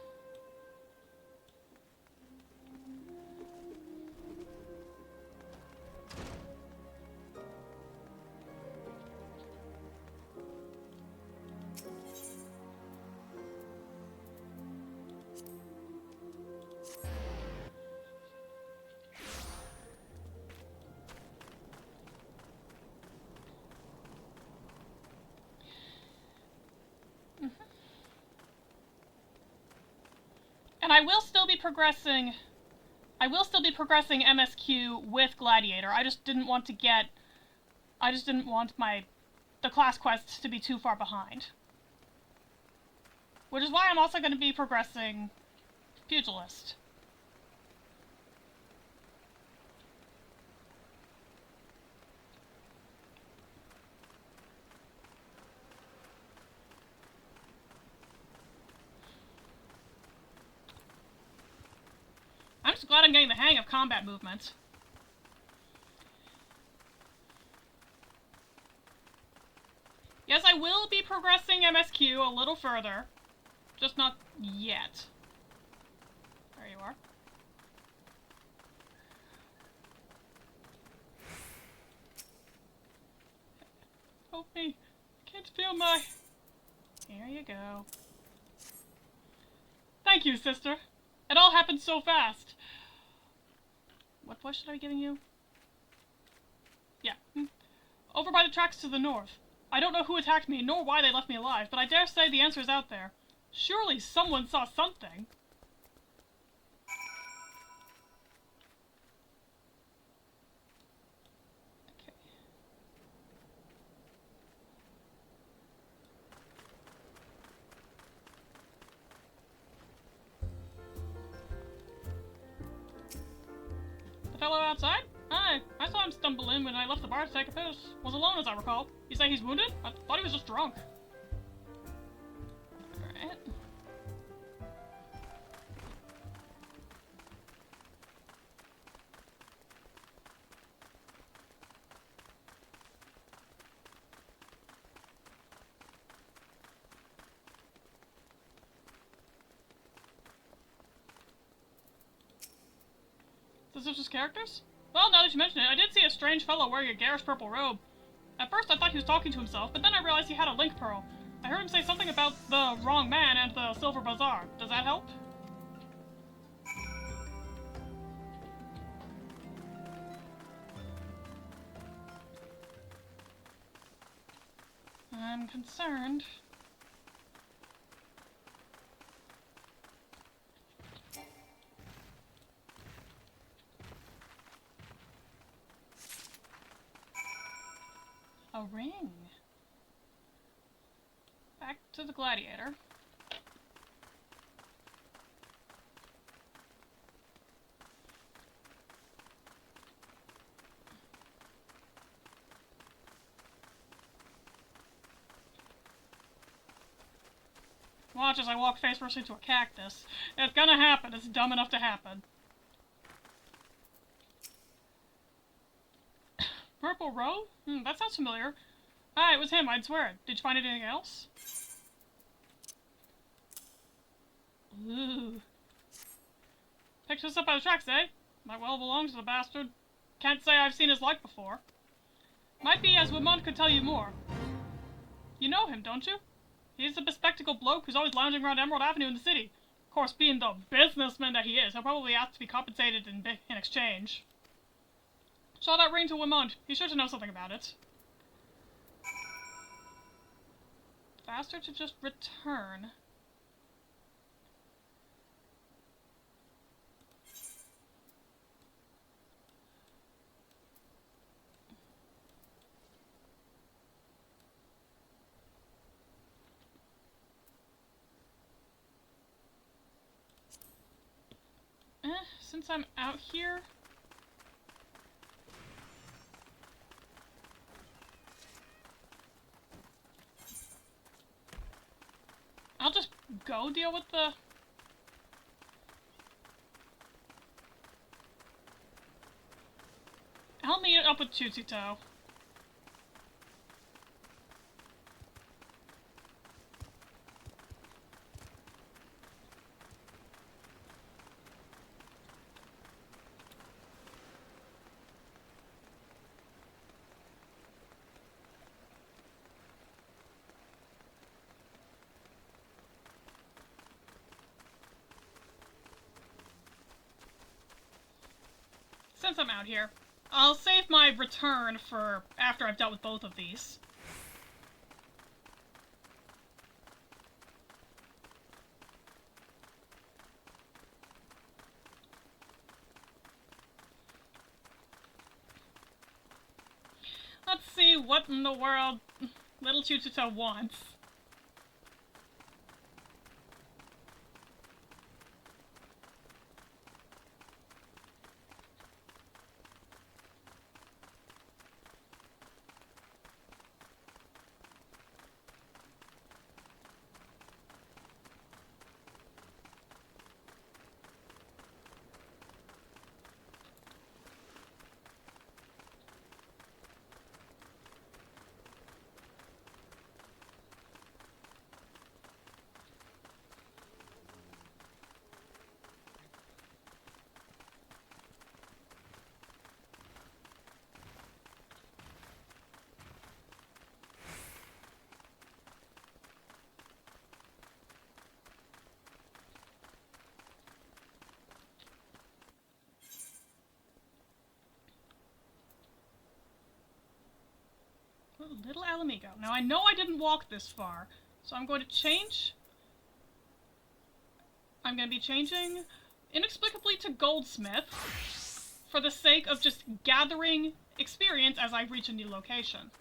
And I will still be progressing MSQ with Gladiator. I just didn't want the class quests to be too far behind. Which is why I'm also going to be progressing Pugilist. I'm just glad I'm getting the hang of combat movement. Yes, I will be progressing MSQ a little further. Just not yet. There you are. Help me. I can't feel my... Here you go. Thank you, sister. It all happened so fast. What voice should I be giving you? Yeah. Over by the tracks to the north. I don't know who attacked me, nor why they left me alive, but I dare say the answer is out there. Surely someone saw something. Okay. The fellow outside? Aye, I saw him stumble in when I left the bar to take a piss. Was alone, as I recall. You say he's wounded? I thought he was just drunk. Alright. Is this just characters? Well, now that you mention it, I did see a strange fellow wearing a garish purple robe. At first I thought he was talking to himself, but then I realized he had a link pearl. I heard him say something about the wrong man and the silver bazaar. Does that help? I'm concerned. A ring. Back to the gladiator. Watch as I walk face first into a cactus. It's gonna happen. It's dumb enough to happen. Purple robe? That sounds familiar. Ah, it was him, I'd swear it. Did you find anything else? Ooh. Picked us up by the tracks, eh? Might well belong to the bastard. Can't say I've seen his like before. Might be as Wimont could tell you more. You know him, don't you? He's a bespectacled bloke who's always lounging around Emerald Avenue in the city. Of course, being the businessman that he is, he'll probably ask to be compensated in exchange. Show that ring to Wimont. He's sure to know something about it. Faster to just return. Since I'm out here... I'll just go deal with the... Help me up with Chutsuto. Since I'm out here, I'll save my return for after I've dealt with both of these. Let's see what in the world little Chutsuto wants. Little Alamigo. Now I know I didn't walk this far, so I'm going to change. I'm going to be changing inexplicably to Goldsmith for the sake of just gathering experience as I reach a new location.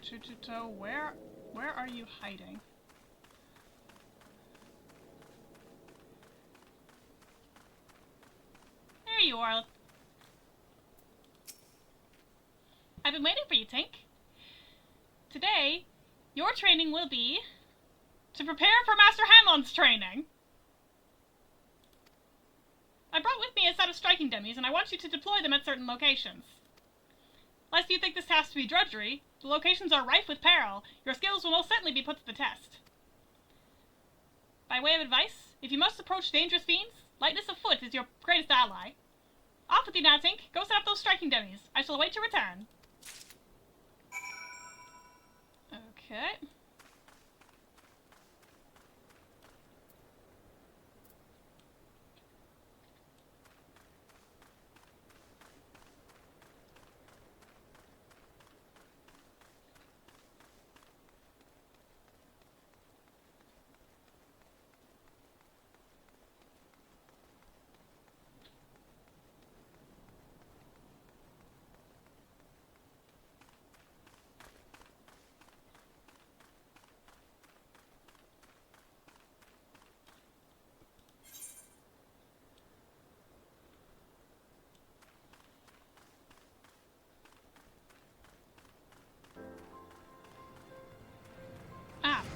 Chuchito, where are you hiding? There you are. I've been waiting for you, Tink. Today, your training will be to prepare for Master Hamon's training. I brought with me a set of striking dummies, and I want you to deploy them at certain locations. Lest you think this task to be drudgery, the locations are rife with peril. Your skills will most certainly be put to the test. By way of advice, if you must approach dangerous fiends, lightness of foot is your greatest ally. Off with you now, Tink. Go set up those striking dummies. I shall await your return. Okay.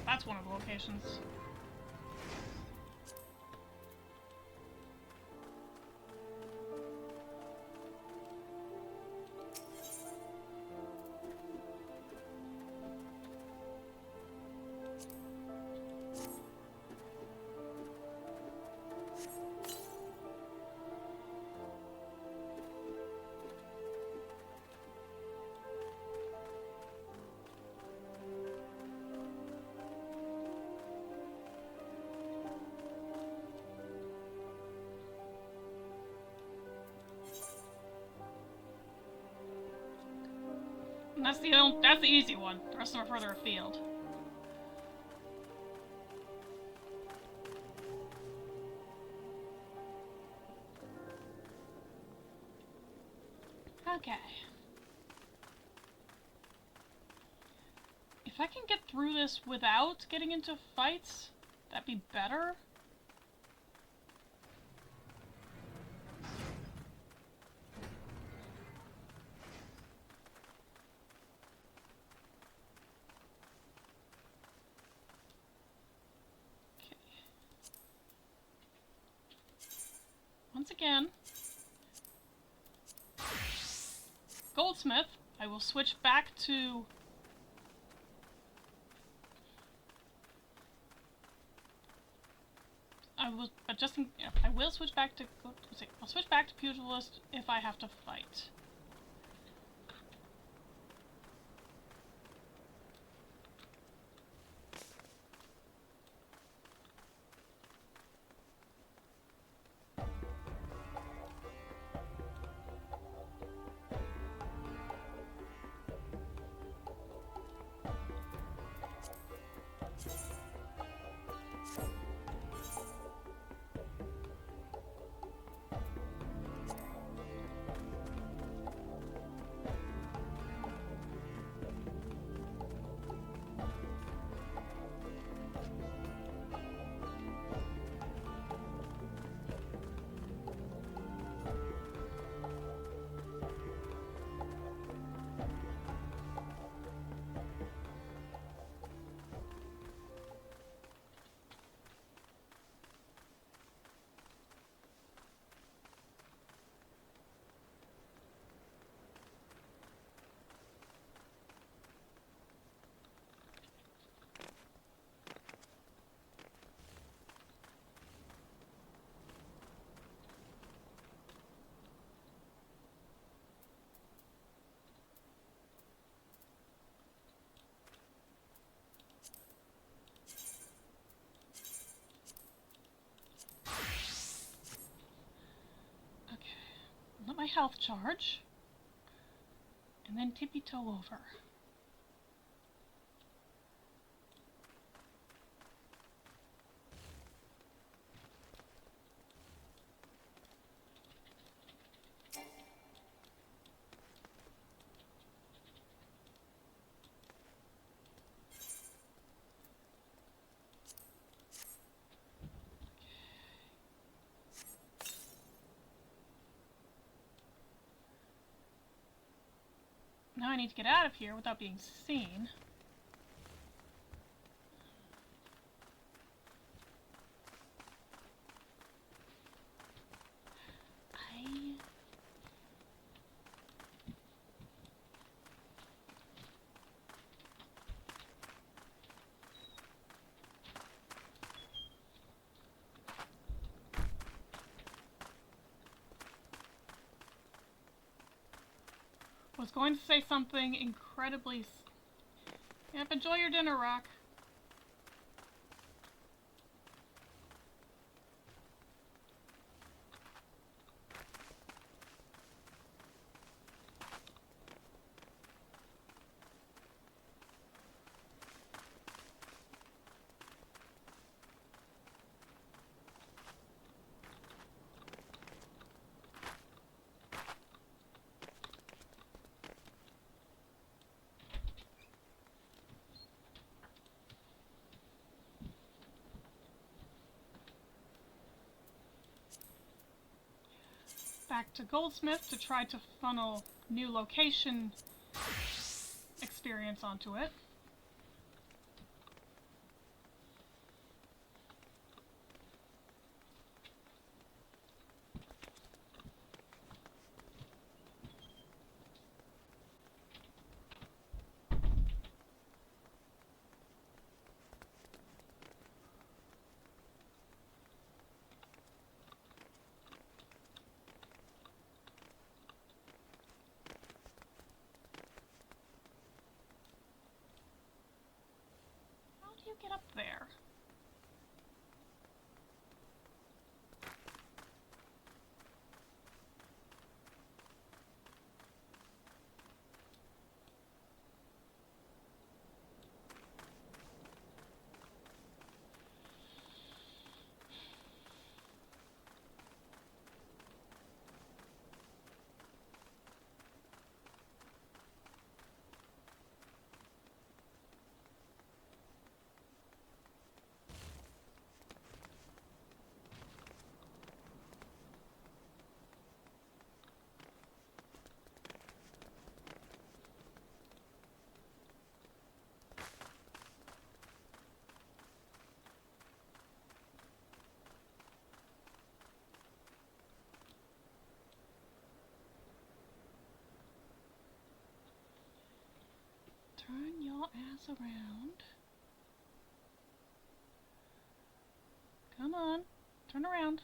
That's one of the locations. And that's the easy one. The rest of them are further afield. Okay. If I can get through this without getting into fights, that'd be better. Once again, Goldsmith, I will switch back to I will switch back to I'll switch back to Pugilist if I have to fight. Let my health charge, and then tippy-toe over. Now I need to get out of here without being seen. Was going to say something incredibly... Yep, enjoy your dinner, Rock. Back to Goldsmith to try to funnel new location experience onto it. You get up there? Turn your ass around. Come on, turn around.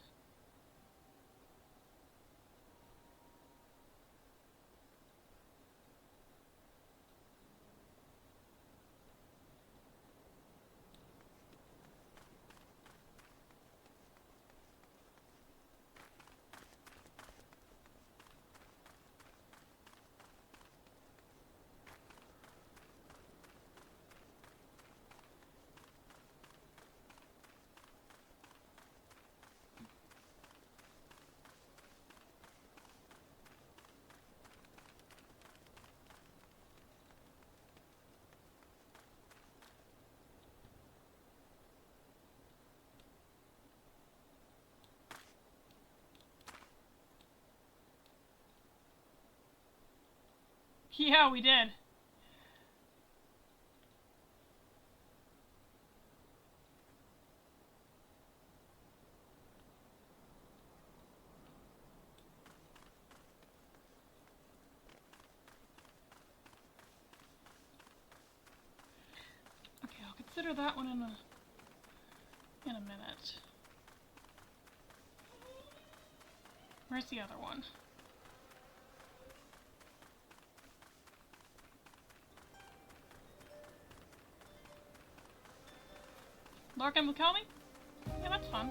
Yeah, we did. Okay, I'll consider that one in a minute. Where's the other one? Larkin will call me? Yeah, that's fun.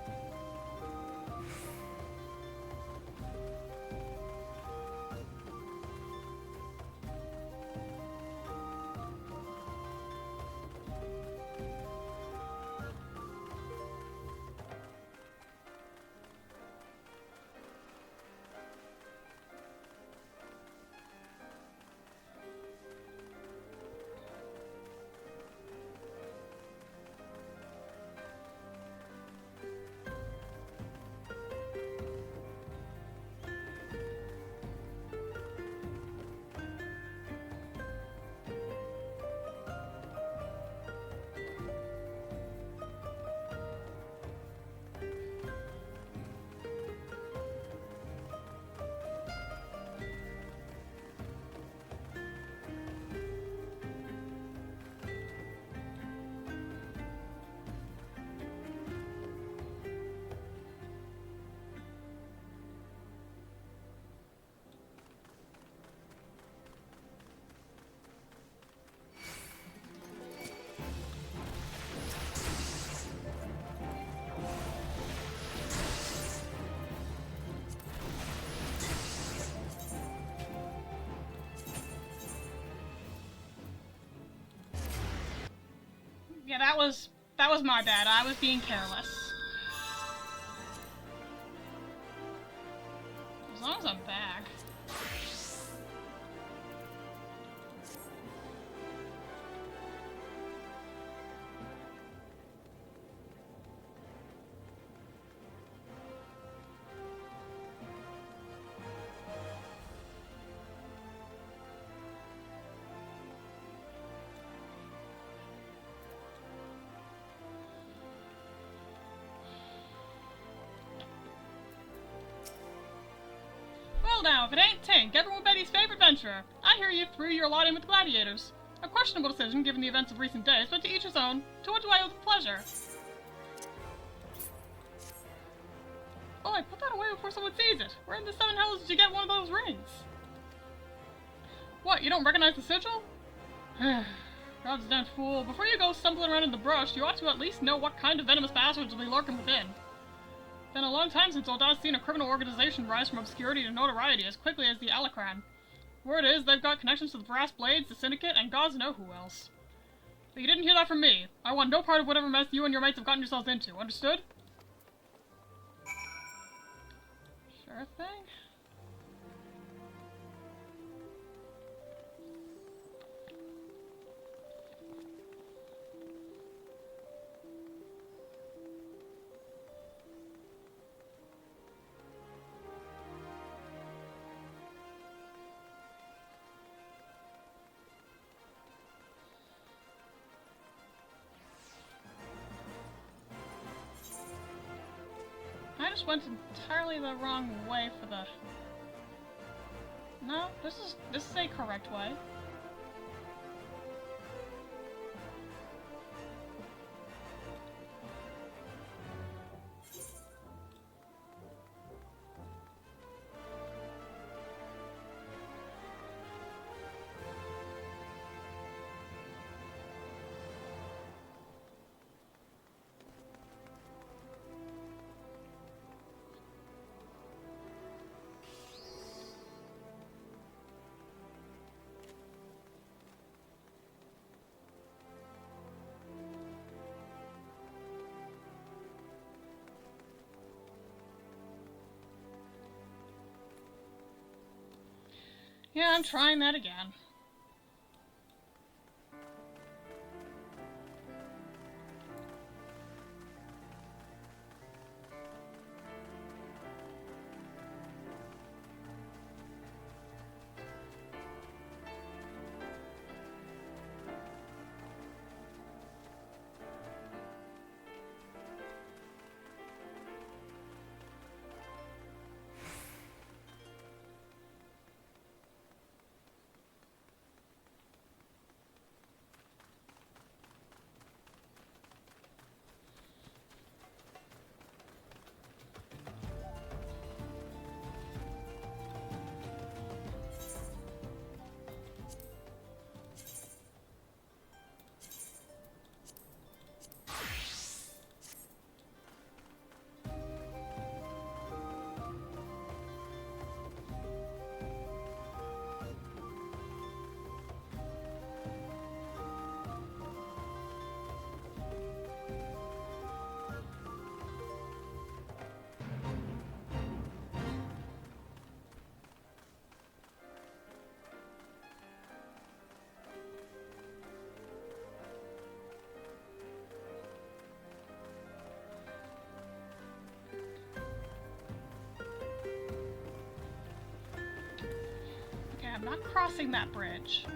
Yeah, that was my bad. I was being careless. As long as I'm back. Well now, if it ain't Tink, everyone Betty's favorite venturer. I hear you threw your lot in with the Gladiators. A questionable decision given the events of recent days, but to each his own. To what do I owe the pleasure? Oh, I put that away before someone sees it. Where in the seven hells did you get one of those rings? What, you don't recognize the sigil? God's damn fool. Before you go stumbling around in the brush, you ought to at least know what kind of venomous bastards will be lurking within. Been a long time since Olda's seen a criminal organization rise from obscurity to notoriety as quickly as the Alacran. Word is, they've got connections to the Brass Blades, the Syndicate, and gods know who else. But you didn't hear that from me. I want no part of whatever mess you and your mates have gotten yourselves into, understood? Sure thing. I just went entirely the wrong way for the... No, this is a correct way. Yeah, I'm trying that again. I'm not crossing that bridge.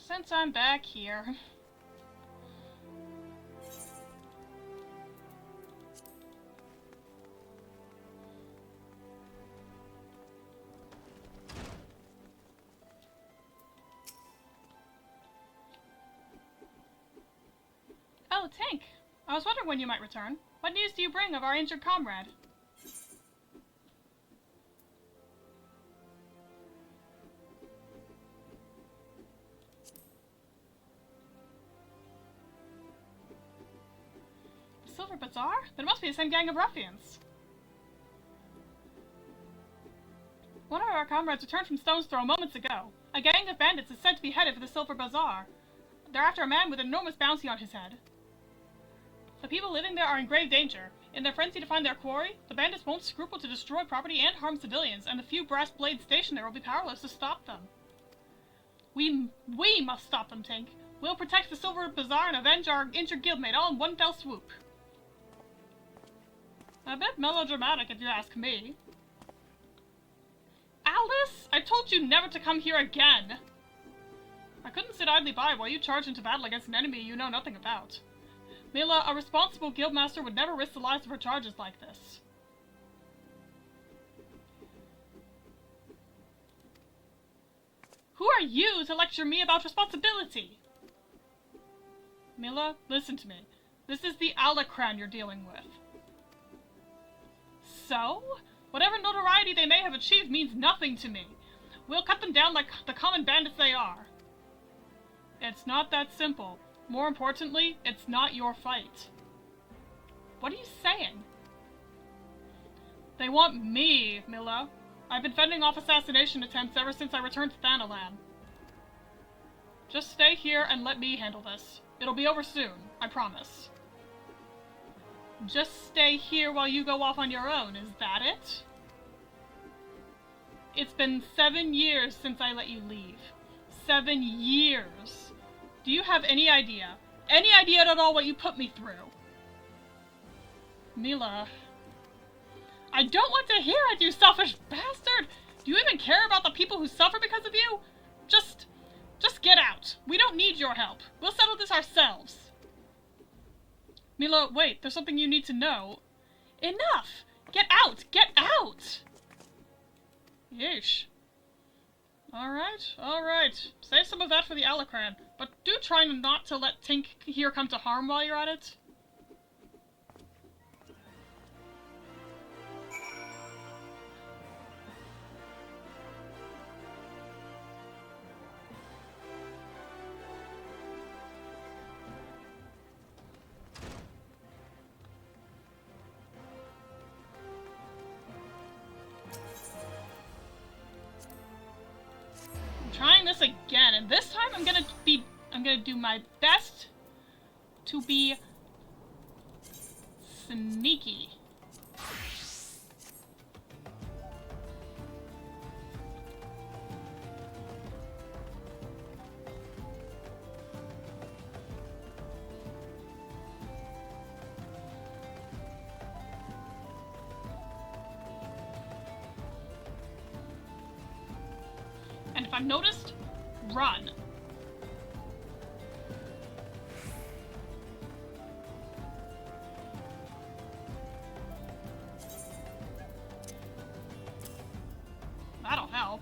Since I'm back here... Oh, Tink! I was wondering when you might return. What news do you bring of our injured comrade? The Silver Bazaar? Then it must be the same gang of ruffians. One of our comrades returned from Stone's Throw moments ago. A gang of bandits is said to be headed for the Silver Bazaar. They're after a man with an enormous bounty on his head. The people living there are in grave danger. In their frenzy to find their quarry, the bandits won't scruple to destroy property and harm civilians, and the few brass blades stationed there will be powerless to stop them. We must stop them, Tink. We'll protect the Silver Bazaar and avenge our injured guildmate all in one fell swoop. A bit melodramatic, if you ask me. Alice, I told you never to come here again. I couldn't sit idly by while you charged into battle against an enemy you know nothing about. Mila, a responsible guildmaster would never risk the lives of her charges like this. Who are you to lecture me about responsibility? Mila, listen to me. This is the Alacran you're dealing with. So? Whatever notoriety they may have achieved means nothing to me. We'll cut them down like the common bandits they are. It's not that simple. More importantly, it's not your fight. What are you saying? They want me, Mila. I've been fending off assassination attempts ever since I returned to Thanalan. Just stay here and let me handle this. It'll be over soon, I promise. Just stay here while you go off on your own, is that it? It's been 7 years since I let you leave. 7 years. Do you have any idea at all what you put me through? Mila. I don't want to hear it, you selfish bastard! Do you even care about the people who suffer because of you? Just get out. We don't need your help. We'll settle this ourselves. Mila, wait, there's something you need to know. Enough! Get out! Get out! Yeesh. Alright. Save some of that for the Alacran, but do try not to let Tink here come to harm while you're at it. Trying this again, and this time I'm gonna do my best to be sneaky. And if I'm noticed, run. That'll help.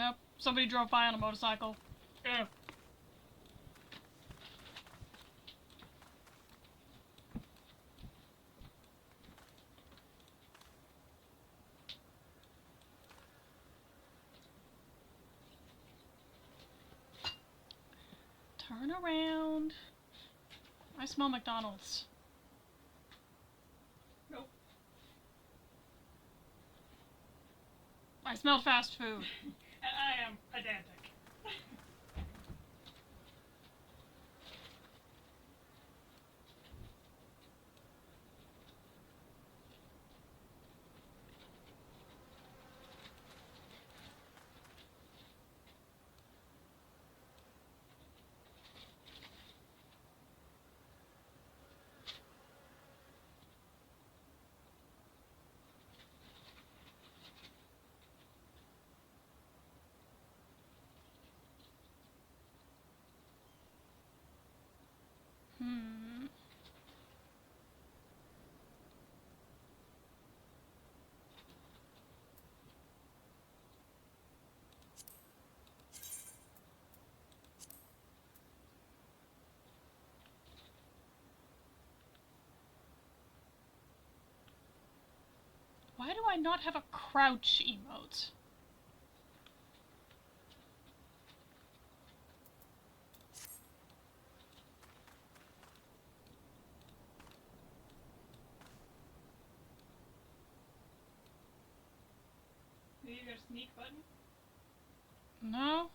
Nope. Somebody drove by on a motorcycle. Ew. Turn around. I smell McDonald's. Nope. I smell fast food. I am pedantic. Why do I not have a crouch emote? Maybe you got a sneak button? No.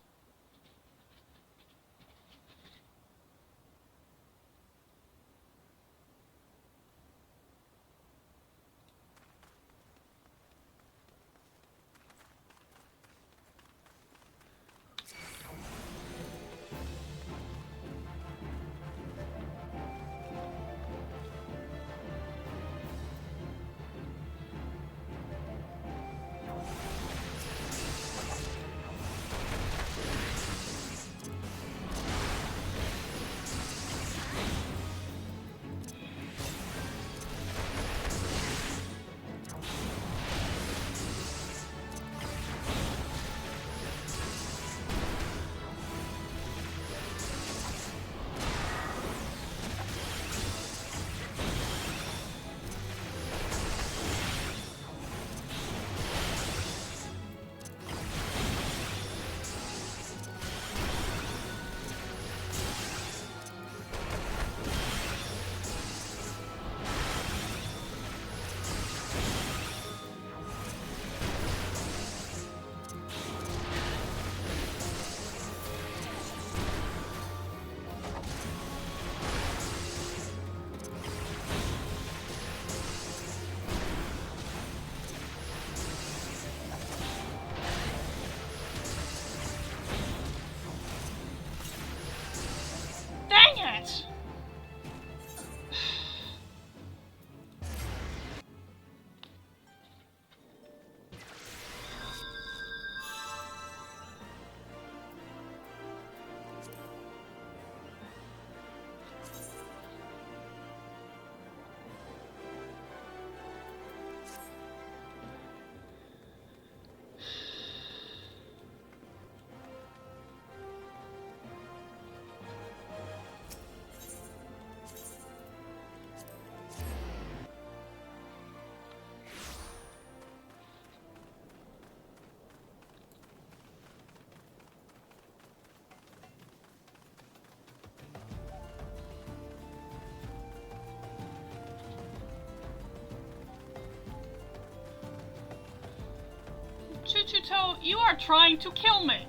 Dang it! Chuchuto, you are trying to kill me!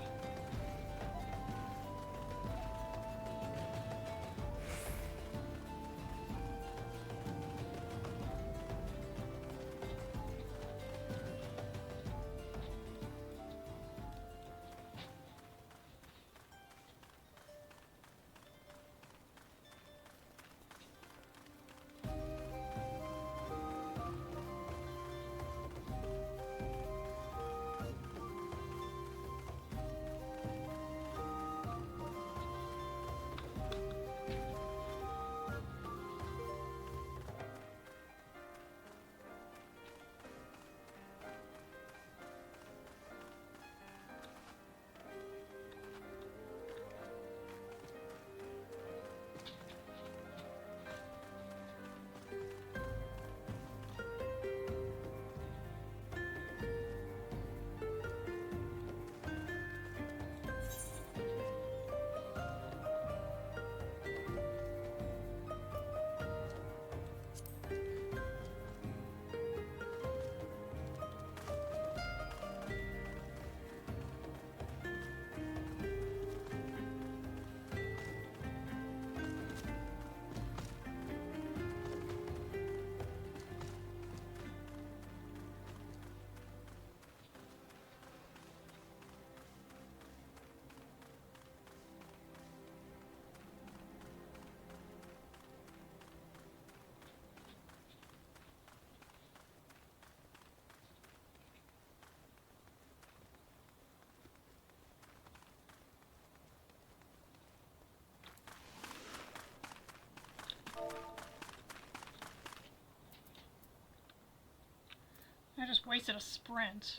just wasted a sprint.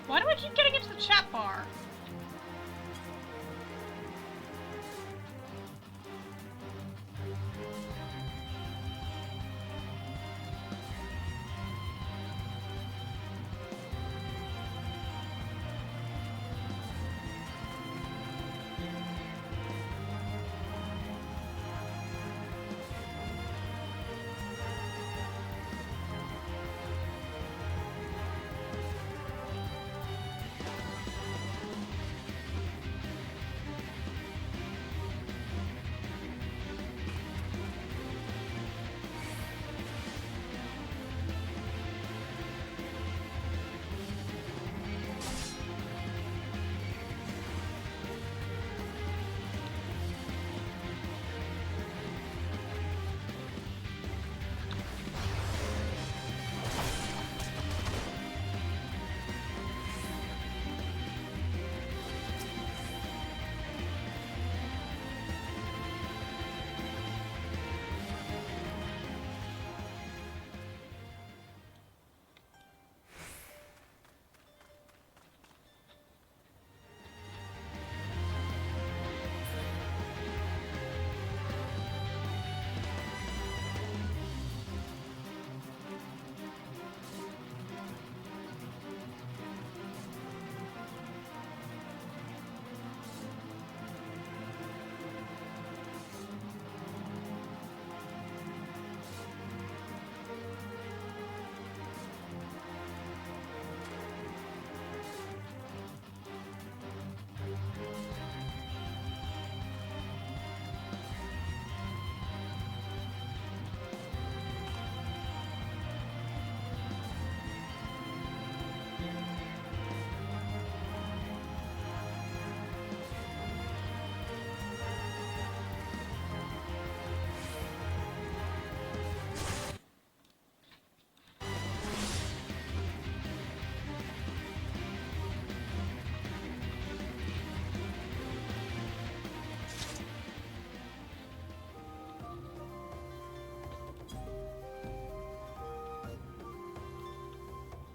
Why do I keep getting into the chat bar?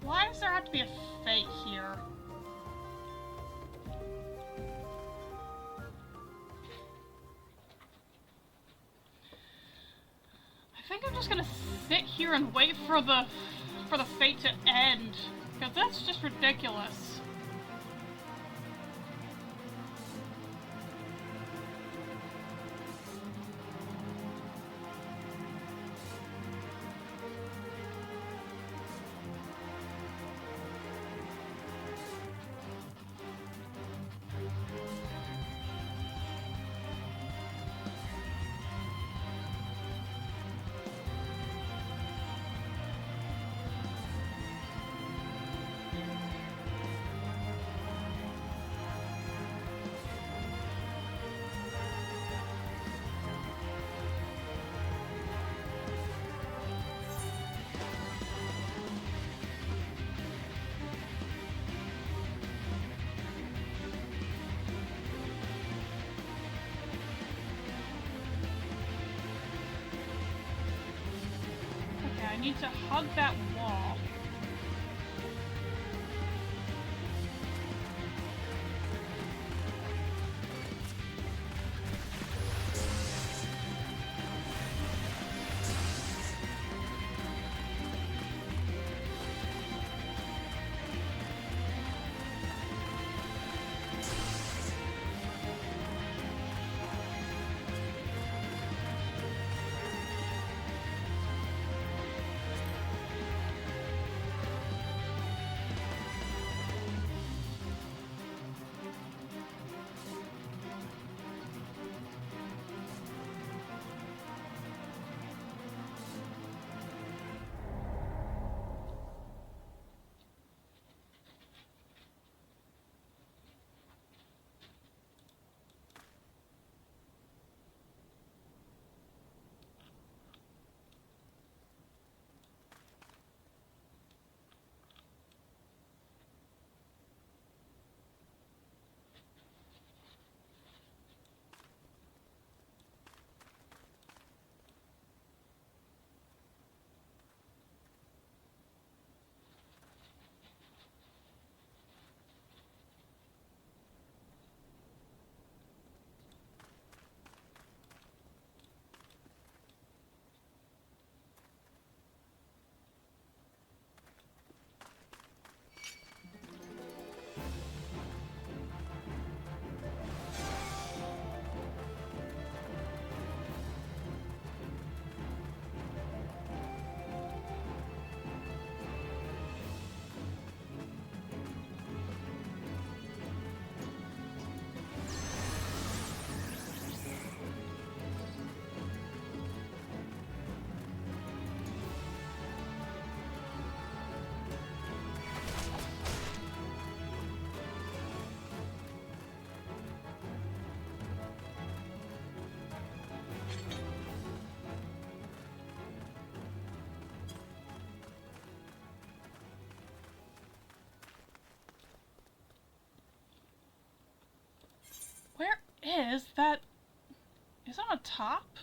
Why does there have to be a fate here? I think I'm just gonna sit here and wait for the fate to end, because that's just ridiculous. I need to hug that wall. Is that... is that on top?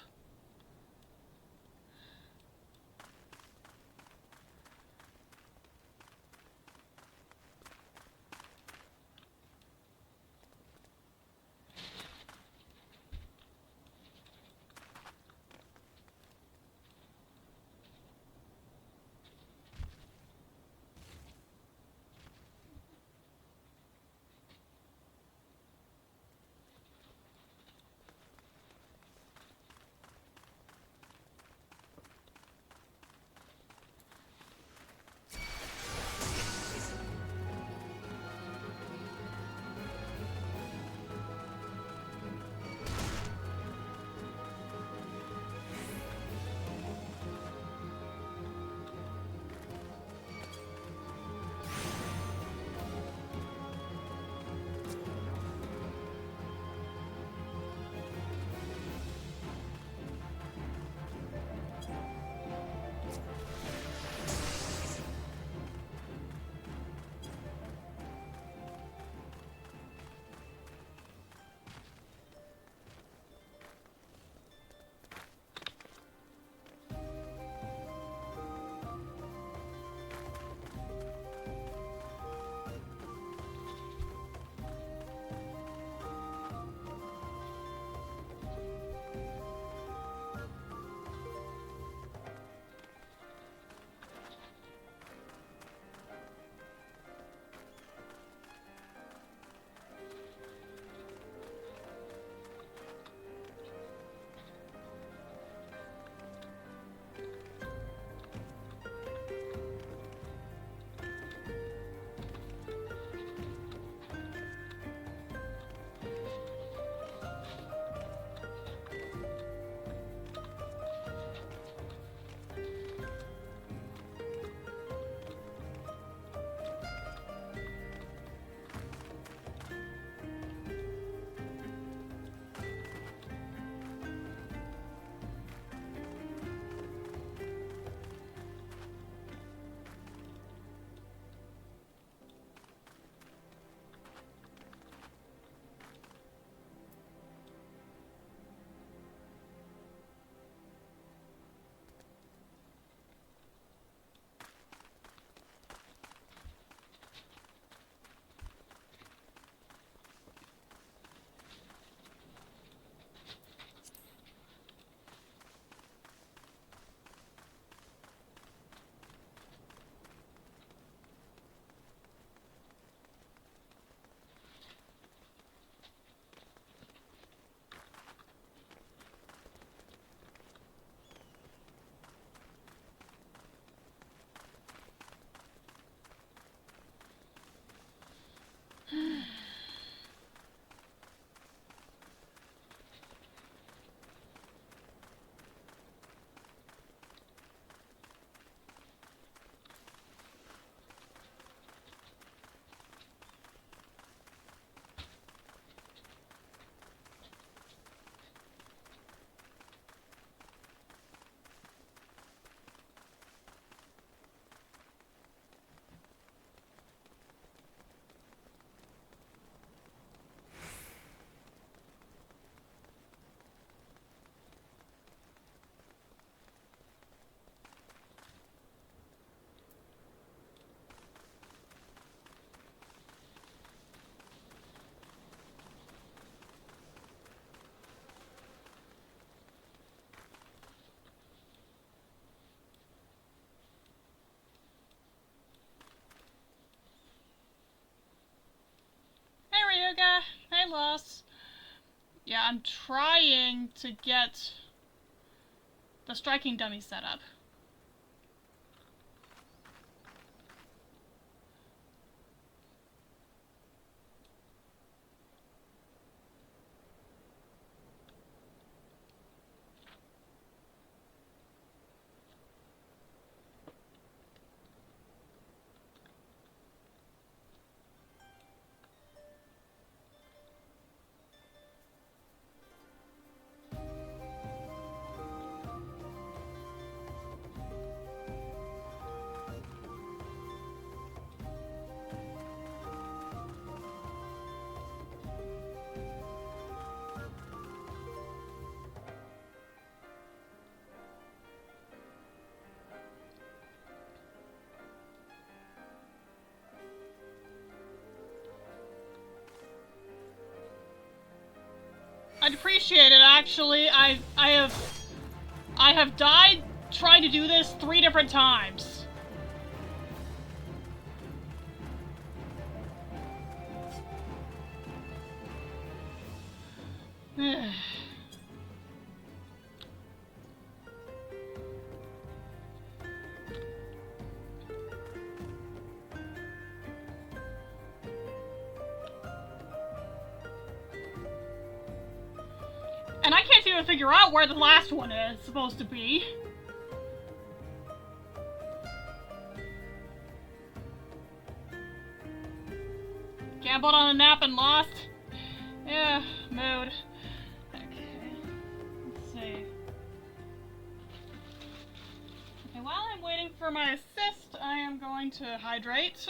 Hey, Loss. Yeah, I'm trying to get the striking dummy set up. I'd appreciate it, actually. I have died trying to do this 3 different times. And I can't even figure out where the last one is supposed to be. Gambled on a nap and lost? Yeah, mood. Okay, let's see. Okay, while I'm waiting for my assist, I am going to hydrate.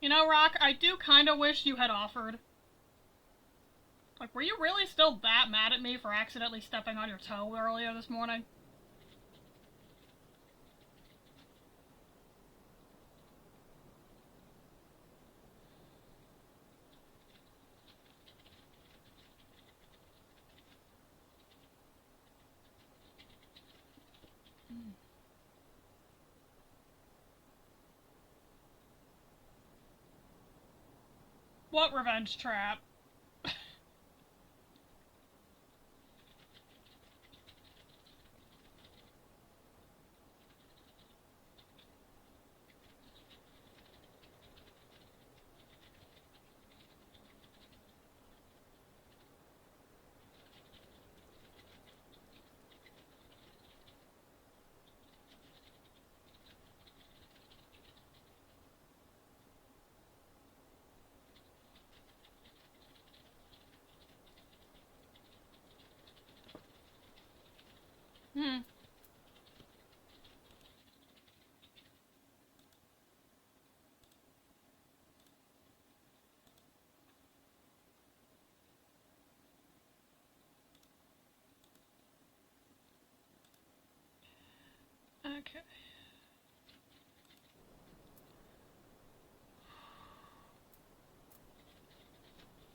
You know, Rock, I do kinda wish you had offered. Like, were you really still that mad at me for accidentally stepping on your toe earlier this morning? What revenge trap? Hmm. Okay.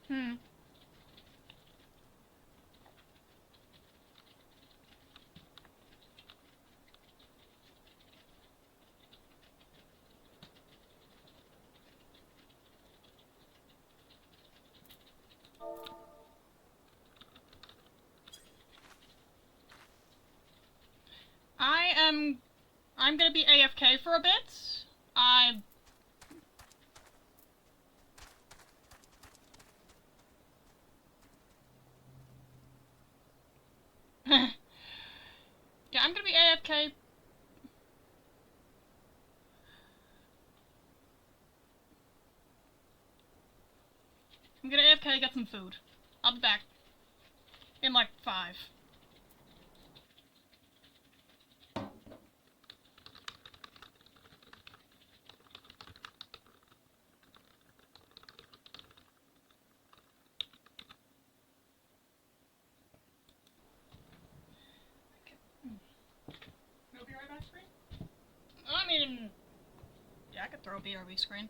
Hmm. I'm gonna be AFK for a bit. Yeah, I'm gonna be AFK. I'm gonna AFK get some food. I'll be back in like 5. No BRB screen? I mean, yeah, I could throw a BRB screen.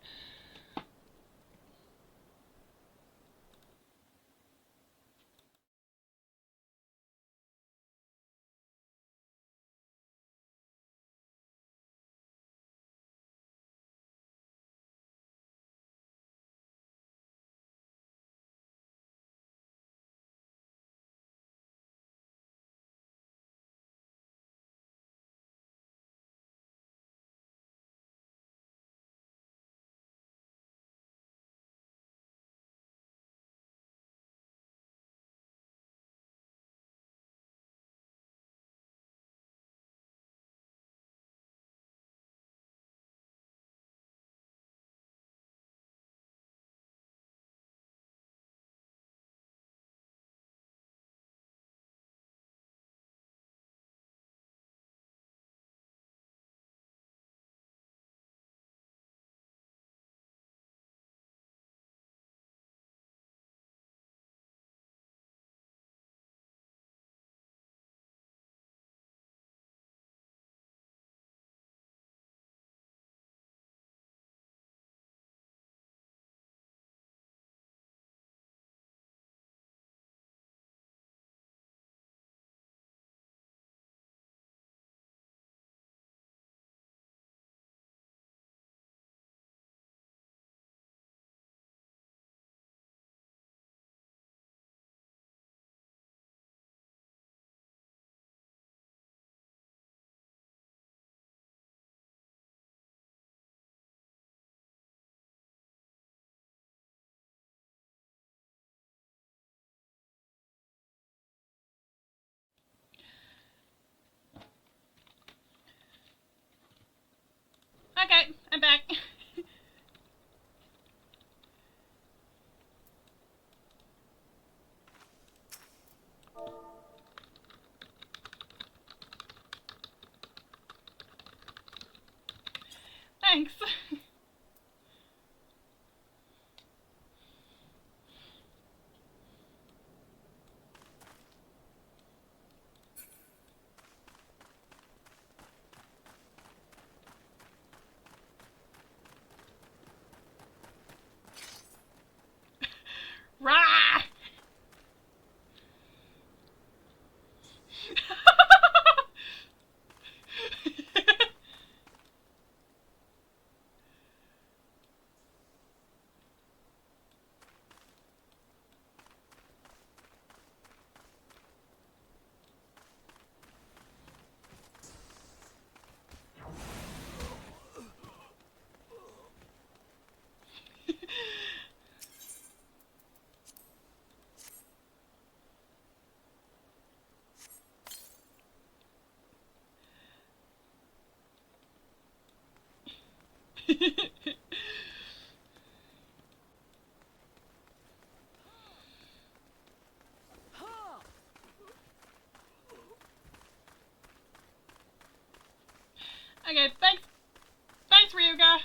Okay, thanks, Ryuga.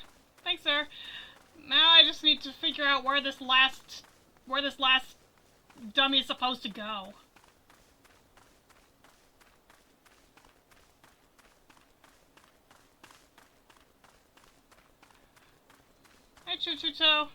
Thanks, sir. Now I just need to figure out where this last dummy is supposed to go. Hey, Chuchuto.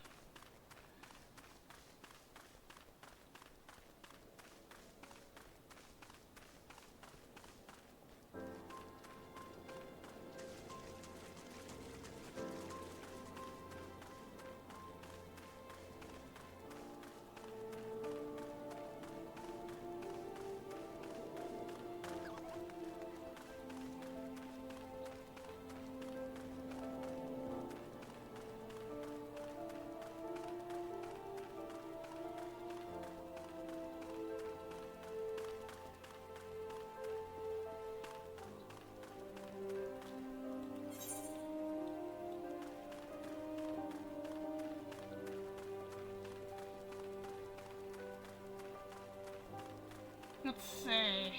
Let's see.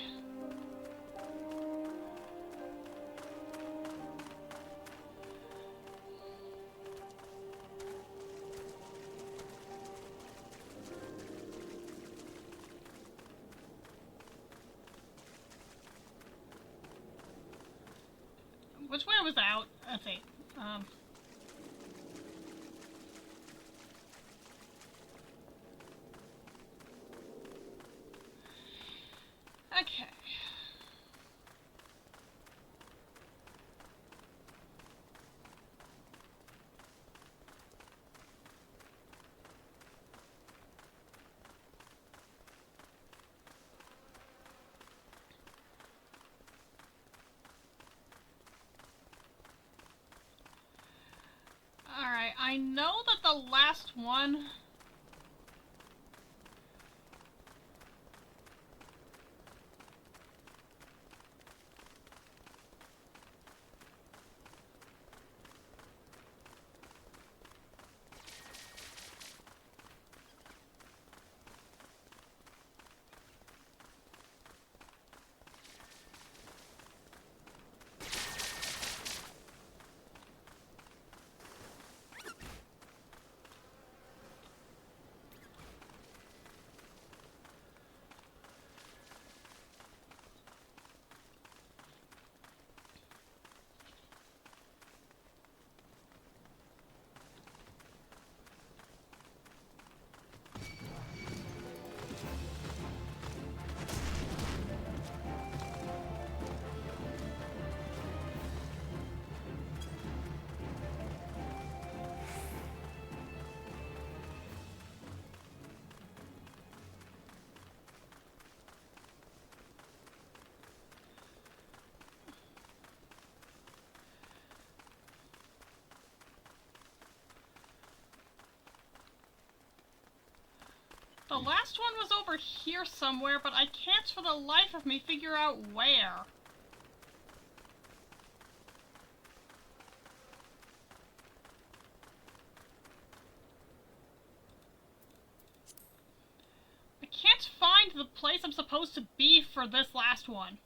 Which way was out? Let's see. Okay. Alright, I know that the last one... The last one was over here somewhere, but I can't for the life of me figure out where. I can't find the place I'm supposed to be for this last one.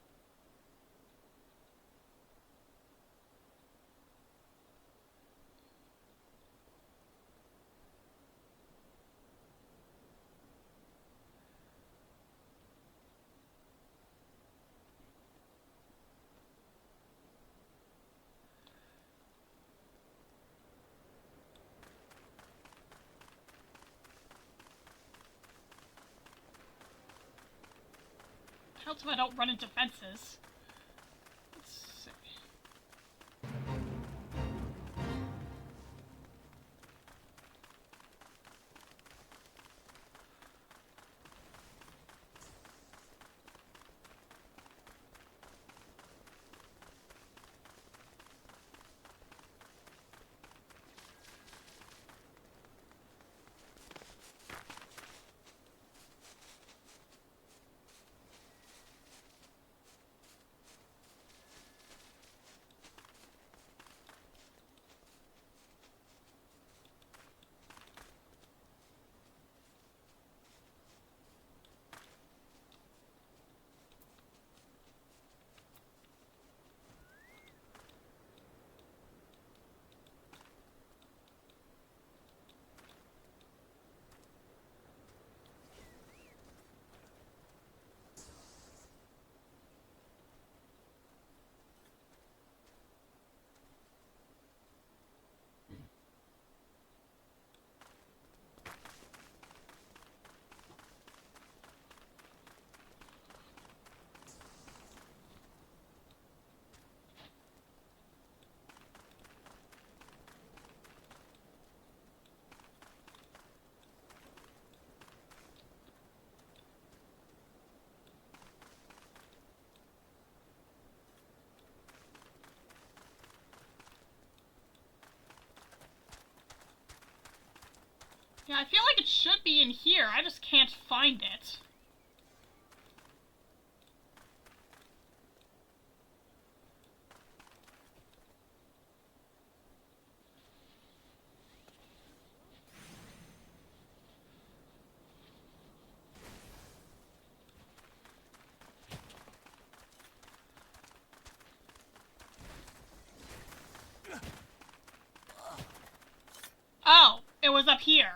Helps if I don't run into fences. Let's see. Yeah, I feel like it should be in here. I just can't find it. Oh, it was up here.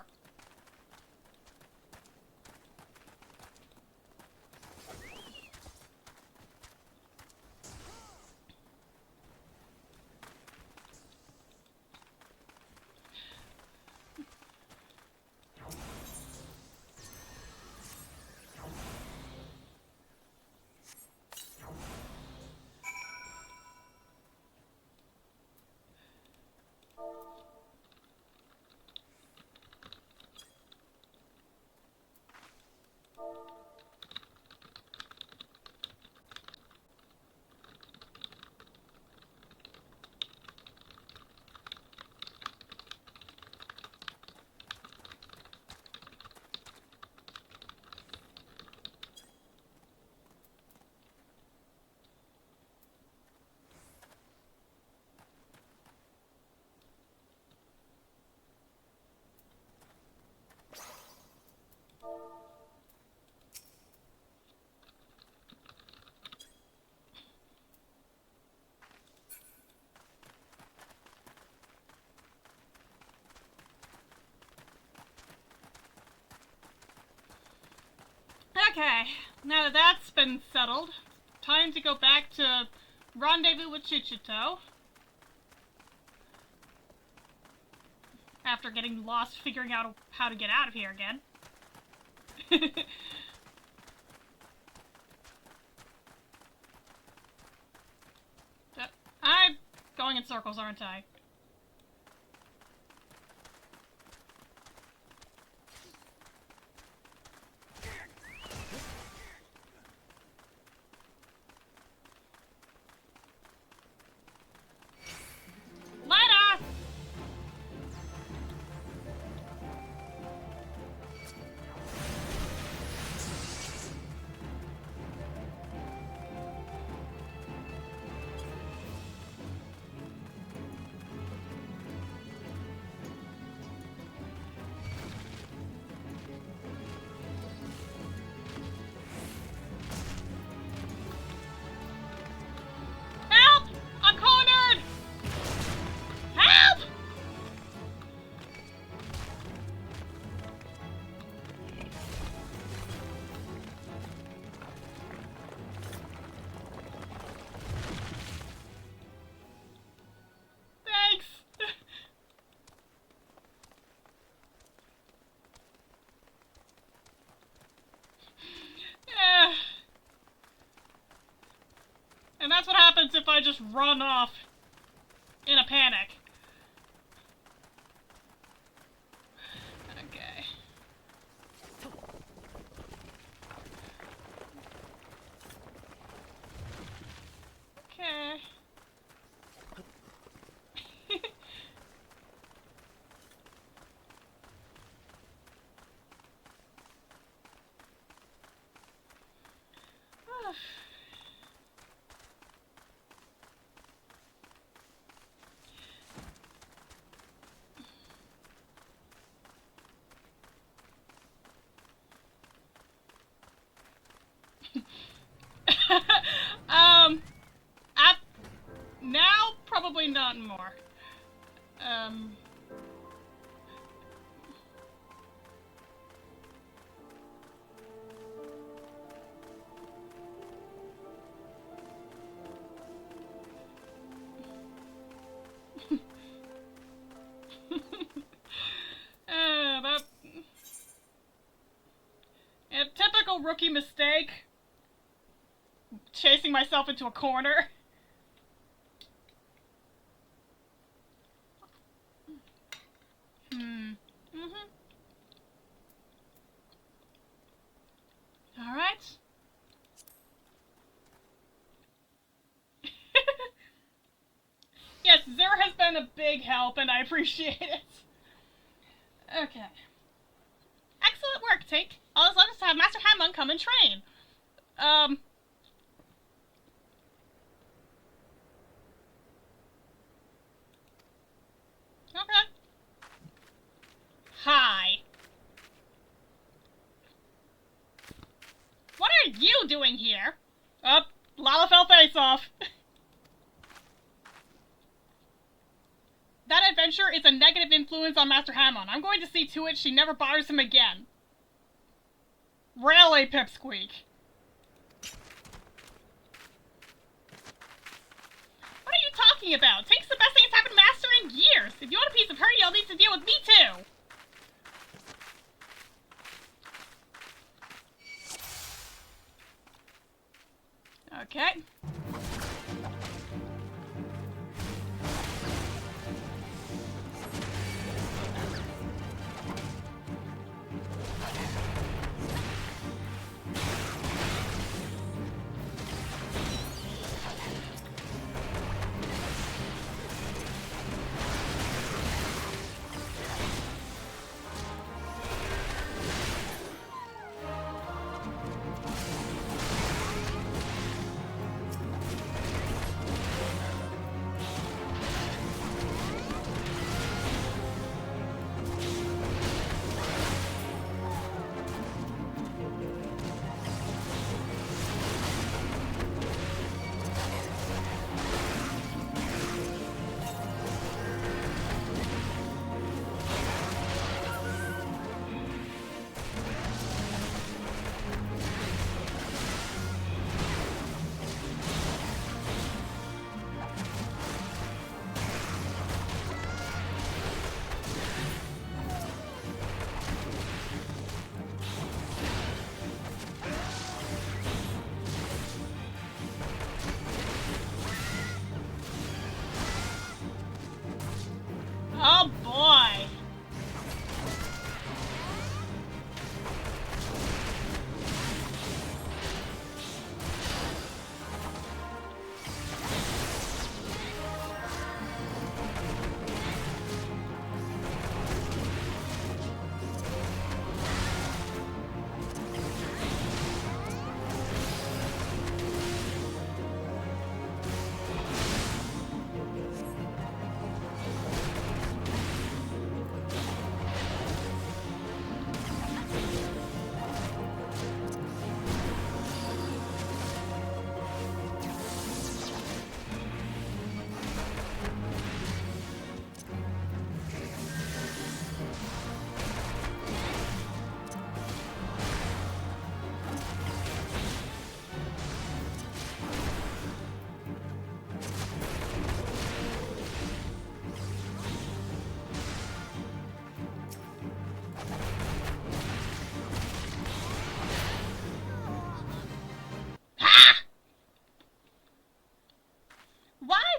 Okay, now that that's been settled, time to go back to rendezvous with Chichito. After getting lost figuring out how to get out of here again. I'm going in circles, aren't I? happens if I just run off in a panic? Okay. Okay. At now, probably not more. That... A typical rookie mistake. Chasing myself into a corner. Alright. Yes, Zer has been a big help, and I appreciate it. Okay. Excellent work, Tink. All that's left is to have Master Hamon come and train. Okay. Hi. What are you doing here? Lalafell face-off. That adventure is a negative influence on Master Hamon. I'm going to see to it she never bothers him again. Really, Pipsqueak. What are you talking about? Tink's the best thing that's happened to Master in years. If you want a piece of her, you'll need to deal with me too. Okay.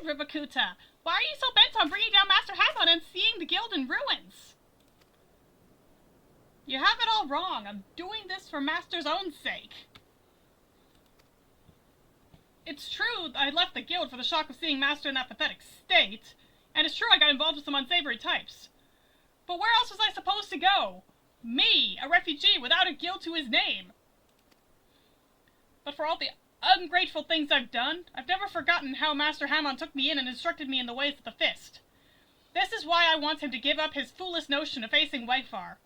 Ribakuta! Why are you so bent on bringing down Master Hamon and seeing the guild in ruins? You have it all wrong. I'm doing this for Master's own sake. It's true I left the guild for the shock of seeing Master in that pathetic state, and it's true I got involved with some unsavory types. But where else was I supposed to go? Me, a refugee without a guild to his name. But for all the ungrateful things I've done, I've never forgotten how Master Hamon took me in and instructed me in the ways of the fist. This is why I want him to give up his foolish notion of facing Wegfar.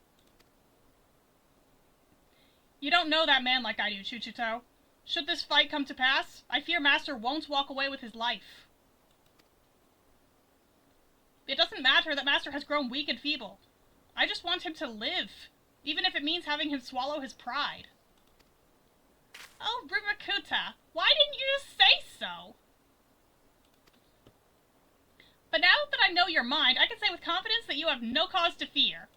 You don't know that man like I do, Chuchuto. Should this fight come to pass, I fear Master won't walk away with his life. It doesn't matter that Master has grown weak and feeble. I just want him to live, even if it means having him swallow his pride. Oh, Ribakuta, why didn't you just say so? But now that I know your mind, I can say with confidence that you have no cause to fear.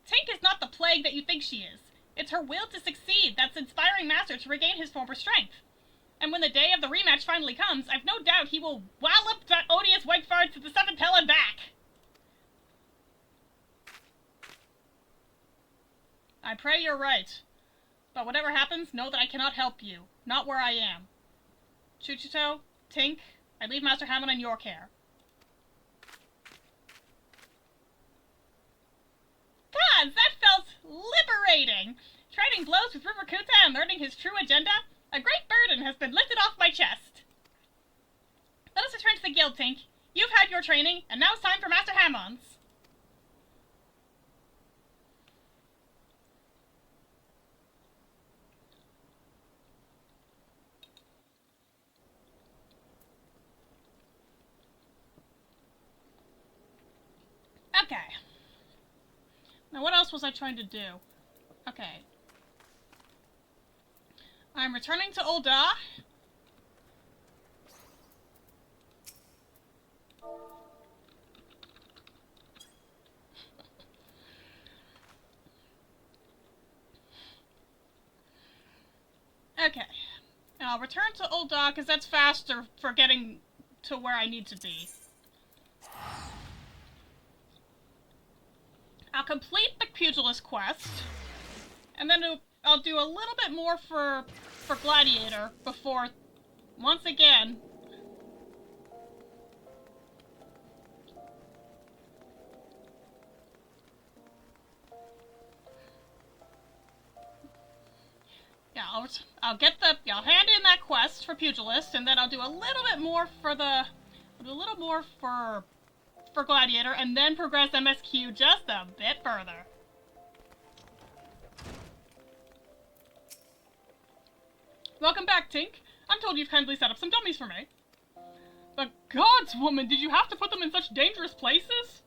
Tink is not the plague that you think she is. It's her will to succeed that's inspiring Master to regain his former strength. And when the day of the rematch finally comes, I've no doubt he will wallop that odious Wegfard to the 7th hell and back. I pray you're right. But whatever happens, know that I cannot help you. Not where I am. Chuchuto, Tink, I leave Master Hamon in your care. Gods, that felt liberating! Trading blows with Ribakuta and learning his true agenda? A great burden has been lifted off my chest. Let us return to the guild, Tink. You've had your training, and now it's time for Master Hamon's. Okay. Now what else was I trying to do? Okay. I'm returning to Ul'dah. Okay. I'll return to Ul'dah because that's faster for getting to where I need to be. I'll complete the Pugilist quest, and then I'll do a little bit more for Gladiator before, once again, yeah, I'll hand in that quest for Pugilist, and then I'll do a little bit more for Gladiator, and then progress MSQ just a bit further. Welcome back, Tink. I'm told you've kindly set up some dummies for me. The gods, woman, did you have to put them in such dangerous places?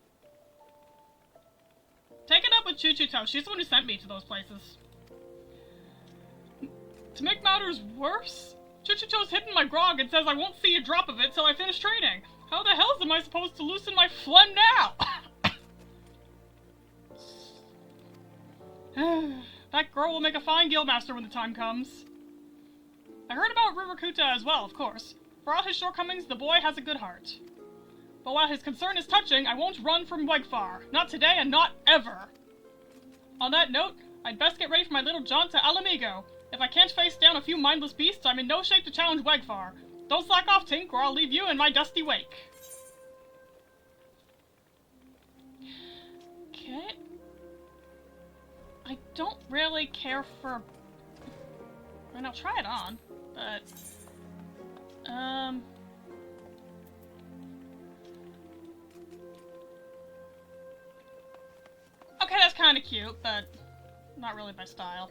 Take it up with Chuchuto. She's the one who sent me to those places. To make matters worse, Chuchuto's hidden my grog and says I won't see a drop of it till I finish training. How the hell am I supposed to loosen my phlegm now? That girl will make a fine guildmaster when the time comes. I heard about Ribakuta as well, of course. For all his shortcomings, the boy has a good heart. But while his concern is touching, I won't run from Wegfar. Not today and not ever. On that note, I'd best get ready for my little jaunt to Alamigo. If I can't face down a few mindless beasts, I'm in no shape to challenge Wegfar. Don't slack off, Tink, or I'll leave you in my dusty wake. Okay. I don't really care for... I mean, I'll try it on, but... Okay, that's kind of cute, but not really my style.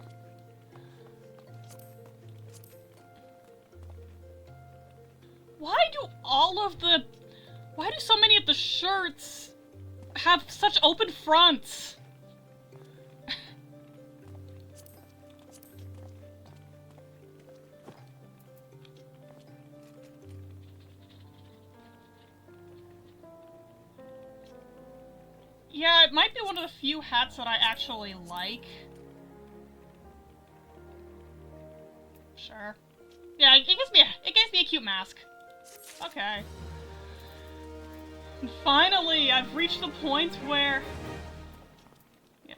Why do so many of the shirts have such open fronts? Yeah, it might be one of the few hats that I actually like. Sure. Yeah, it gives me a cute mask. Okay. And finally, I've reached the point where... Yeah.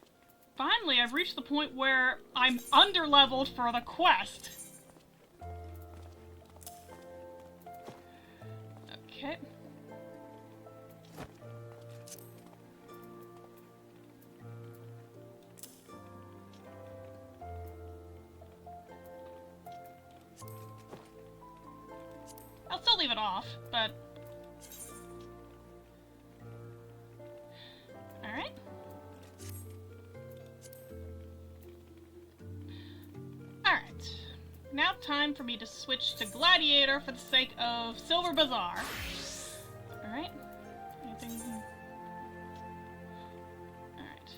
Finally, I've reached the point where I'm under-leveled for the quest. Okay. I'll still leave it off, but... Alright. Alright. Now time for me to switch to Gladiator for the sake of Silver Bazaar. Alright. Anything... Alright.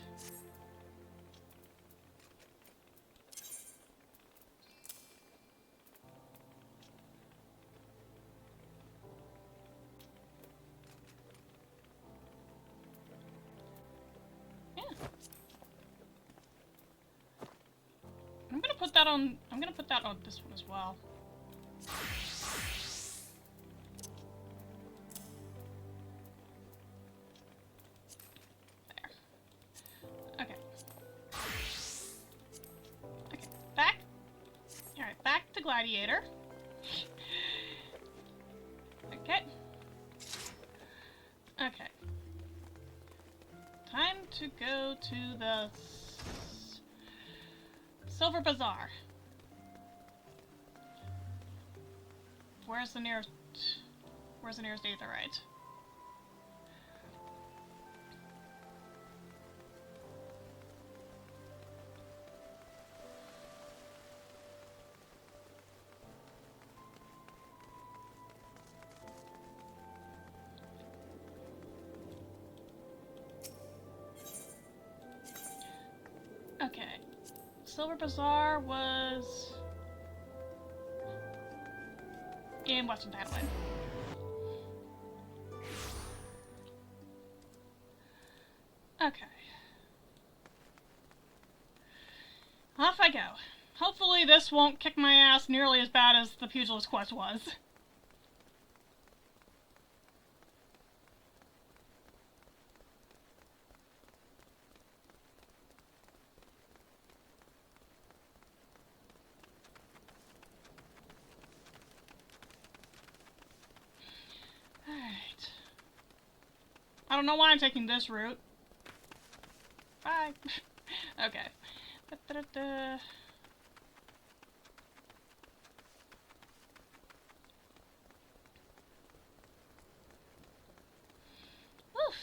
I'm gonna put that on this one as well. There. Okay. Okay, back. Alright, back to Gladiator. Okay. Okay. Time to go to the Silver Bazaar. Where's the nearest aetherite? Okay. Silver Bazaar was in Western Thailand. Okay. Off I go. Hopefully this won't kick my ass nearly as bad as the Pugilist quest was. I don't know why I'm taking this route. Bye. Okay. Da-da-da-da. Oof.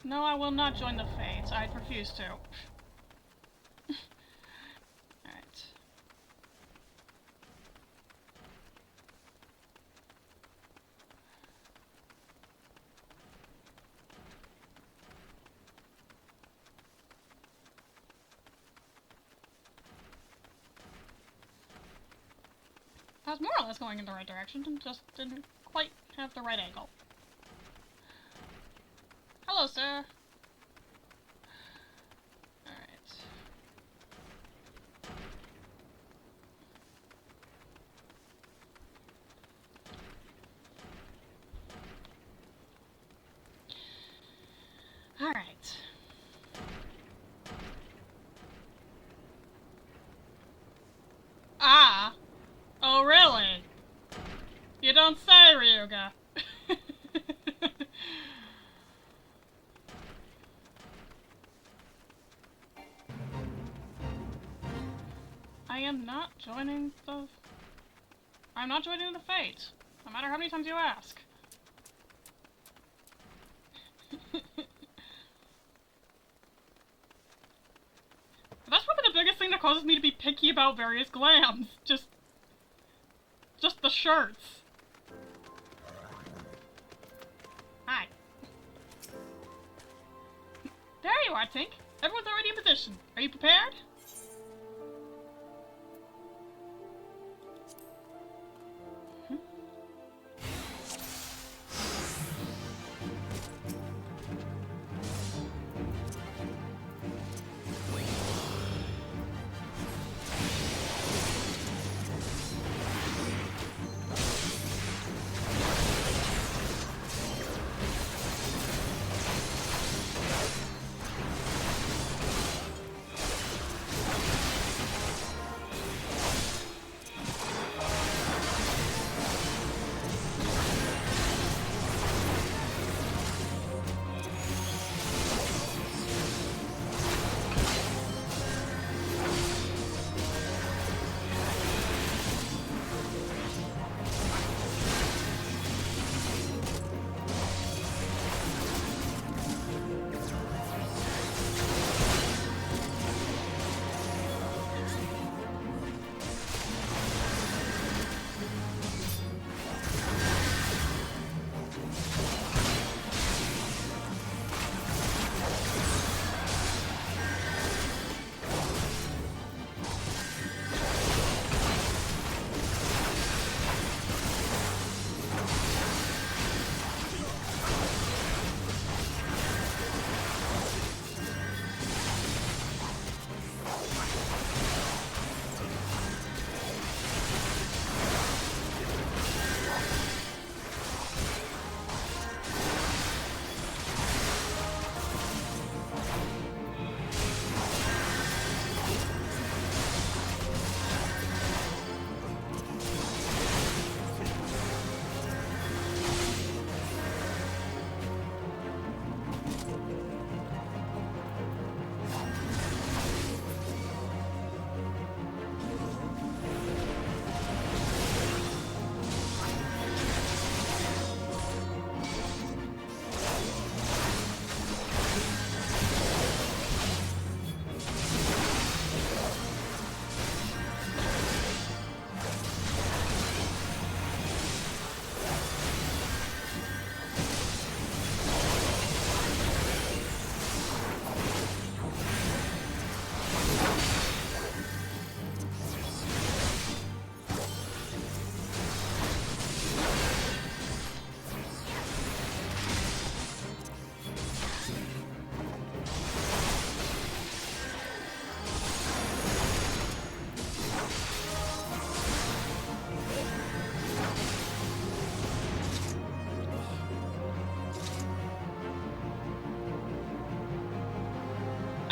No, I will not join the Fates. I refuse to. Alright. I was more or less going in the right direction, and just didn't quite have the right angle. Hello, sir. Alright. Alright. Ah! Oh, really? You don't say, Ryuga. I'm not joining the Fate, no matter how many times you ask. That's probably the biggest thing that causes me to be picky about various glams. Just the shirts. Hi. There you are, Tink. Everyone's already in position. Are you prepared?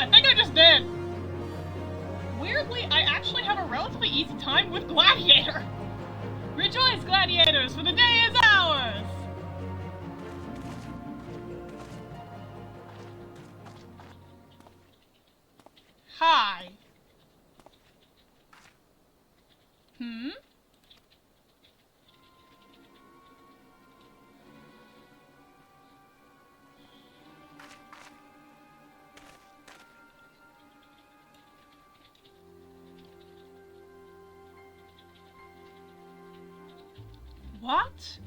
I think I just did. Weirdly, I actually have a relatively easy time with Gladiator. Rejoice, Gladiators, for the day is ours! Hi. Hmm? What?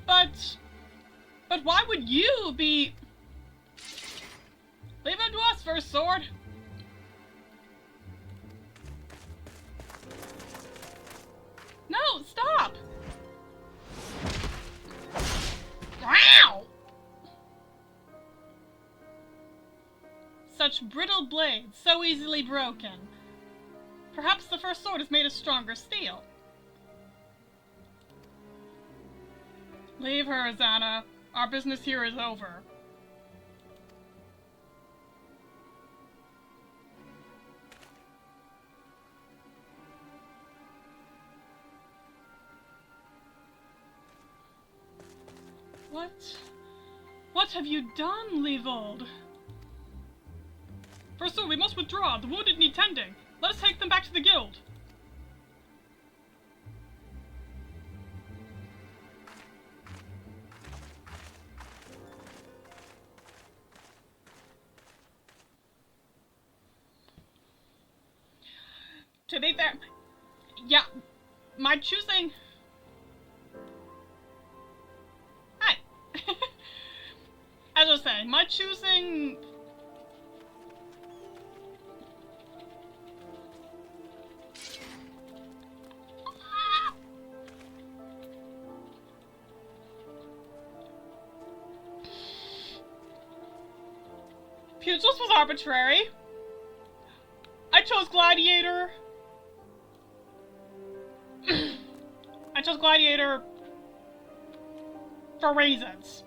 But why would you be... Leave him to us, First Sword. No, stop! Wow! Such brittle blades, so easily broken. Perhaps the First Sword is made of stronger steel. Leave her, Azana. Our business here is over. What have you done, Levold? First Sword, we must withdraw. The wounded need tending. Let us take them back to the guild. To be fair, yeah, my choosing... Hi. As I was saying, my choosing... Pugilist was arbitrary. I chose Gladiator. I chose Gladiator for reasons.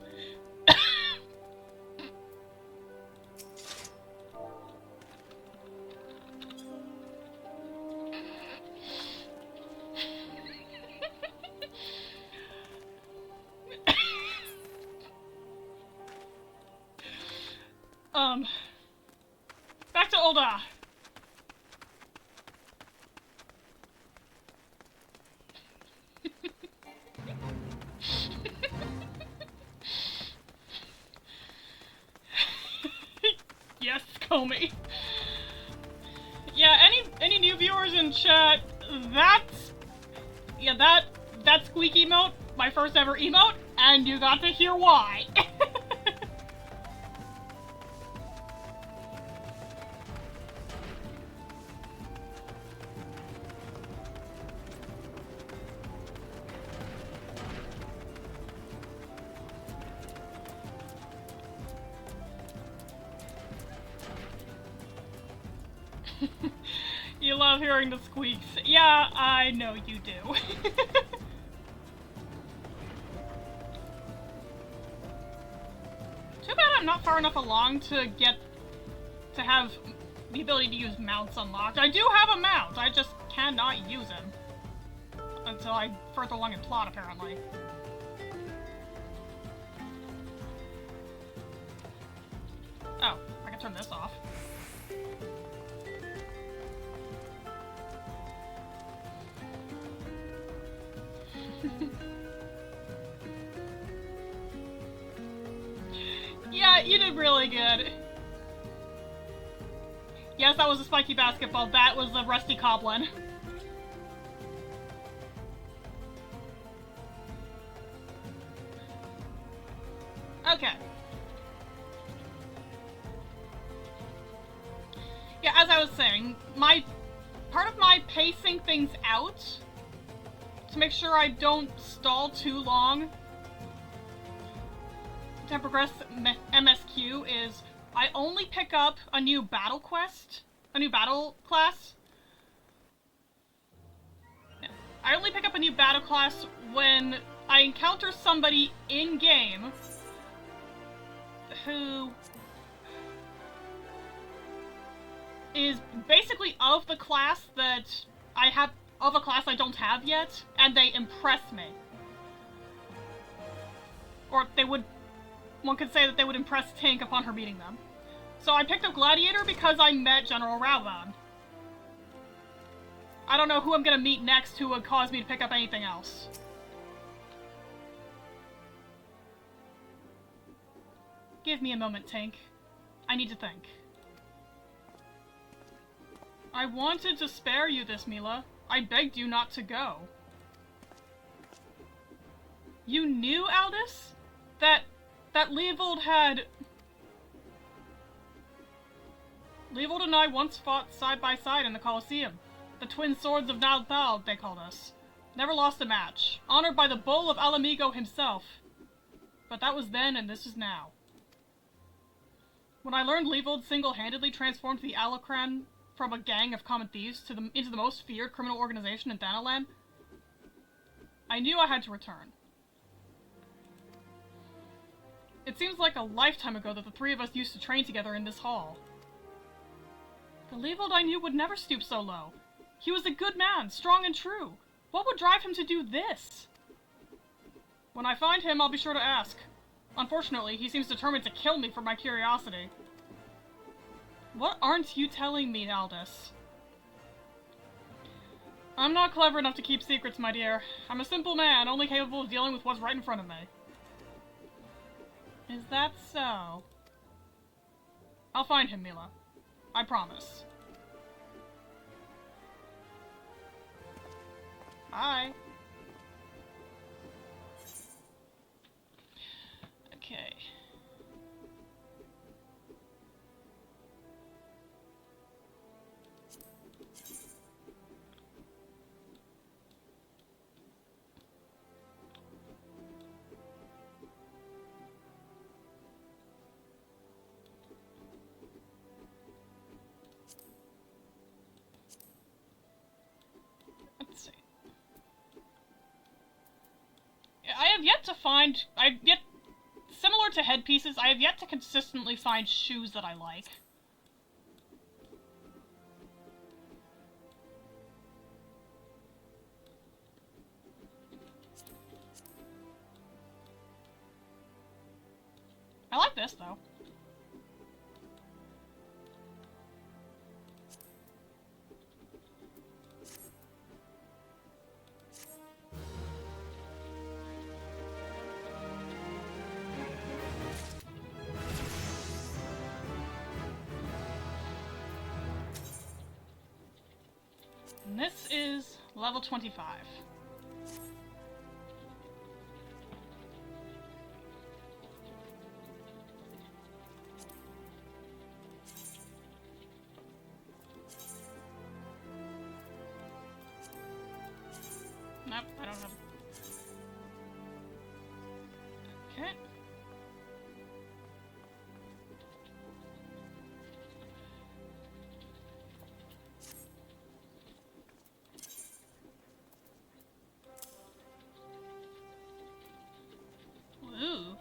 Back to Ul'dah. Yes, Comey. Yeah, any new viewers in chat, that squeak emote, my first ever emote, and you got to hear why. You love hearing the squeaks. Yeah, I know you do. Too bad I'm not far enough along to have the ability to use mounts unlocked. I do have a mount, I just cannot use him. Until I further along in plot, apparently. Oh, I can turn this off. Yeah, you did really good. Yes, that was a spiky basketball. That was a rusty goblin. Okay. Yeah, as I was saying, part of my pacing things out to make sure I don't stall too long to progress MSQ is I only pick up a new battle quest, a new battle class. I only pick up a new battle class when I encounter somebody in-game who is basically of the class that I have, of a class I don't have yet, and they impress me. Or they would, one could say that they would impress Tink upon her meeting them. So I picked up Gladiator because I met General Raubon. I don't know who I'm gonna meet next who would cause me to pick up anything else. Give me a moment, Tink. I need to think. I wanted to spare you this, Mila. I begged you not to go. You knew, Aldous? That Leovold had... Leovold and I once fought side by side in the Colosseum. The twin swords of Nalthal, they called us. Never lost a match. Honored by the bull of Alamigo himself. But that was then, and this is now. When I learned Leovold single-handedly transformed the Alacran from a gang of common thieves into the most feared criminal organization in Thanalan, I knew I had to return. It seems like a lifetime ago that the three of us used to train together in this hall. The Leovold I knew would never stoop so low. He was a good man, strong and true. What would drive him to do this? When I find him, I'll be sure to ask. Unfortunately, he seems determined to kill me for my curiosity. What aren't you telling me, Aldous? I'm not clever enough to keep secrets, my dear. I'm a simple man, only capable of dealing with what's right in front of me. Is that so? I'll find him, Mila. I promise. Bye. Okay. Let's see. I have yet to find... Similar to headpieces, I have yet to consistently find shoes that I like. I like this, though. And this is level 25. Nope, I don't have... Okay. Ooh.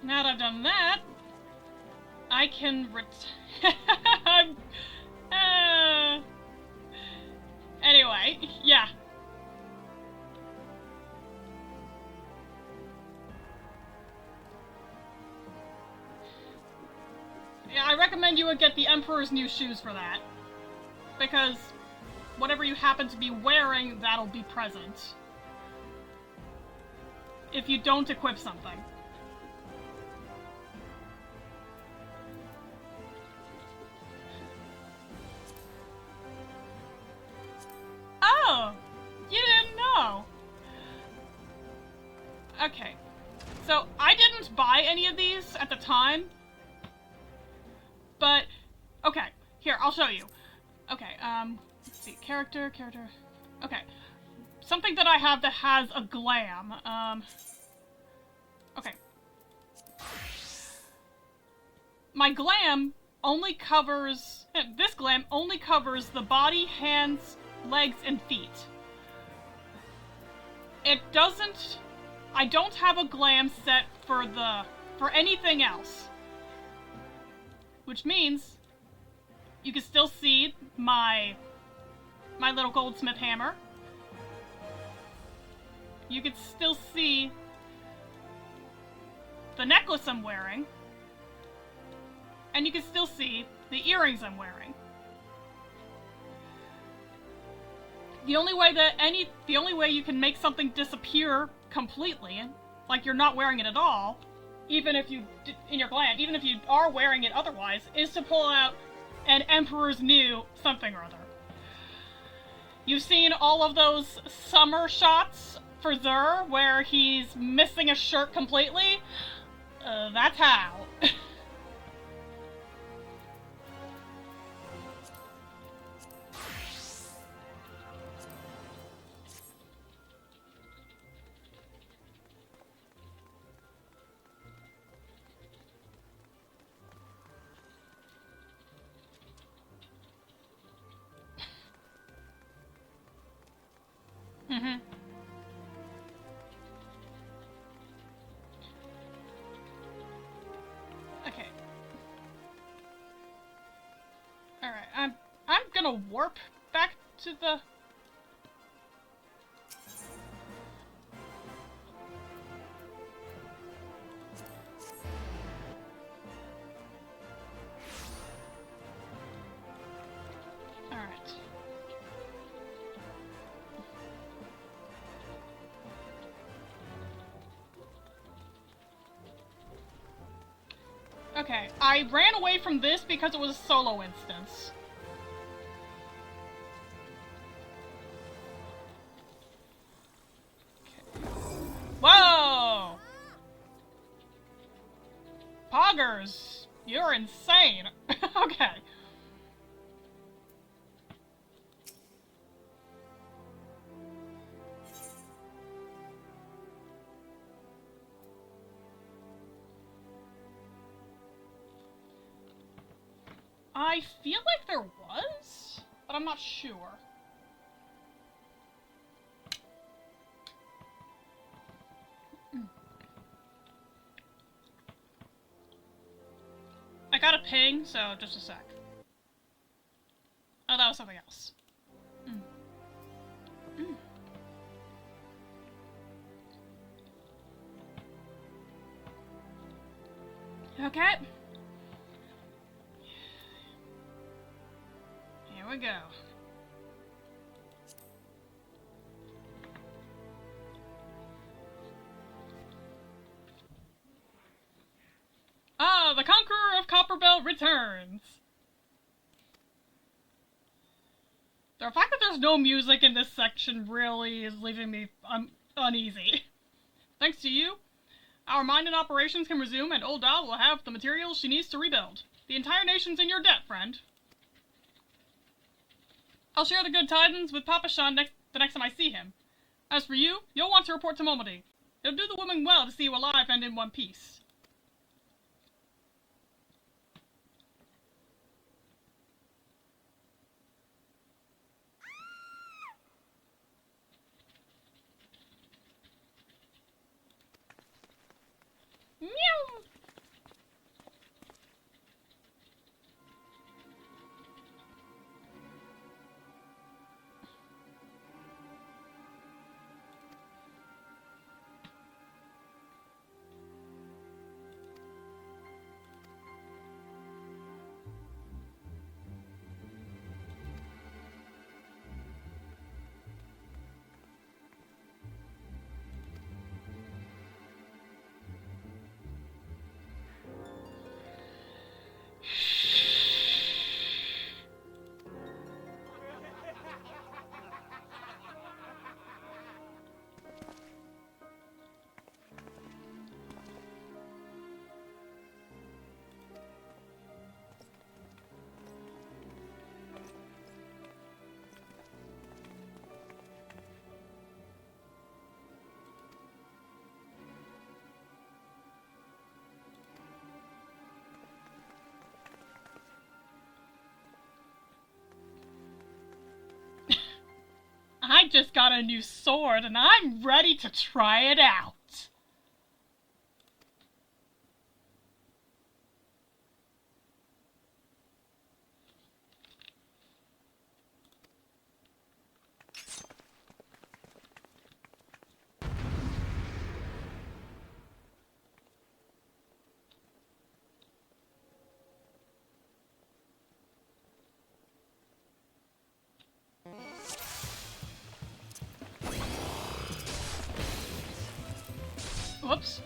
Now that I've done that, I can anyway, yeah. Yeah, I recommend you would get the Emperor's new shoes for that. Because whatever you happen to be wearing, that'll be present. If you don't equip something. Oh! You didn't know! Okay. So, I didn't buy any of these at the time. But, okay. Here, I'll show you. Okay, let's see. Character. Okay. Something that I have that has a glam. Okay. My glam only covers... This glam only covers the body, hands, legs, and feet. it doesn't... I don't have a glam set for anything else. Which means you can still see my little goldsmith hammer. You can still see the necklace I'm wearing. And you can still see the earrings I'm wearing. The only way you can make something disappear completely, like you're not wearing it at all, even if you are wearing it otherwise, is to pull out an Emperor's New something or other. You've seen all of those summer shots for Zur where he's missing a shirt completely? That's how. Mm-hmm. Okay. Alright, I'm gonna warp back to the... Alright. Okay, I ran away from this because it was a solo instance. Okay. Whoa! Poggers! You're insane! Okay. I feel like there was, but I'm not sure. I got a ping, so just a sec. Oh, that was something else. Okay. Here we go. Ah, the Conqueror of Copperbelt returns! The fact that there's no music in this section really is leaving me uneasy. Thanks to you, our mining operations can resume and Old Da will have the materials she needs to rebuild. The entire nation's in your debt, friend. I'll share the good tidings with Papa Shan the next time I see him. As for you, you'll want to report to Momodi. It'll do the women well to see you alive and in one piece. Meow! just got a new sword and I'm ready to try it out. Whoops.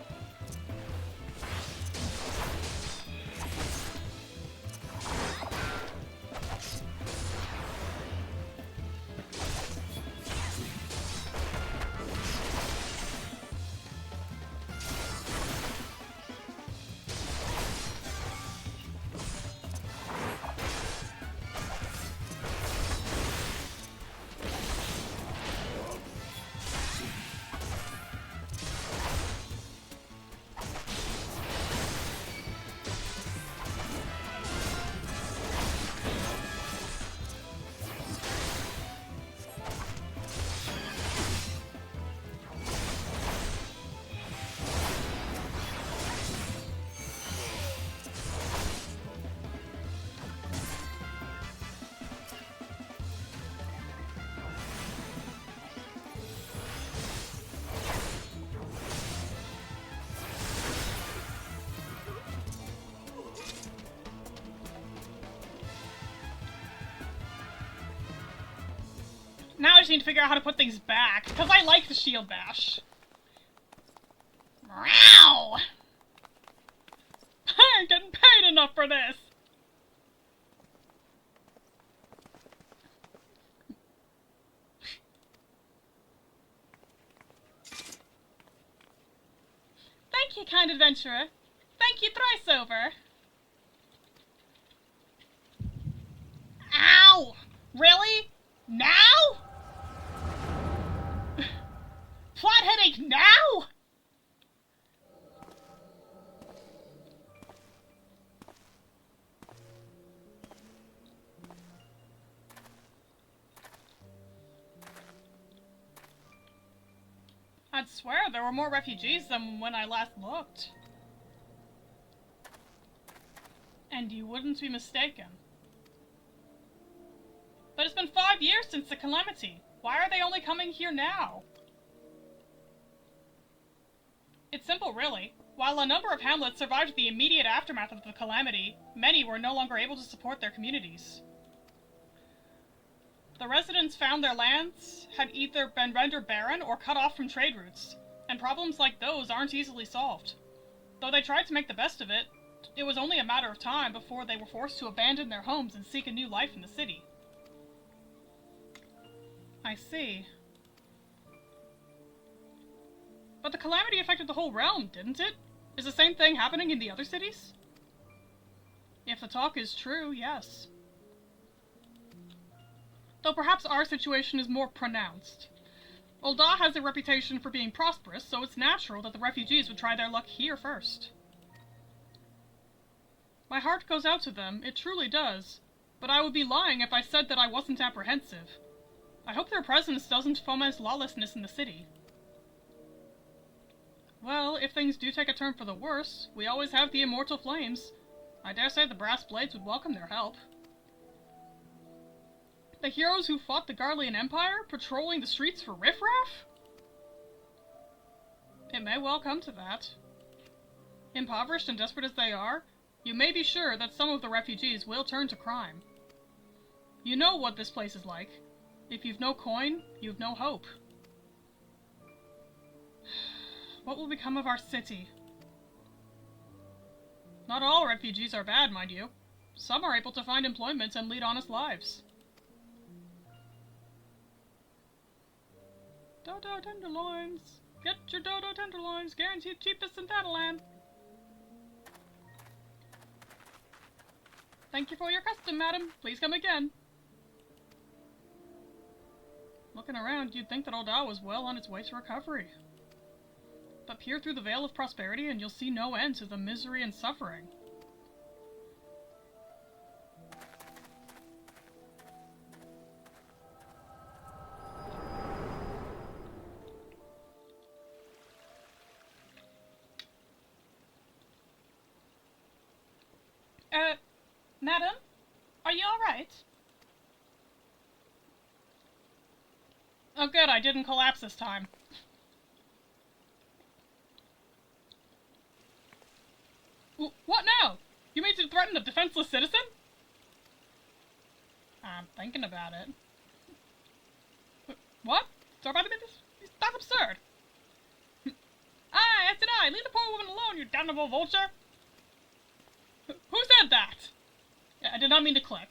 Now I just need to figure out how to put things back, because I like the shield bash. Meow! I ain't getting paid enough for this! Thank you, kind adventurer. Thank you thrice over. Ow! Really? Now? Plot headache now? I'd swear there were more refugees than when I last looked. And you wouldn't be mistaken. But it's been 5 years since the calamity. Why are they only coming here now? It's simple, really. While a number of hamlets survived the immediate aftermath of the calamity, many were no longer able to support their communities. The residents found their lands had either been rendered barren or cut off from trade routes, and problems like those aren't easily solved. Though they tried to make the best of it, it was only a matter of time before they were forced to abandon their homes and seek a new life in the city. I see. But the calamity affected the whole realm, didn't it? Is the same thing happening in the other cities? If the talk is true, yes. Though perhaps our situation is more pronounced. Ul'dah has a reputation for being prosperous, so it's natural that the refugees would try their luck here first. My heart goes out to them, it truly does. But I would be lying if I said that I wasn't apprehensive. I hope their presence doesn't foment lawlessness in the city. Well, if things do take a turn for the worse, we always have the immortal flames. I dare say the brass blades would welcome their help. The heroes who fought the Garlean Empire, patrolling the streets for riffraff? It may well come to that. Impoverished and desperate as they are, you may be sure that some of the refugees will turn to crime. You know what this place is like. If you've no coin, you've no hope. What will become of our city? Not all refugees are bad, mind you. Some are able to find employment and lead honest lives. Dodo tenderloins! Get your dodo tenderloins, guaranteed cheapest in Thanalan! Thank you for your custom, madam. Please come again. Looking around, you'd think that Ul'dah was well on its way to recovery. But peer through the veil of prosperity and you'll see no end to the misery and suffering. Madam? Are you alright? Oh good, I didn't collapse this time. What now? You mean to threaten a defenseless citizen? I'm thinking about it. What? That's absurd. Aye, that's I. Leave the poor woman alone, you damnable vulture. Who said that? Yeah, I did not mean to click.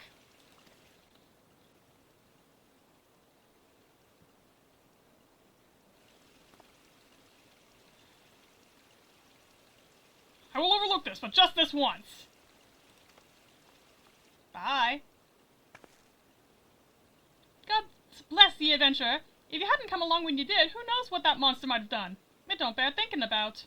I will overlook this, but just this once. Bye. God bless the adventurer. If you hadn't come along when you did, who knows what that monster might have done. It don't bear thinking about.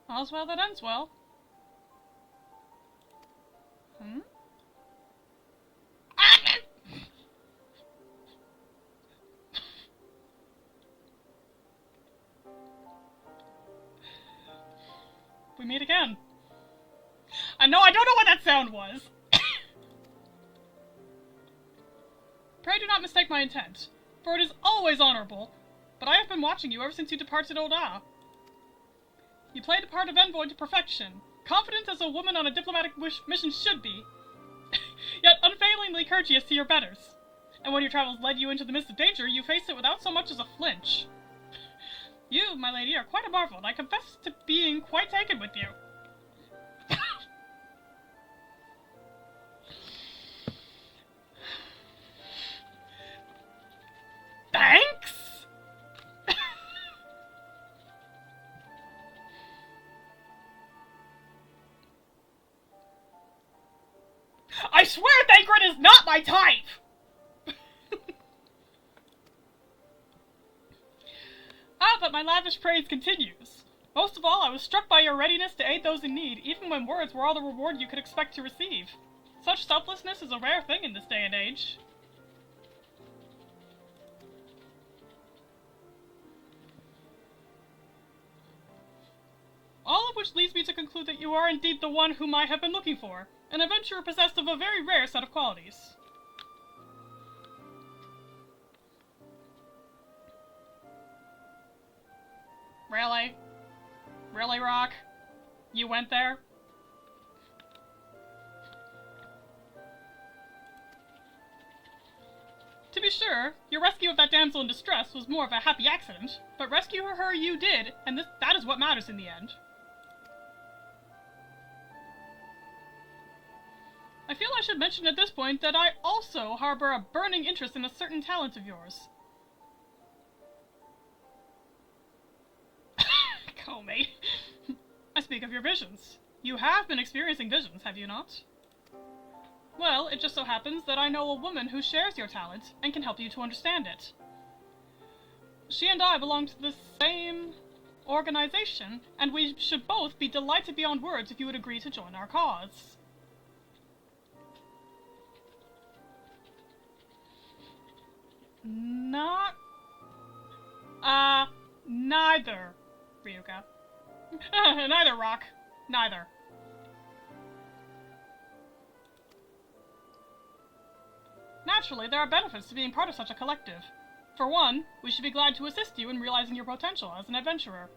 All's well that ends well. We meet again. I don't know what that sound was. Pray do not mistake my intent, for it is always honorable, but I have been watching you ever since you departed Oda. You played the part of envoy to perfection, confident as a woman on a diplomatic mission should be, yet unfailingly courteous to your betters. And when your travels led you into the midst of danger, you faced it without so much as a flinch. You, my lady, are quite a marvel, and I confess to being quite taken with you. Thanks? I swear Thancred is not my type! But my lavish praise continues. Most of all, I was struck by your readiness to aid those in need, even when words were all the reward you could expect to receive. Such selflessness is a rare thing in this day and age. All of which leads me to conclude that you are indeed the one whom I have been looking for, an adventurer possessed of a very rare set of qualities. Really? Really, Rock? You went there? To be sure, your rescue of that damsel in distress was more of a happy accident, but rescue her you did, and that is what matters in the end. I feel I should mention at this point that I also harbor a burning interest in a certain talent of yours. Comey. I speak of your visions. You have been experiencing visions, have you not? Well, it just so happens that I know a woman who shares your talent and can help you to understand it. She and I belong to the same organization, and we should both be delighted beyond words if you would agree to join our cause. Neither, Ryuka. Neither, Rock. Neither. Naturally, there are benefits to being part of such a collective. For one, we should be glad to assist you in realizing your potential as an adventurer.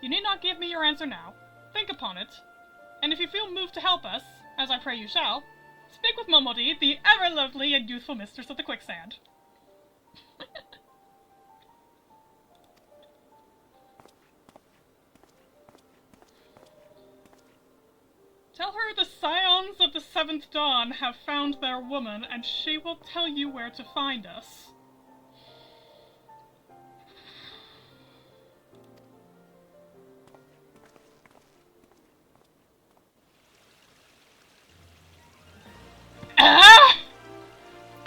You need not give me your answer now. Think upon it. And if you feel moved to help us, as I pray you shall, speak with Momodi, the ever-lovely and youthful mistress of the quicksand. Tell her the Scions of the Seventh Dawn have found their woman, and she will tell you where to find us.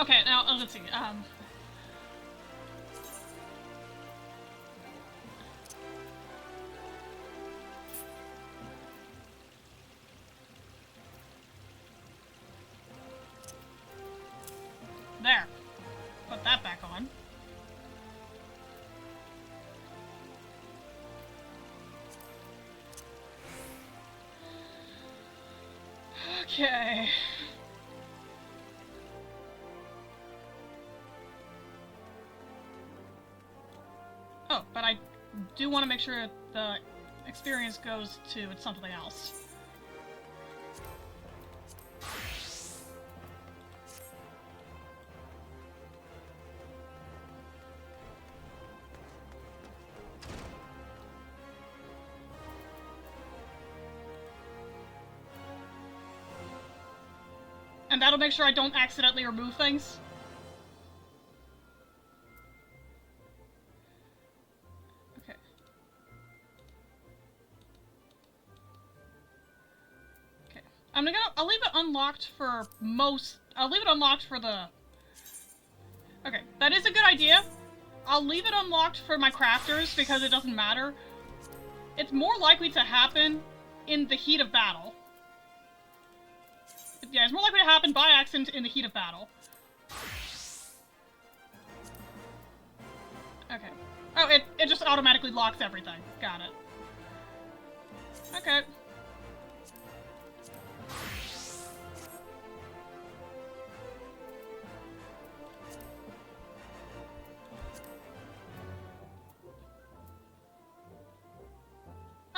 Okay, now, let's see, Okay. Oh, but I do want to make sure the experience goes to something else. And that'll make sure I don't accidentally remove things. Okay. Okay. I'll leave it unlocked for I'll leave it unlocked for the... Okay, that is a good idea. I'll leave it unlocked for my crafters because it doesn't matter. It's more likely to happen in the heat of battle. Yeah, it's more likely to happen by accident in the heat of battle. Okay. Oh, it just automatically locks everything. Got it. Okay.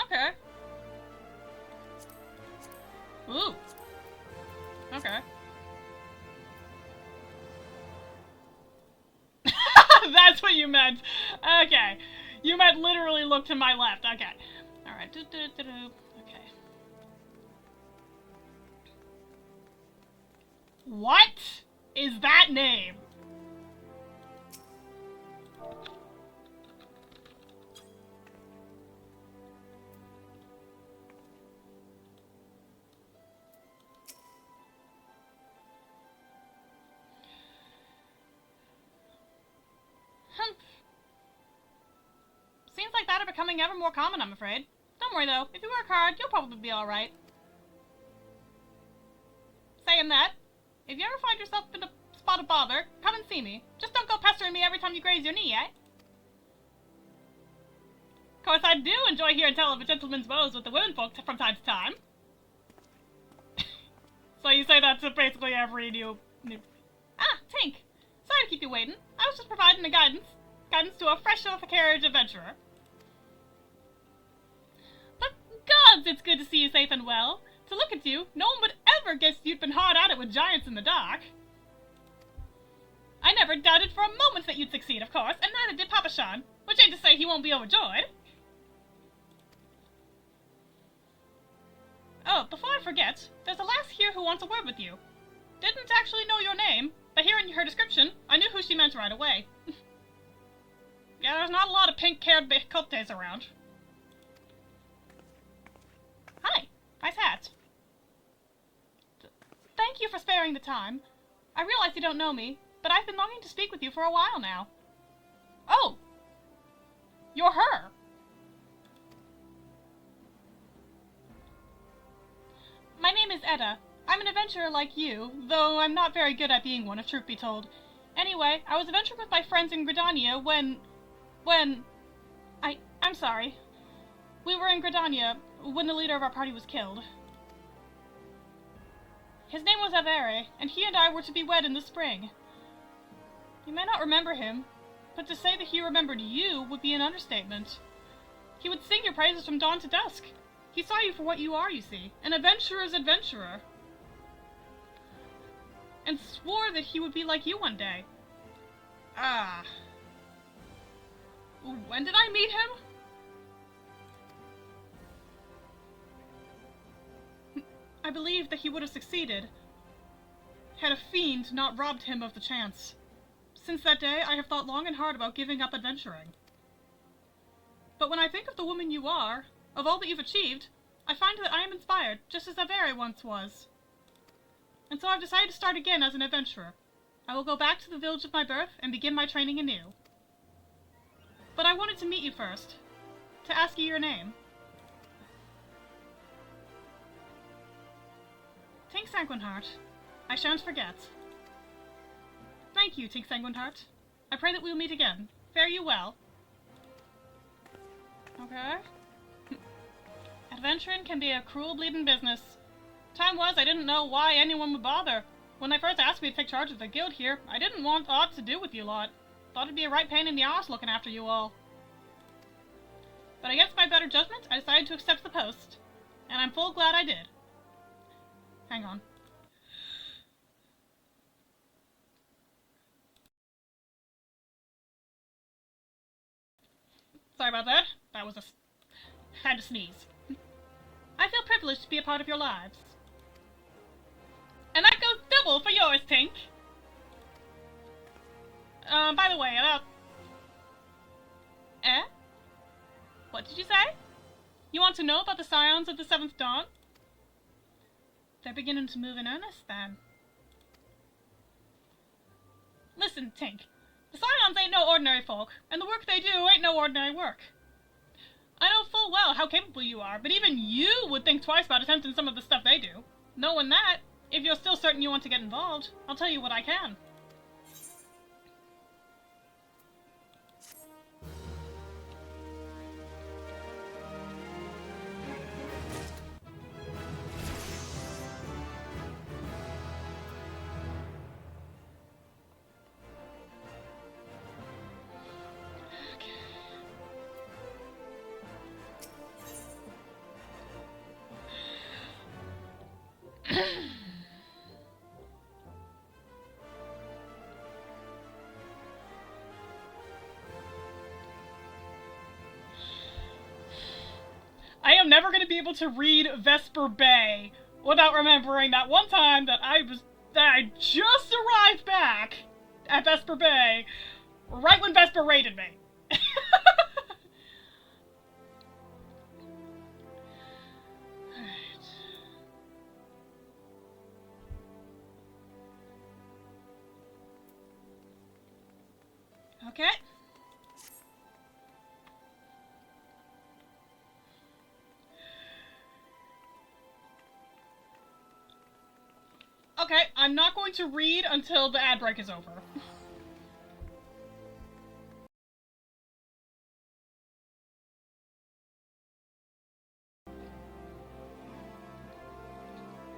Okay. Ooh. Okay. That's what you meant. Okay. You meant literally look to my left. Okay. Alright. Okay. What is that name? Seems like that are becoming ever more common, I'm afraid. Don't worry, though. If you work hard, you'll probably be alright. Saying that, if you ever find yourself in a spot of bother, come and see me. Just don't go pestering me every time you graze your knee, eh? Of course, I do enjoy hearing tell of a gentleman's woes with the women folk from time to time. So you say that to basically every new... Ah, Tink! Sorry to keep you waiting. I was just providing a guidance to a fresh off a carriage adventurer. But gods, it's good to see you safe and well. To look at you, no one would ever guess you'd been hard at it with giants in the dark. I never doubted for a moment that you'd succeed, of course, and neither did Papa Sean, which ain't to say he won't be overjoyed. Oh, before I forget, there's a lass here who wants a word with you. Didn't actually know your name, but hearing her description, I knew who she meant right away. Yeah, there's not a lot of pink-haired cotes around. Hi, nice hat. Thank you for sparing the time. I realize you don't know me, but I've been longing to speak with you for a while now. Oh! You're her! My name is Edda. I'm an adventurer like you, though I'm not very good at being one, if truth be told. Anyway, I was adventuring with my friends in Gridania I'm sorry. We were in Gridania when the leader of our party was killed. His name was Avere, and he and I were to be wed in the spring. You may not remember him, but to say that he remembered you would be an understatement. He would sing your praises from dawn to dusk. He saw you for what you are, you see, an adventurer's adventurer. And swore that he would be like you one day. Ah. When did I meet him? I believe that he would have succeeded, had a fiend not robbed him of the chance. Since that day, I have thought long and hard about giving up adventuring. But when I think of the woman you are, of all that you've achieved, I find that I am inspired, just as Avere once was. And so I've decided to start again as an adventurer. I will go back to the village of my birth and begin my training anew. But I wanted to meet you first, to ask you your name. Tink Sanguineheart. I shan't forget. Thank you, Tink Sanguineheart. I pray that we'll meet again. Fare you well. Okay. Adventuring can be a cruel bleeding business. time was, I didn't know why anyone would bother. When they first asked me to take charge of the guild here, I didn't want aught to do with you lot. Thought it'd be a right pain in the arse looking after you all. But against my better judgment, I decided to accept the post. And I'm full glad I did. Hang on. Sorry about that. That was had to sneeze. I feel privileged to be a part of your lives. And that goes double for yours, Tink. By the way, about... Eh? What did you say? You want to know about the Scions of the Seventh Dawn? They're beginning to move in earnest, then. Listen, Tink. The Scions ain't no ordinary folk, and the work they do ain't no ordinary work. I know full well how capable you are, but even you would think twice about attempting some of the stuff they do. Knowing that, if you're still certain you want to get involved, I'll tell you what I can. I am never going to be able to read Vesper Bay without remembering that one time that I just arrived back at Vesper Bay right when Vesper raided me. Okay. Okay, I'm not going to read until the ad break is over.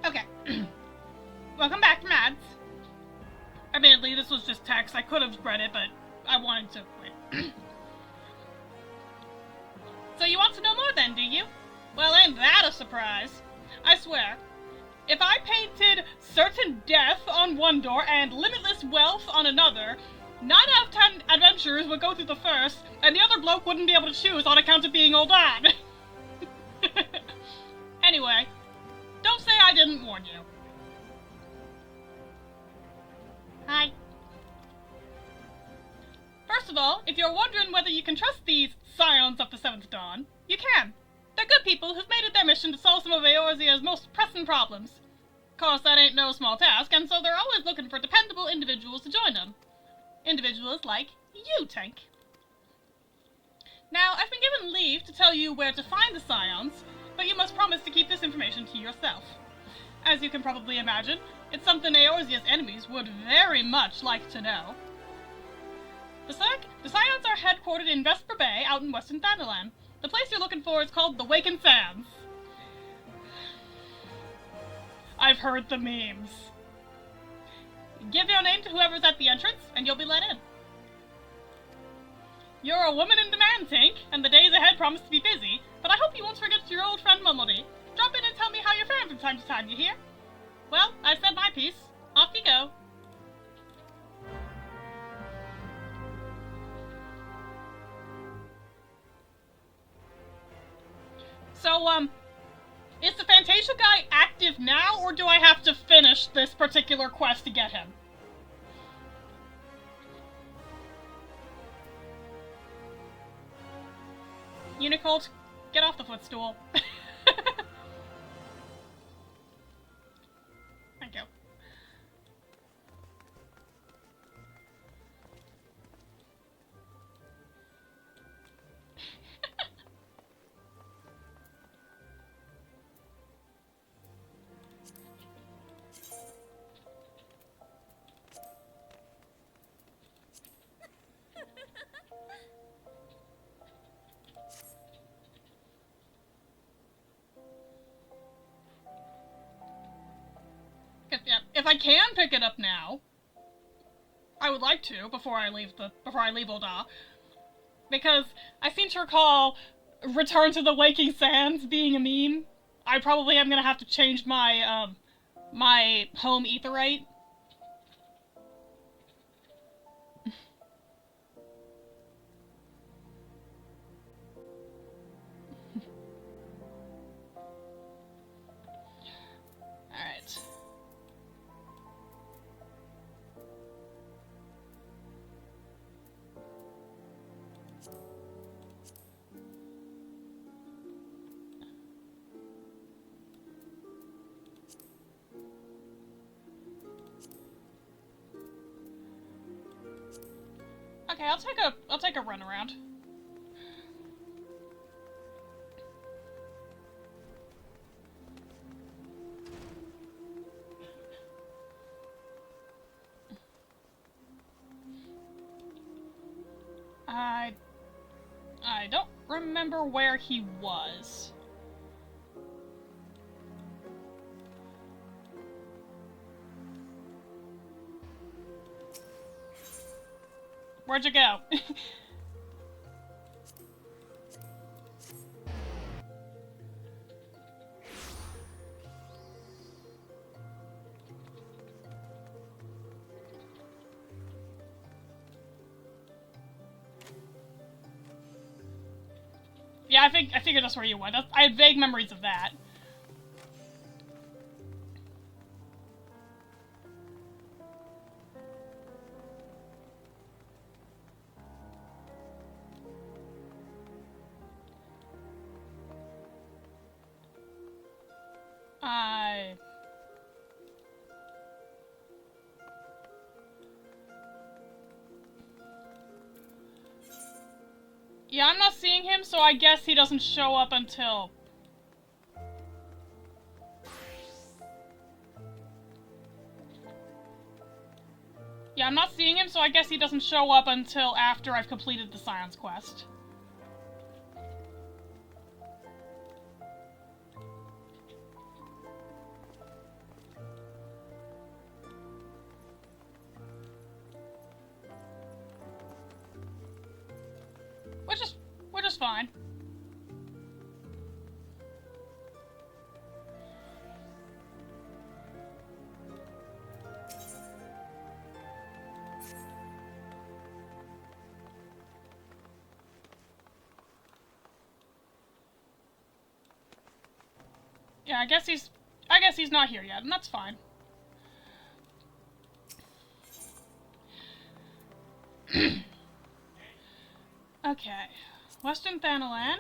Okay. Welcome back from ads. Admittedly, this was just text. I could have read it, but I wanted to wait. So you want to know more then, do you? Well, ain't that a surprise? I swear. If I painted certain death on one door and limitless wealth on another, 9 out of 10 adventurers would go through the first, and the other bloke wouldn't be able to choose on account of being old dad. Anyway, don't say I didn't warn you. Hi. First of all, if you're wondering whether you can trust these Scions of the Seventh Dawn, you can. They're good people who've made it their mission to solve some of Eorzea's most pressing problems. Of course, that ain't no small task, and so they're always looking for dependable individuals to join them. Individuals like you, Tink. Now, I've been given leave to tell you where to find the Scions, but you must promise to keep this information to yourself. As you can probably imagine, it's something Eorzea's enemies would very much like to know. The Scions are headquartered in Vesper Bay, out in Western Thanalan. The place you're looking for is called the Waken Sands. I've heard the memes. Give your name to whoever's at the entrance, and you'll be let in. You're a woman in demand, Tink, and the days ahead promise to be busy, but I hope you won't forget your old friend Mumbledy. Drop in and tell me how you're faring from time to time, you hear? Well, I've said my piece. Off you go. So, is the Fantasia guy active now, or do I have to finish this particular quest to get him? Unicolt, get off the footstool. Thank you. if I can pick it up now, I would like to before I leave Ul'dah, because I seem to recall Return to the Waking Sands being a meme. I probably am gonna have to change my my home etherite. Alright. Okay, I'll take a run around. I don't remember where he was. Where'd you go? Yeah, I figured that's where you went. I had vague memories of that. Yeah, I'm not seeing him, so I guess he doesn't show up until... Yeah, I'm not seeing him, so I guess he doesn't show up until after I've completed the Scions quest. Which is fine. Yeah, I guess he's not here yet, and that's fine. Okay. Western Thanalan.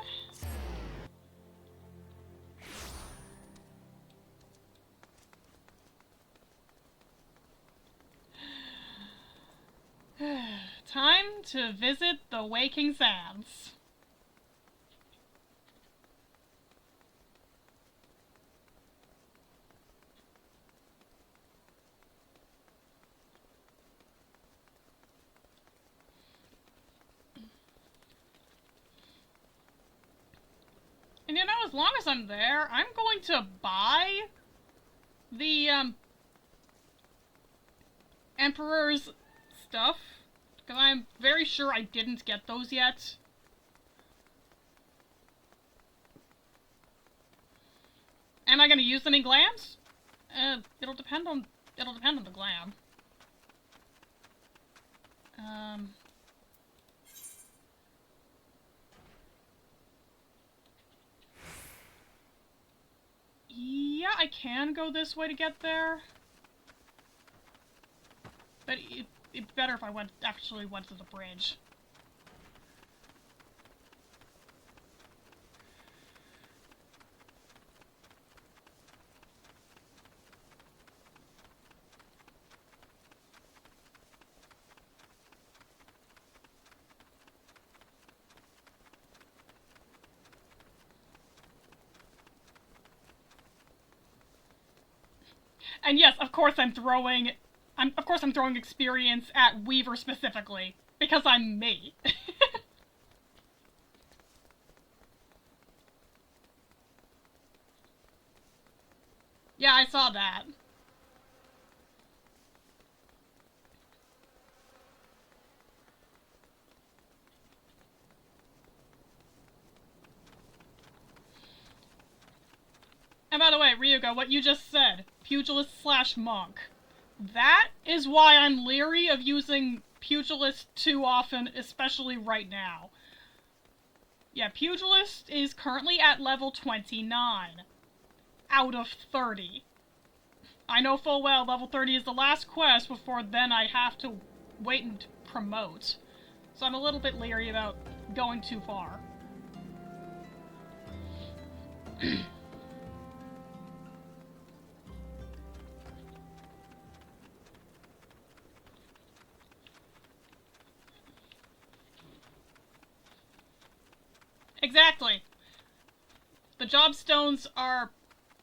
Time to visit the Waking Sands. And you know, as long as I'm there, I'm going to buy the, Emperor's stuff, because I'm very sure I didn't get those yet. Am I gonna use them in glams? It'll depend on the glam. Yeah, I can go this way to get there. But it'd be better if I actually went to the bridge. And yes, of course I'm throwing experience at Weaver specifically, because I'm me. Yeah, I saw that. And by the way, Ryuga, what you just said, pugilist slash monk, that is why I'm leery of using pugilist too often, especially right now. Yeah, pugilist is currently at level 29 out of 30. I know full well level 30 is the last quest before then I have to wait and promote. So I'm a little bit leery about going too far. Exactly. The job stones are...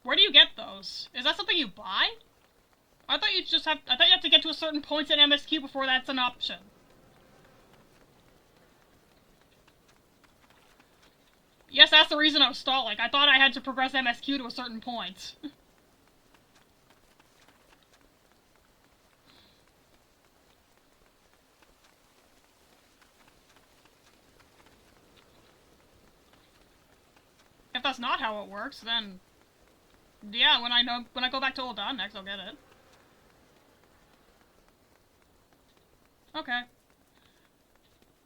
Where do you get those? Is that something you buy? I thought you have to get to a certain point in MSQ before that's an option. Yes, that's the reason I was stalling. I thought I had to progress MSQ to a certain point. If that's not how it works, then... Yeah, when I go back to Old Dawn next, I'll get it. Okay.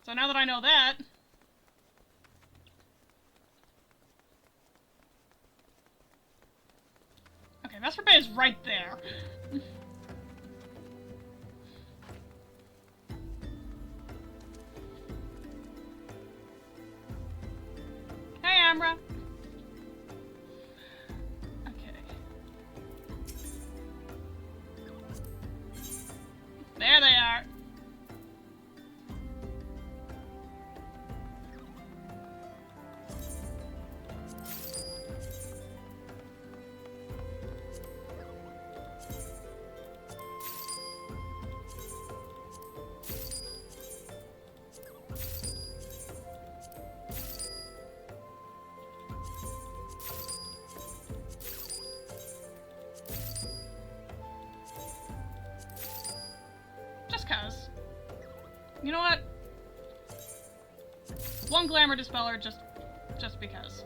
So now that I know that... Okay, Vesper Bay is right there. Hey, Amra. Okay. There they are. You know what? One glamour dispeller just because.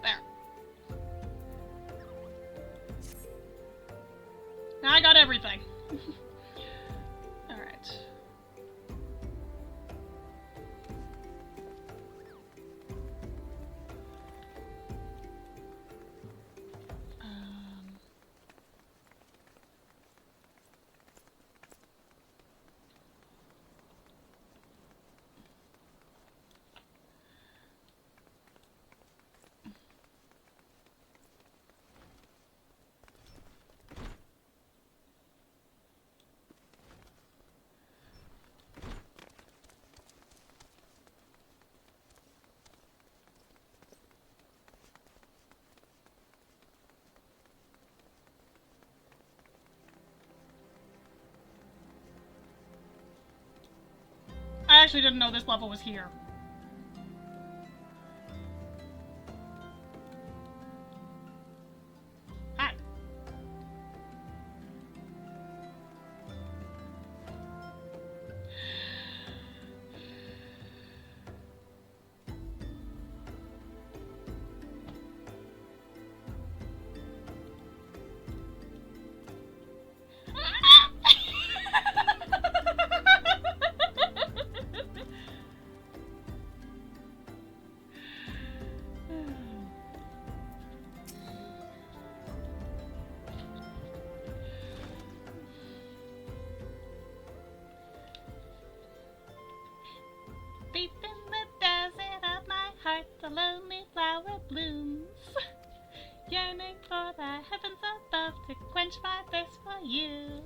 There. Now I got everything. Alright. I actually didn't know this level was here. Hi. Deep in the desert of my heart, the lonely flower blooms, yearning for the heavens above to quench my thirst for you.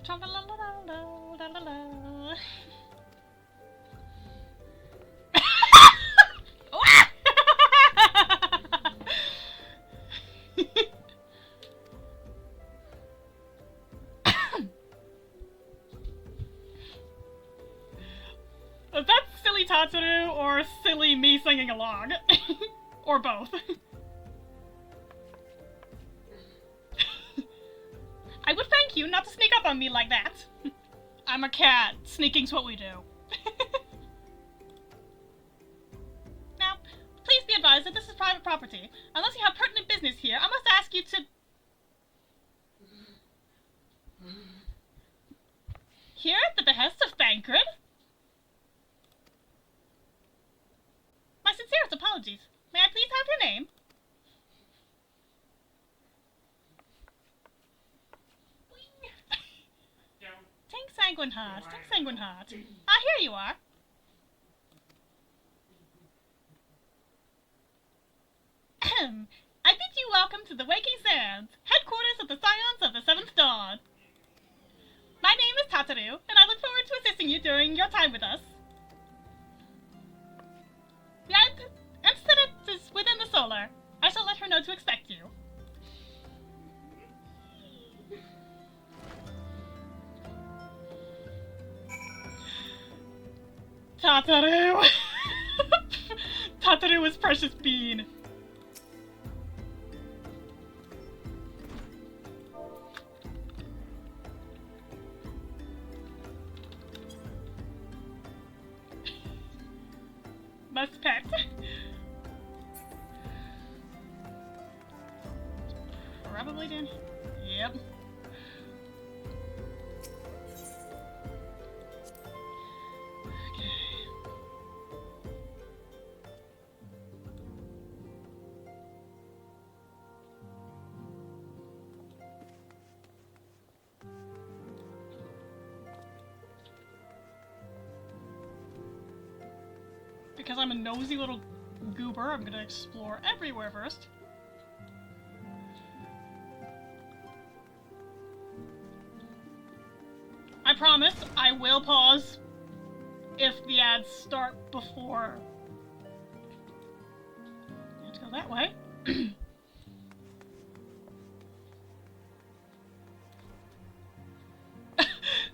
Tra-la-la-la-la-la-la-la. Is that silly Tatsuru or silly me singing along? Or both? on me like that. I'm a cat. Sneaking's what we do. Now, please be advised that this is private property. Unless you have pertinent business here, I must ask you to... Here at the behest of Thancred? My sincerest apologies. May I please have your name? Tink Sanguineheart. Tink Sanguineheart. Ah, here you are. I bid you welcome to the Waking Sands, headquarters of the Scions of the Seventh Dawn. My name is Tataru, and I look forward to assisting you during your time with us. The incident is within the solar. I shall let her know to expect you. Tataru! Tataru is precious bean. Best pet. Probably down here. Yep. Because I'm a nosy little goober, I'm gonna explore everywhere first. I promise I will pause if the ads start before. Let's go that way.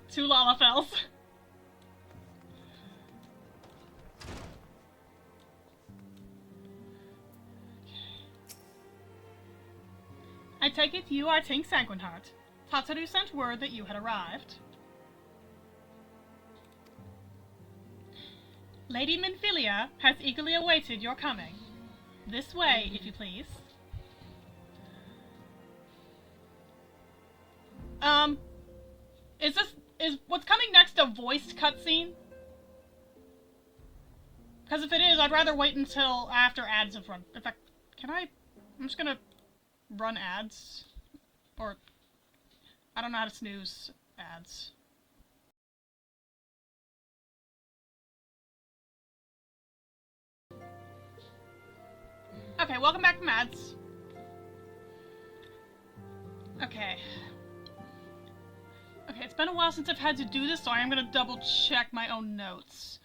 Two Lalafells. I take it you are Tink Sanguineheart. Tataru sent word that you had arrived. Lady Minfilia has eagerly awaited your coming. This way, if you please. Is what's coming next a voiced cutscene? Because if it is, I'd rather wait until after ads have run. In fact, I'm just gonna run ads, or I don't know how to snooze ads. Okay, welcome back from ads. Okay, it's been a while since I've had to do this, so I am gonna double check my own notes.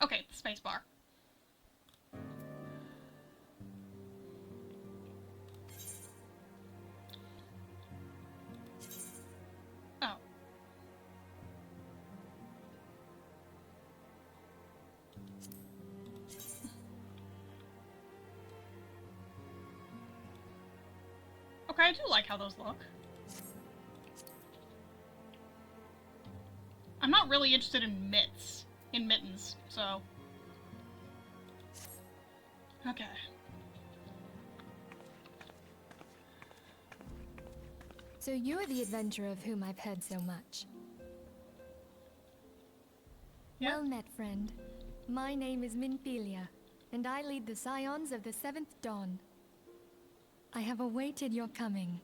Okay, the spacebar. Oh. Okay, I do like how those look. I'm not really interested in mittens, so. Okay. So you're the adventurer of whom I've heard so much. Yeah. Well met, friend. My name is Minfilia, and I lead the Scions of the Seventh Dawn. I have awaited your coming.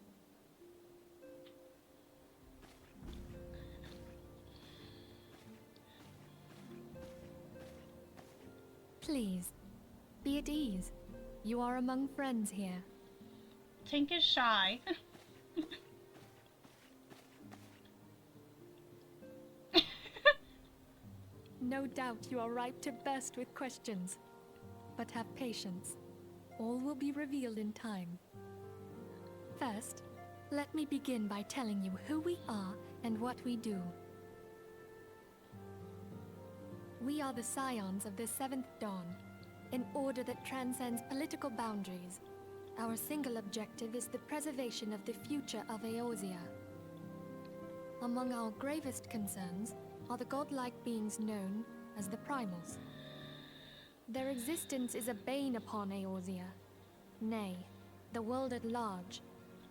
Please, be at ease. You are among friends here. Tink is shy. No doubt you are ripe to burst with questions. But have patience. All will be revealed in time. First, let me begin by telling you who we are and what we do. We are the Scions of the Seventh Dawn. an order that transcends political boundaries. Our single objective is the preservation of the future of Eorzea. Among our gravest concerns are the godlike beings known as the Primals. Their existence is a bane upon Eorzea, nay, the world at large,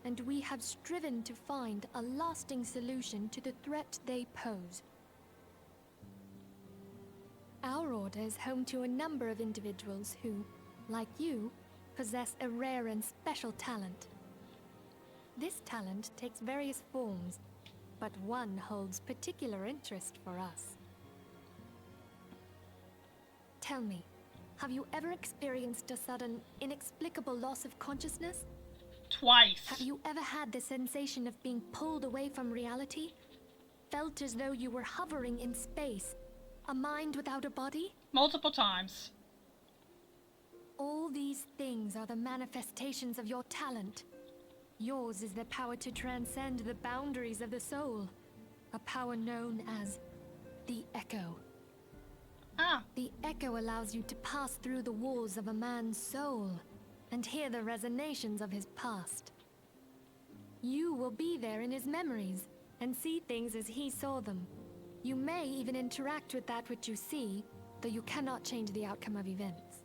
and we have striven to find a lasting solution to the threat they pose. Our order is home to a number of individuals who, like you, possess a rare and special talent. This talent takes various forms, but one holds particular interest for us. Tell me, have you ever experienced a sudden, inexplicable loss of consciousness? Twice. Have you ever had the sensation of being pulled away from reality? Felt as though you were hovering in space, a mind without a body? Multiple times. All these things are the manifestations of your talent. Yours is the power to transcend the boundaries of the soul, a power known as the Echo. Ah. The Echo allows you to pass through the walls of a man's soul and hear the resonations of his past. You will be there in his memories and see things as he saw them. You may even interact with that which you see, though you cannot change the outcome of events.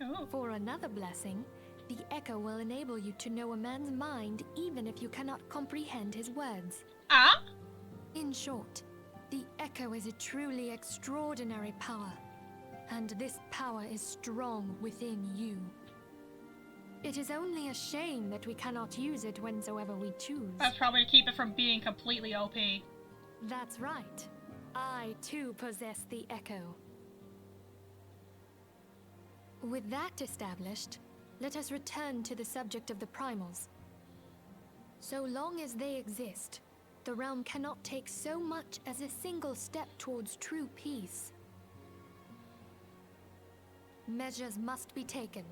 Oh. For another blessing, the Echo will enable you to know a man's mind even if you cannot comprehend his words. Ah? In short, the Echo is a truly extraordinary power, and this power is strong within you. It is only a shame that we cannot use it whensoever we choose. That's probably to keep it from being completely OP. That's right. I too possess the Echo. With that established, let us return to the subject of the Primals. So long as they exist, the realm cannot take so much as a single step towards true peace. Measures must be taken.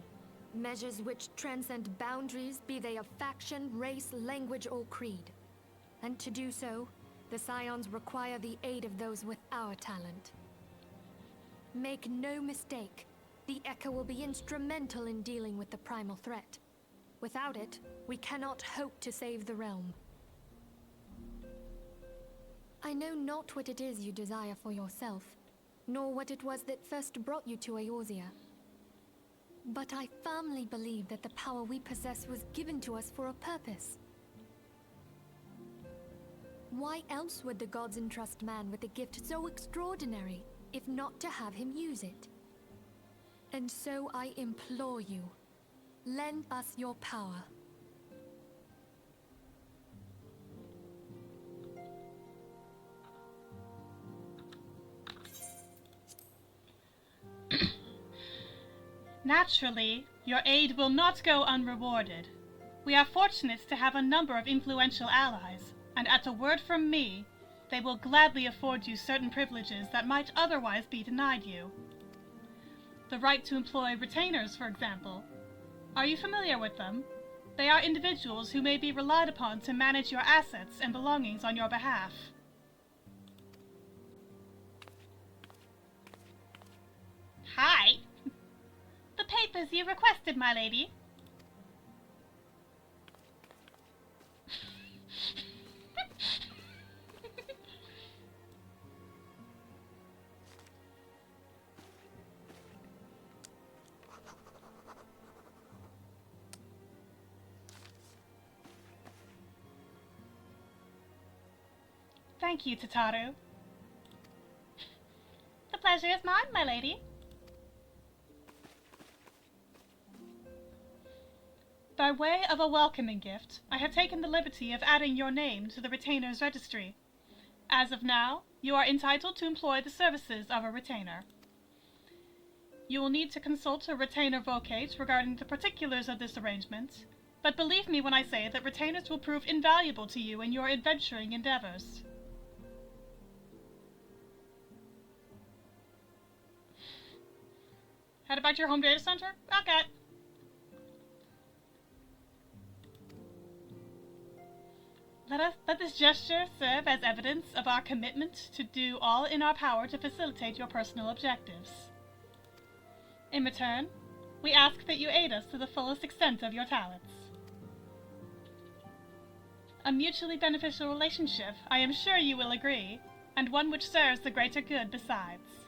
Measures which transcend boundaries, be they of faction, race, language, or creed. And to do so, the Scions require the aid of those with our talent. Make no mistake, the Echo will be instrumental in dealing with the primal threat. Without it, we cannot hope to save the realm. I know not what it is you desire for yourself, nor what it was that first brought you to Eorzea. But I firmly believe that the power we possess was given to us for a purpose. Why else would the gods entrust man with a gift so extraordinary, if not to have him use it? And so I implore you, lend us your power. Naturally, your aid will not go unrewarded. We are fortunate to have a number of influential allies, and at a word from me, they will gladly afford you certain privileges that might otherwise be denied you. The right to employ retainers, for example. Are you familiar with them? They are individuals who may be relied upon to manage your assets and belongings on your behalf. Hi! The papers you requested, my lady. Thank you, Tataru. The pleasure is mine, my lady. By way of a welcoming gift, I have taken the liberty of adding your name to the retainer's registry. As of now, you are entitled to employ the services of a retainer. You will need to consult a retainer vocate regarding the particulars of this arrangement, but believe me when I say that retainers will prove invaluable to you in your adventuring endeavors. Head back to your home data center? Okay. Let this gesture serve as evidence of our commitment to do all in our power to facilitate your personal objectives. In return, we ask that you aid us to the fullest extent of your talents. A mutually beneficial relationship, I am sure you will agree, and one which serves the greater good besides.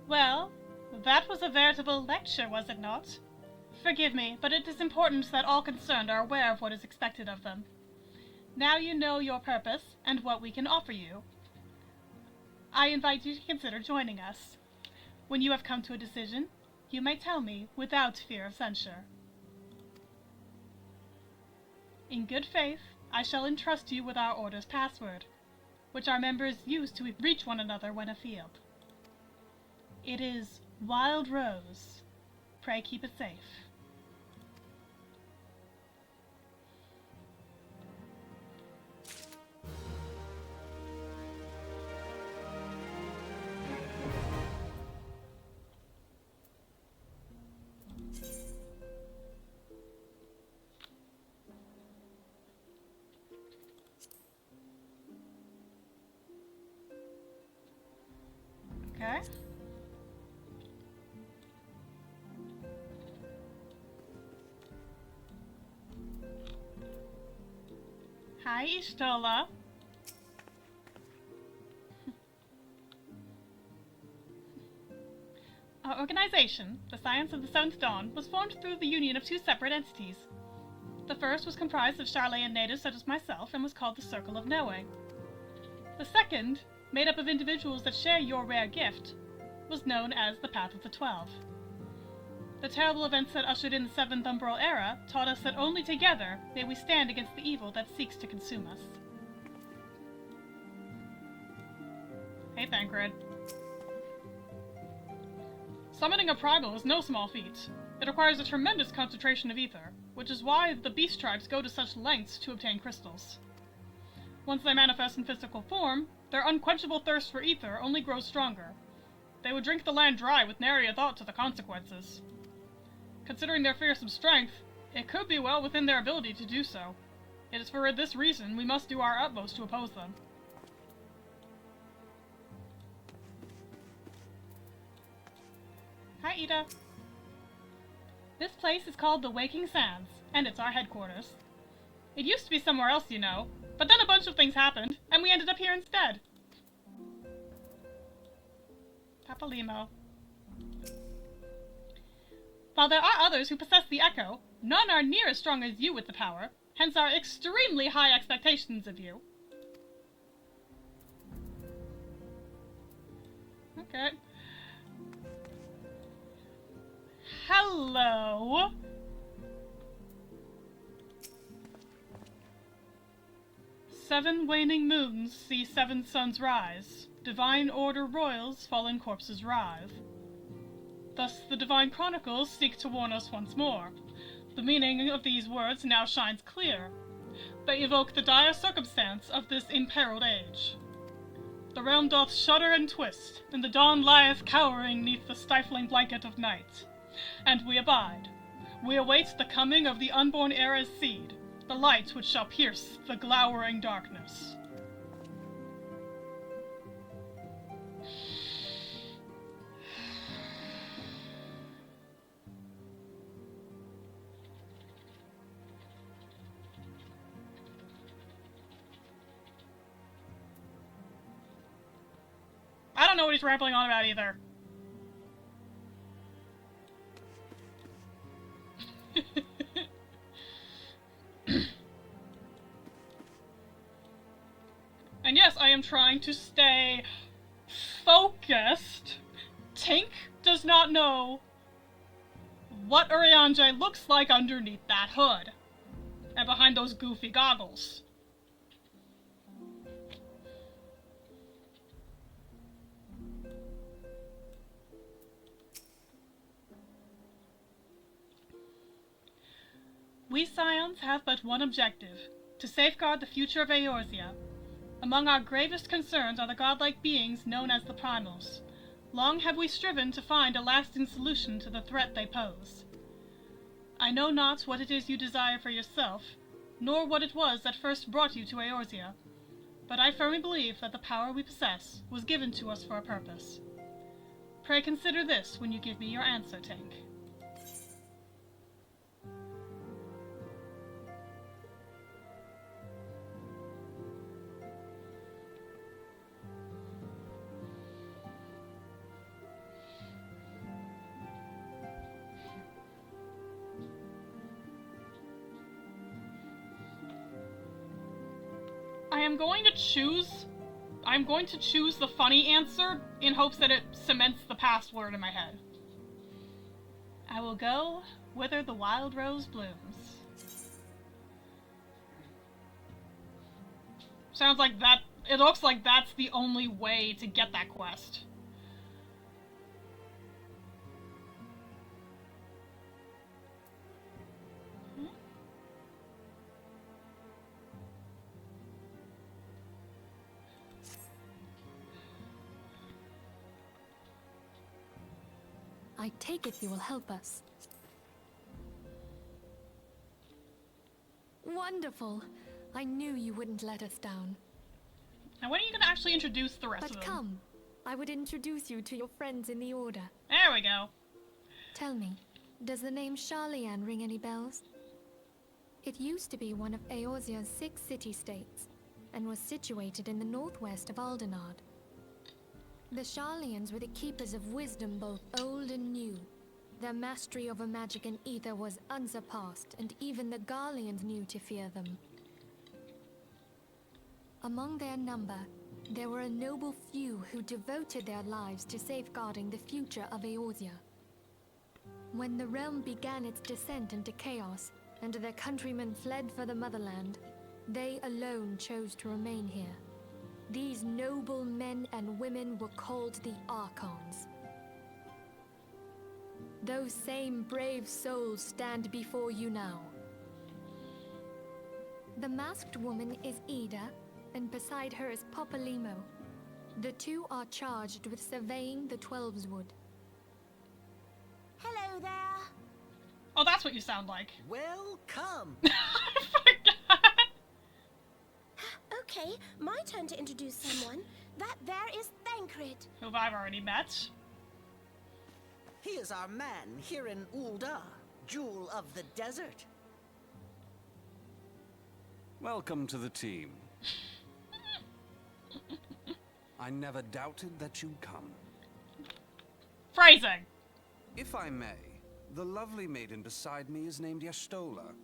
Well, that was a veritable lecture, was it not? Forgive me, but it is important that all concerned are aware of what is expected of them. Now you know your purpose and what we can offer you. I invite you to consider joining us. When you have come to a decision, you may tell me without fear of censure. In good faith, I shall entrust you with our order's password, which our members use to reach one another when afield. It is Wild Rose. Pray keep it safe. Okay. Hi, Ishtola. Our organization, the Scions of the Seventh Dawn, was formed through the union of two separate entities. The first was comprised of Charlayan natives such as myself and was called the Circle of Knowing. The second, made up of individuals that share your rare gift, was known as the Path of the 12. The terrible events that ushered in the Seventh Umbral Era taught us that only together may we stand against the evil that seeks to consume us. Hey, Thancred. Summoning a primal is no small feat. It requires a tremendous concentration of ether, which is why the beast tribes go to such lengths to obtain crystals. Once they manifest in physical form, their unquenchable thirst for ether only grows stronger. They would drink the land dry with nary a thought to the consequences. Considering their fearsome strength, it could be well within their ability to do so. It is for this reason we must do our utmost to oppose them. Hi, Ida. This place is called the Waking Sands, and it's our headquarters. It used to be somewhere else, you know, but then a bunch of things happened, and we ended up here instead. Papalimo. While there are others who possess the Echo, none are near as strong as you with the power, hence our extremely high expectations of you. Okay. Hello. Seven waning moons see seven suns rise. Divine order roils, fallen corpses writhe. Thus the Divine Chronicles seek to warn us once more. The meaning of these words now shines clear. They evoke the dire circumstance of this imperiled age. The realm doth shudder and twist, and the dawn lieth cowering neath the stifling blanket of night. And we abide. We await the coming of the unborn era's seed, the light which shall pierce the glowering darkness. I don't know what he's rambling on about either. And yes, I am trying to stay focused. Tink does not know what Urianger looks like underneath that hood and behind those goofy goggles. We Scions have but one objective, to safeguard the future of Eorzea. Among our gravest concerns are the godlike beings known as the Primals. Long have we striven to find a lasting solution to the threat they pose. I know not what it is you desire for yourself, nor what it was that first brought you to Eorzea, but I firmly believe that the power we possess was given to us for a purpose. Pray consider this when you give me your answer, Tink. I'm going to choose the funny answer in hopes that it cements the password in my head. I will go whither the wild rose blooms. Sounds like that. It looks like that's the only way to get that quest. I take it you will help us. Wonderful! I knew you wouldn't let us down. Now when are you going to actually introduce the rest of them? But come, I would introduce you to your friends in the Order. There we go. Tell me, does the name Charlian ring any bells? It used to be one of Eorzea's 6 city-states, and was situated in the northwest of Aldenard. The Charlians were the keepers of wisdom both old and new. Their mastery over magic and ether was unsurpassed, and even the Garleans knew to fear them. Among their number, there were a noble few who devoted their lives to safeguarding the future of Eorzea. When the realm began its descent into chaos, and their countrymen fled for the motherland, they alone chose to remain here. These noble men and women were called the Archons. Those same brave souls stand before you now. The masked woman is Ida, and beside her is Popolimo. The two are charged with surveying the Twelveswood. Hello there. Oh, that's what you sound like. Welcome. I forgot. Okay, my turn to introduce someone. That there is Thancred. Who I've already met. He is our man here in Ul'dah, Jewel of the Desert. Welcome to the team. I never doubted that you'd come. Phrasing. If I may, the lovely maiden beside me is named Y'shtola.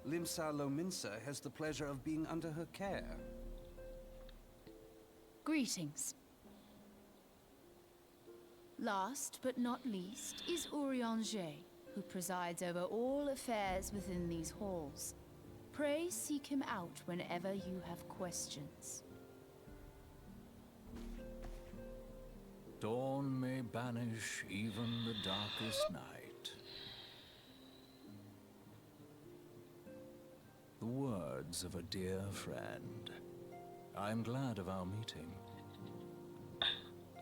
Limsa Lominsa has the pleasure of being under her care. Greetings. Last but not least is Urianger, who presides over all affairs within these halls. Pray seek him out whenever you have questions. Dawn may banish even the darkest night. The words of a dear friend. I'm glad of our meeting.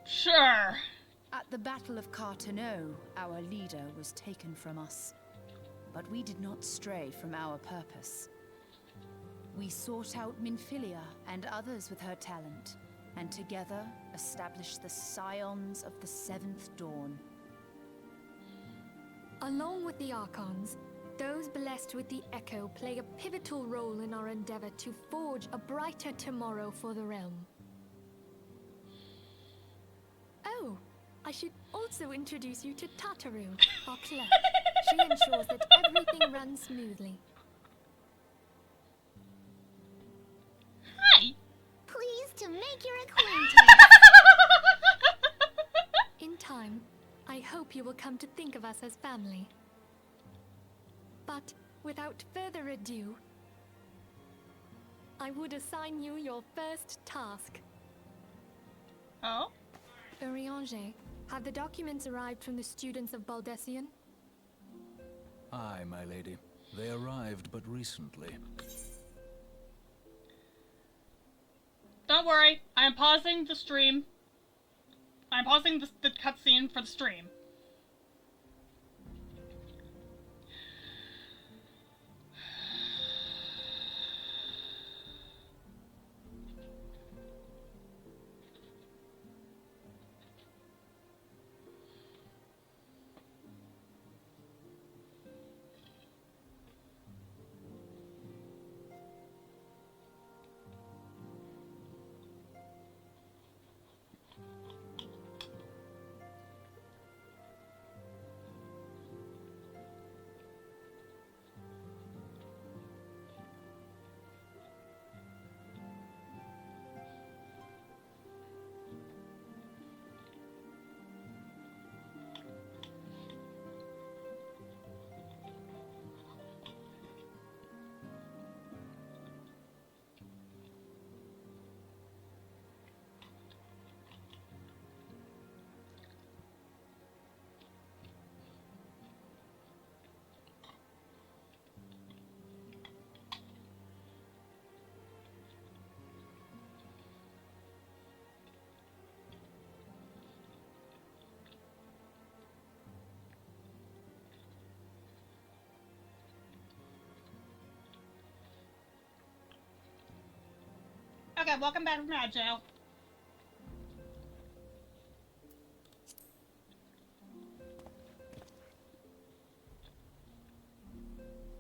Sure. At the Battle of Carteneau, our leader was taken from us. But we did not stray from our purpose. We sought out Minfilia and others with her talent, and together established the Scions of the Seventh Dawn. Along with the Archons, those blessed with the Echo play a pivotal role in our endeavor to forge a brighter tomorrow for the realm. Oh, I should also introduce you to Tataru, our clerk. She ensures that everything runs smoothly. Hi. Pleased to make your acquaintance. In time, I hope you will come to think of us as family. But without further ado, I would assign you your first task. Oh? Urianger, have the documents arrived from the students of Baldessian? Aye, my lady. They arrived but recently. Don't worry, I am pausing the stream. I'm pausing the cutscene for the stream. Okay, welcome back from Mad Jail.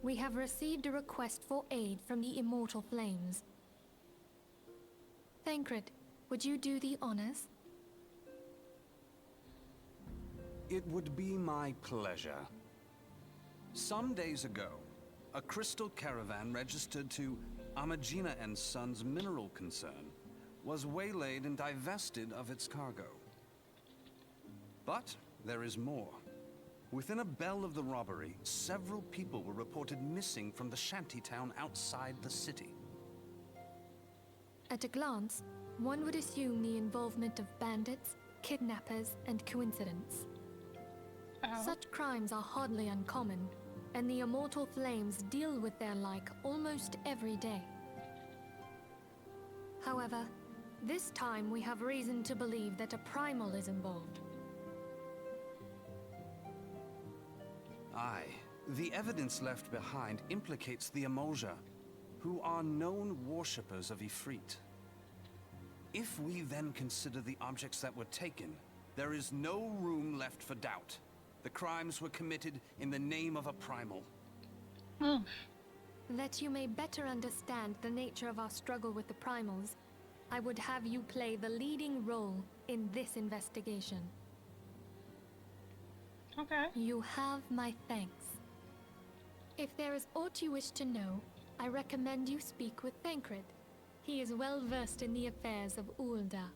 We have received a request for aid from the Immortal Flames. Thancred, would you do the honors? It would be my pleasure. Some days ago, a crystal caravan registered to Amagina and Sons mineral concern was waylaid and divested of its cargo. But there is more. Within a bell of the robbery, several people were reported missing from the shantytown outside the city. At a glance, one would assume the involvement of bandits, kidnappers, and coincidence. Such crimes are hardly uncommon, and the Immortal Flames deal with their like almost every day. However, this time we have reason to believe that a primal is involved. Aye, the evidence left behind implicates the Emolja, who are known worshippers of Ifrit. If we then consider the objects that were taken, there is no room left for doubt. The crimes were committed in the name of a primal. That you may better understand the nature of our struggle with the primals, I would have you play the leading role in this investigation. Okay. You have my thanks. If there is aught you wish to know, I recommend you speak with Thancred. He is well versed in the affairs of Ulda.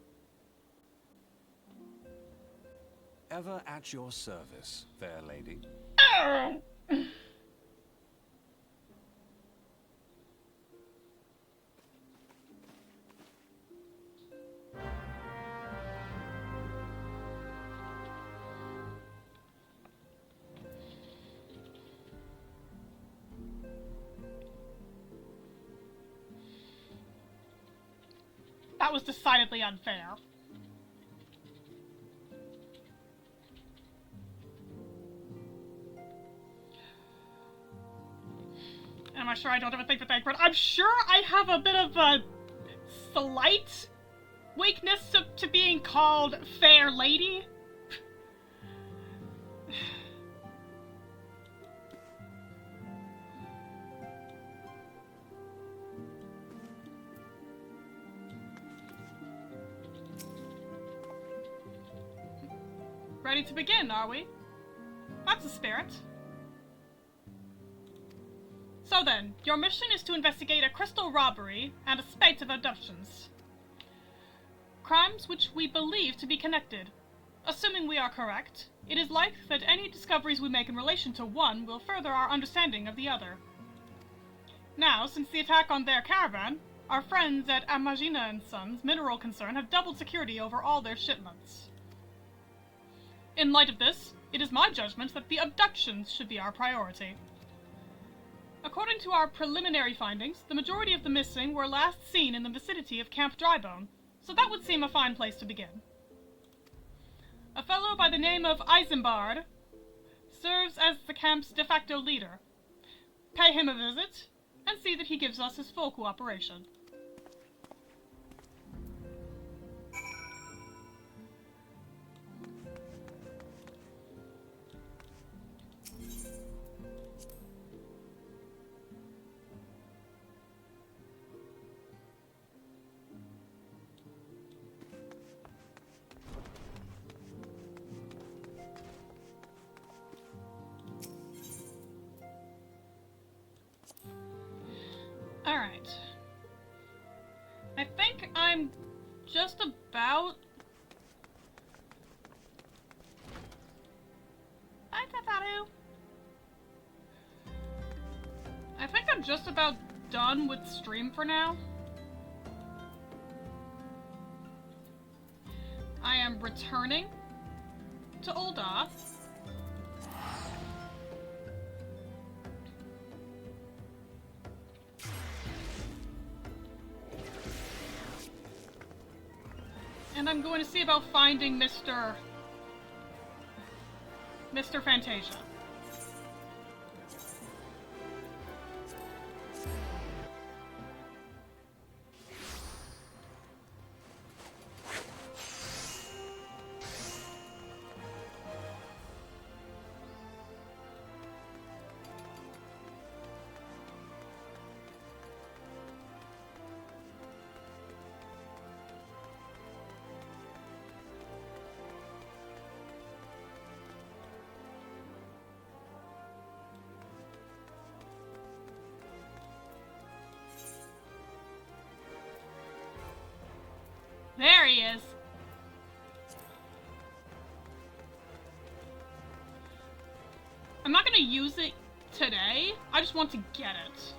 Ever at your service, fair lady. That was decidedly unfair. Am I sure I don't have a thing for Thancred? I'm sure I have a bit of a slight weakness to being called fair lady. Ready to begin, are we? That's the spirit. So then, your mission is to investigate a crystal robbery and a spate of abductions. Crimes which we believe to be connected. Assuming we are correct, it is likely that any discoveries we make in relation to one will further our understanding of the other. Now, since the attack on their caravan, our friends at Amagina and Sons Mineral Concern have doubled security over all their shipments. In light of this, it is my judgment that the abductions should be our priority. According to our preliminary findings, the majority of the missing were last seen in the vicinity of Camp Drybone, so that would seem a fine place to begin. A fellow by the name of Isambard serves as the camp's de facto leader. Pay him a visit, and see that he gives us his full cooperation. Alright. I think I'm just about... I think I'm just about done with stream for now. I am returning to Ulda. And I'm going to see about finding Mr. Fantasia. I'm not gonna use it today. I just want to get it.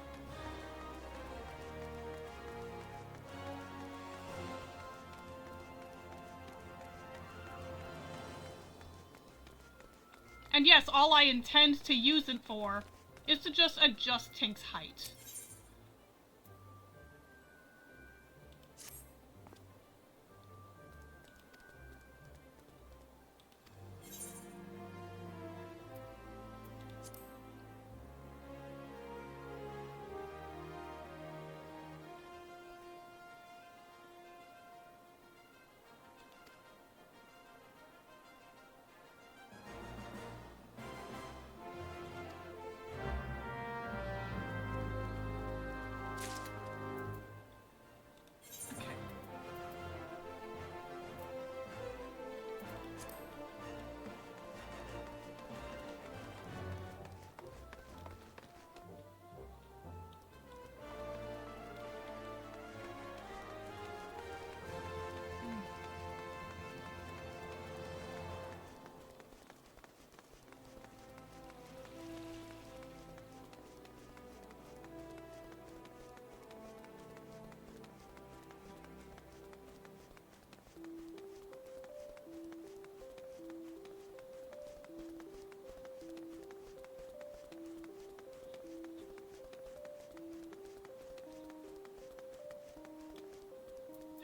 And yes, all I intend to use it for is to just adjust Tink's height.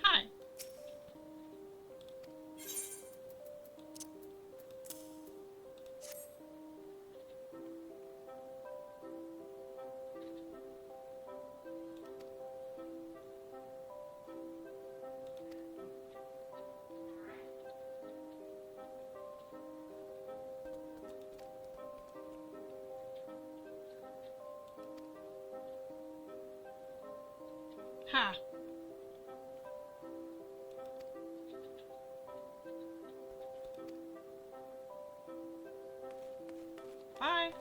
Hi. Ha. Bye.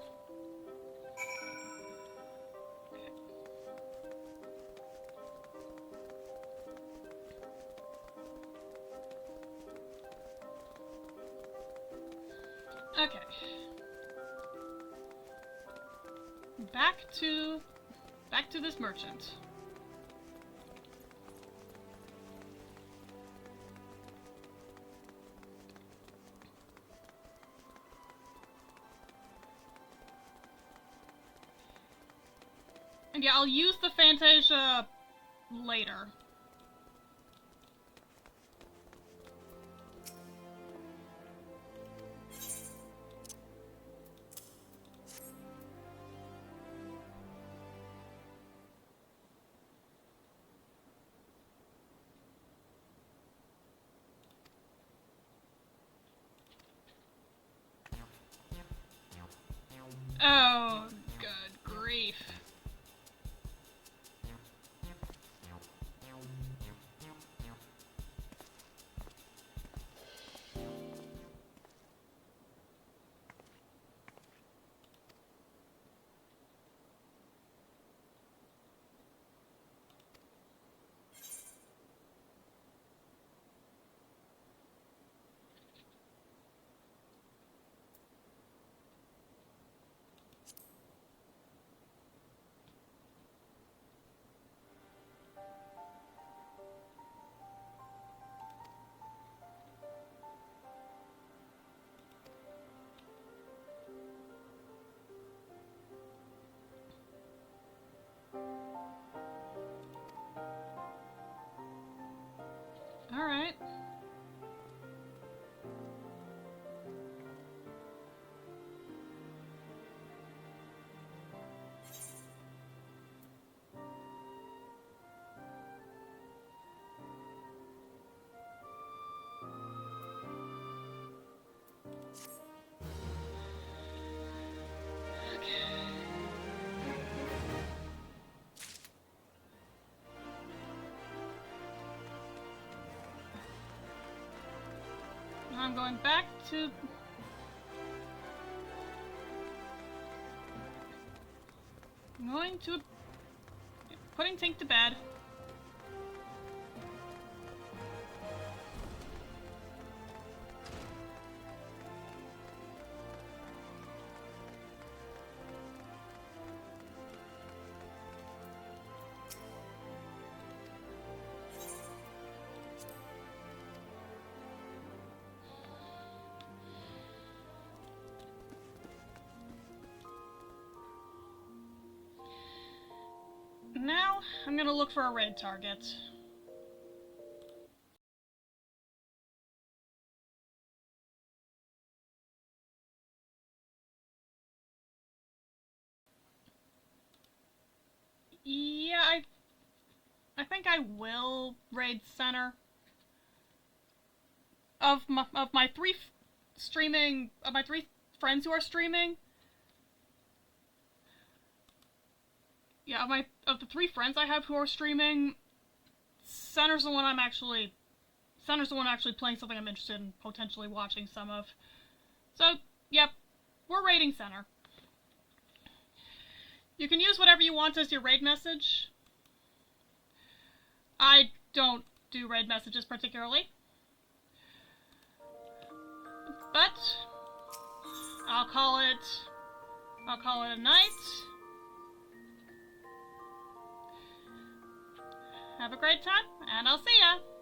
Okay. Back to this merchant. And yeah, I'll use the Fantasia later. Oh, good grief. Alright. I'm going back to... I'm going to... putting Tink to bed. now, I'm gonna look for a raid target. Yeah, I think I will raid center. Of my three friends who are streaming. Yeah, of the 3 friends I have who are streaming, center's the one actually playing something I'm interested in potentially watching some of. So, yep, we're raiding center. You can use whatever you want as your raid message. I don't do raid messages particularly. But I'll call it a night. Have a great time, and I'll see ya!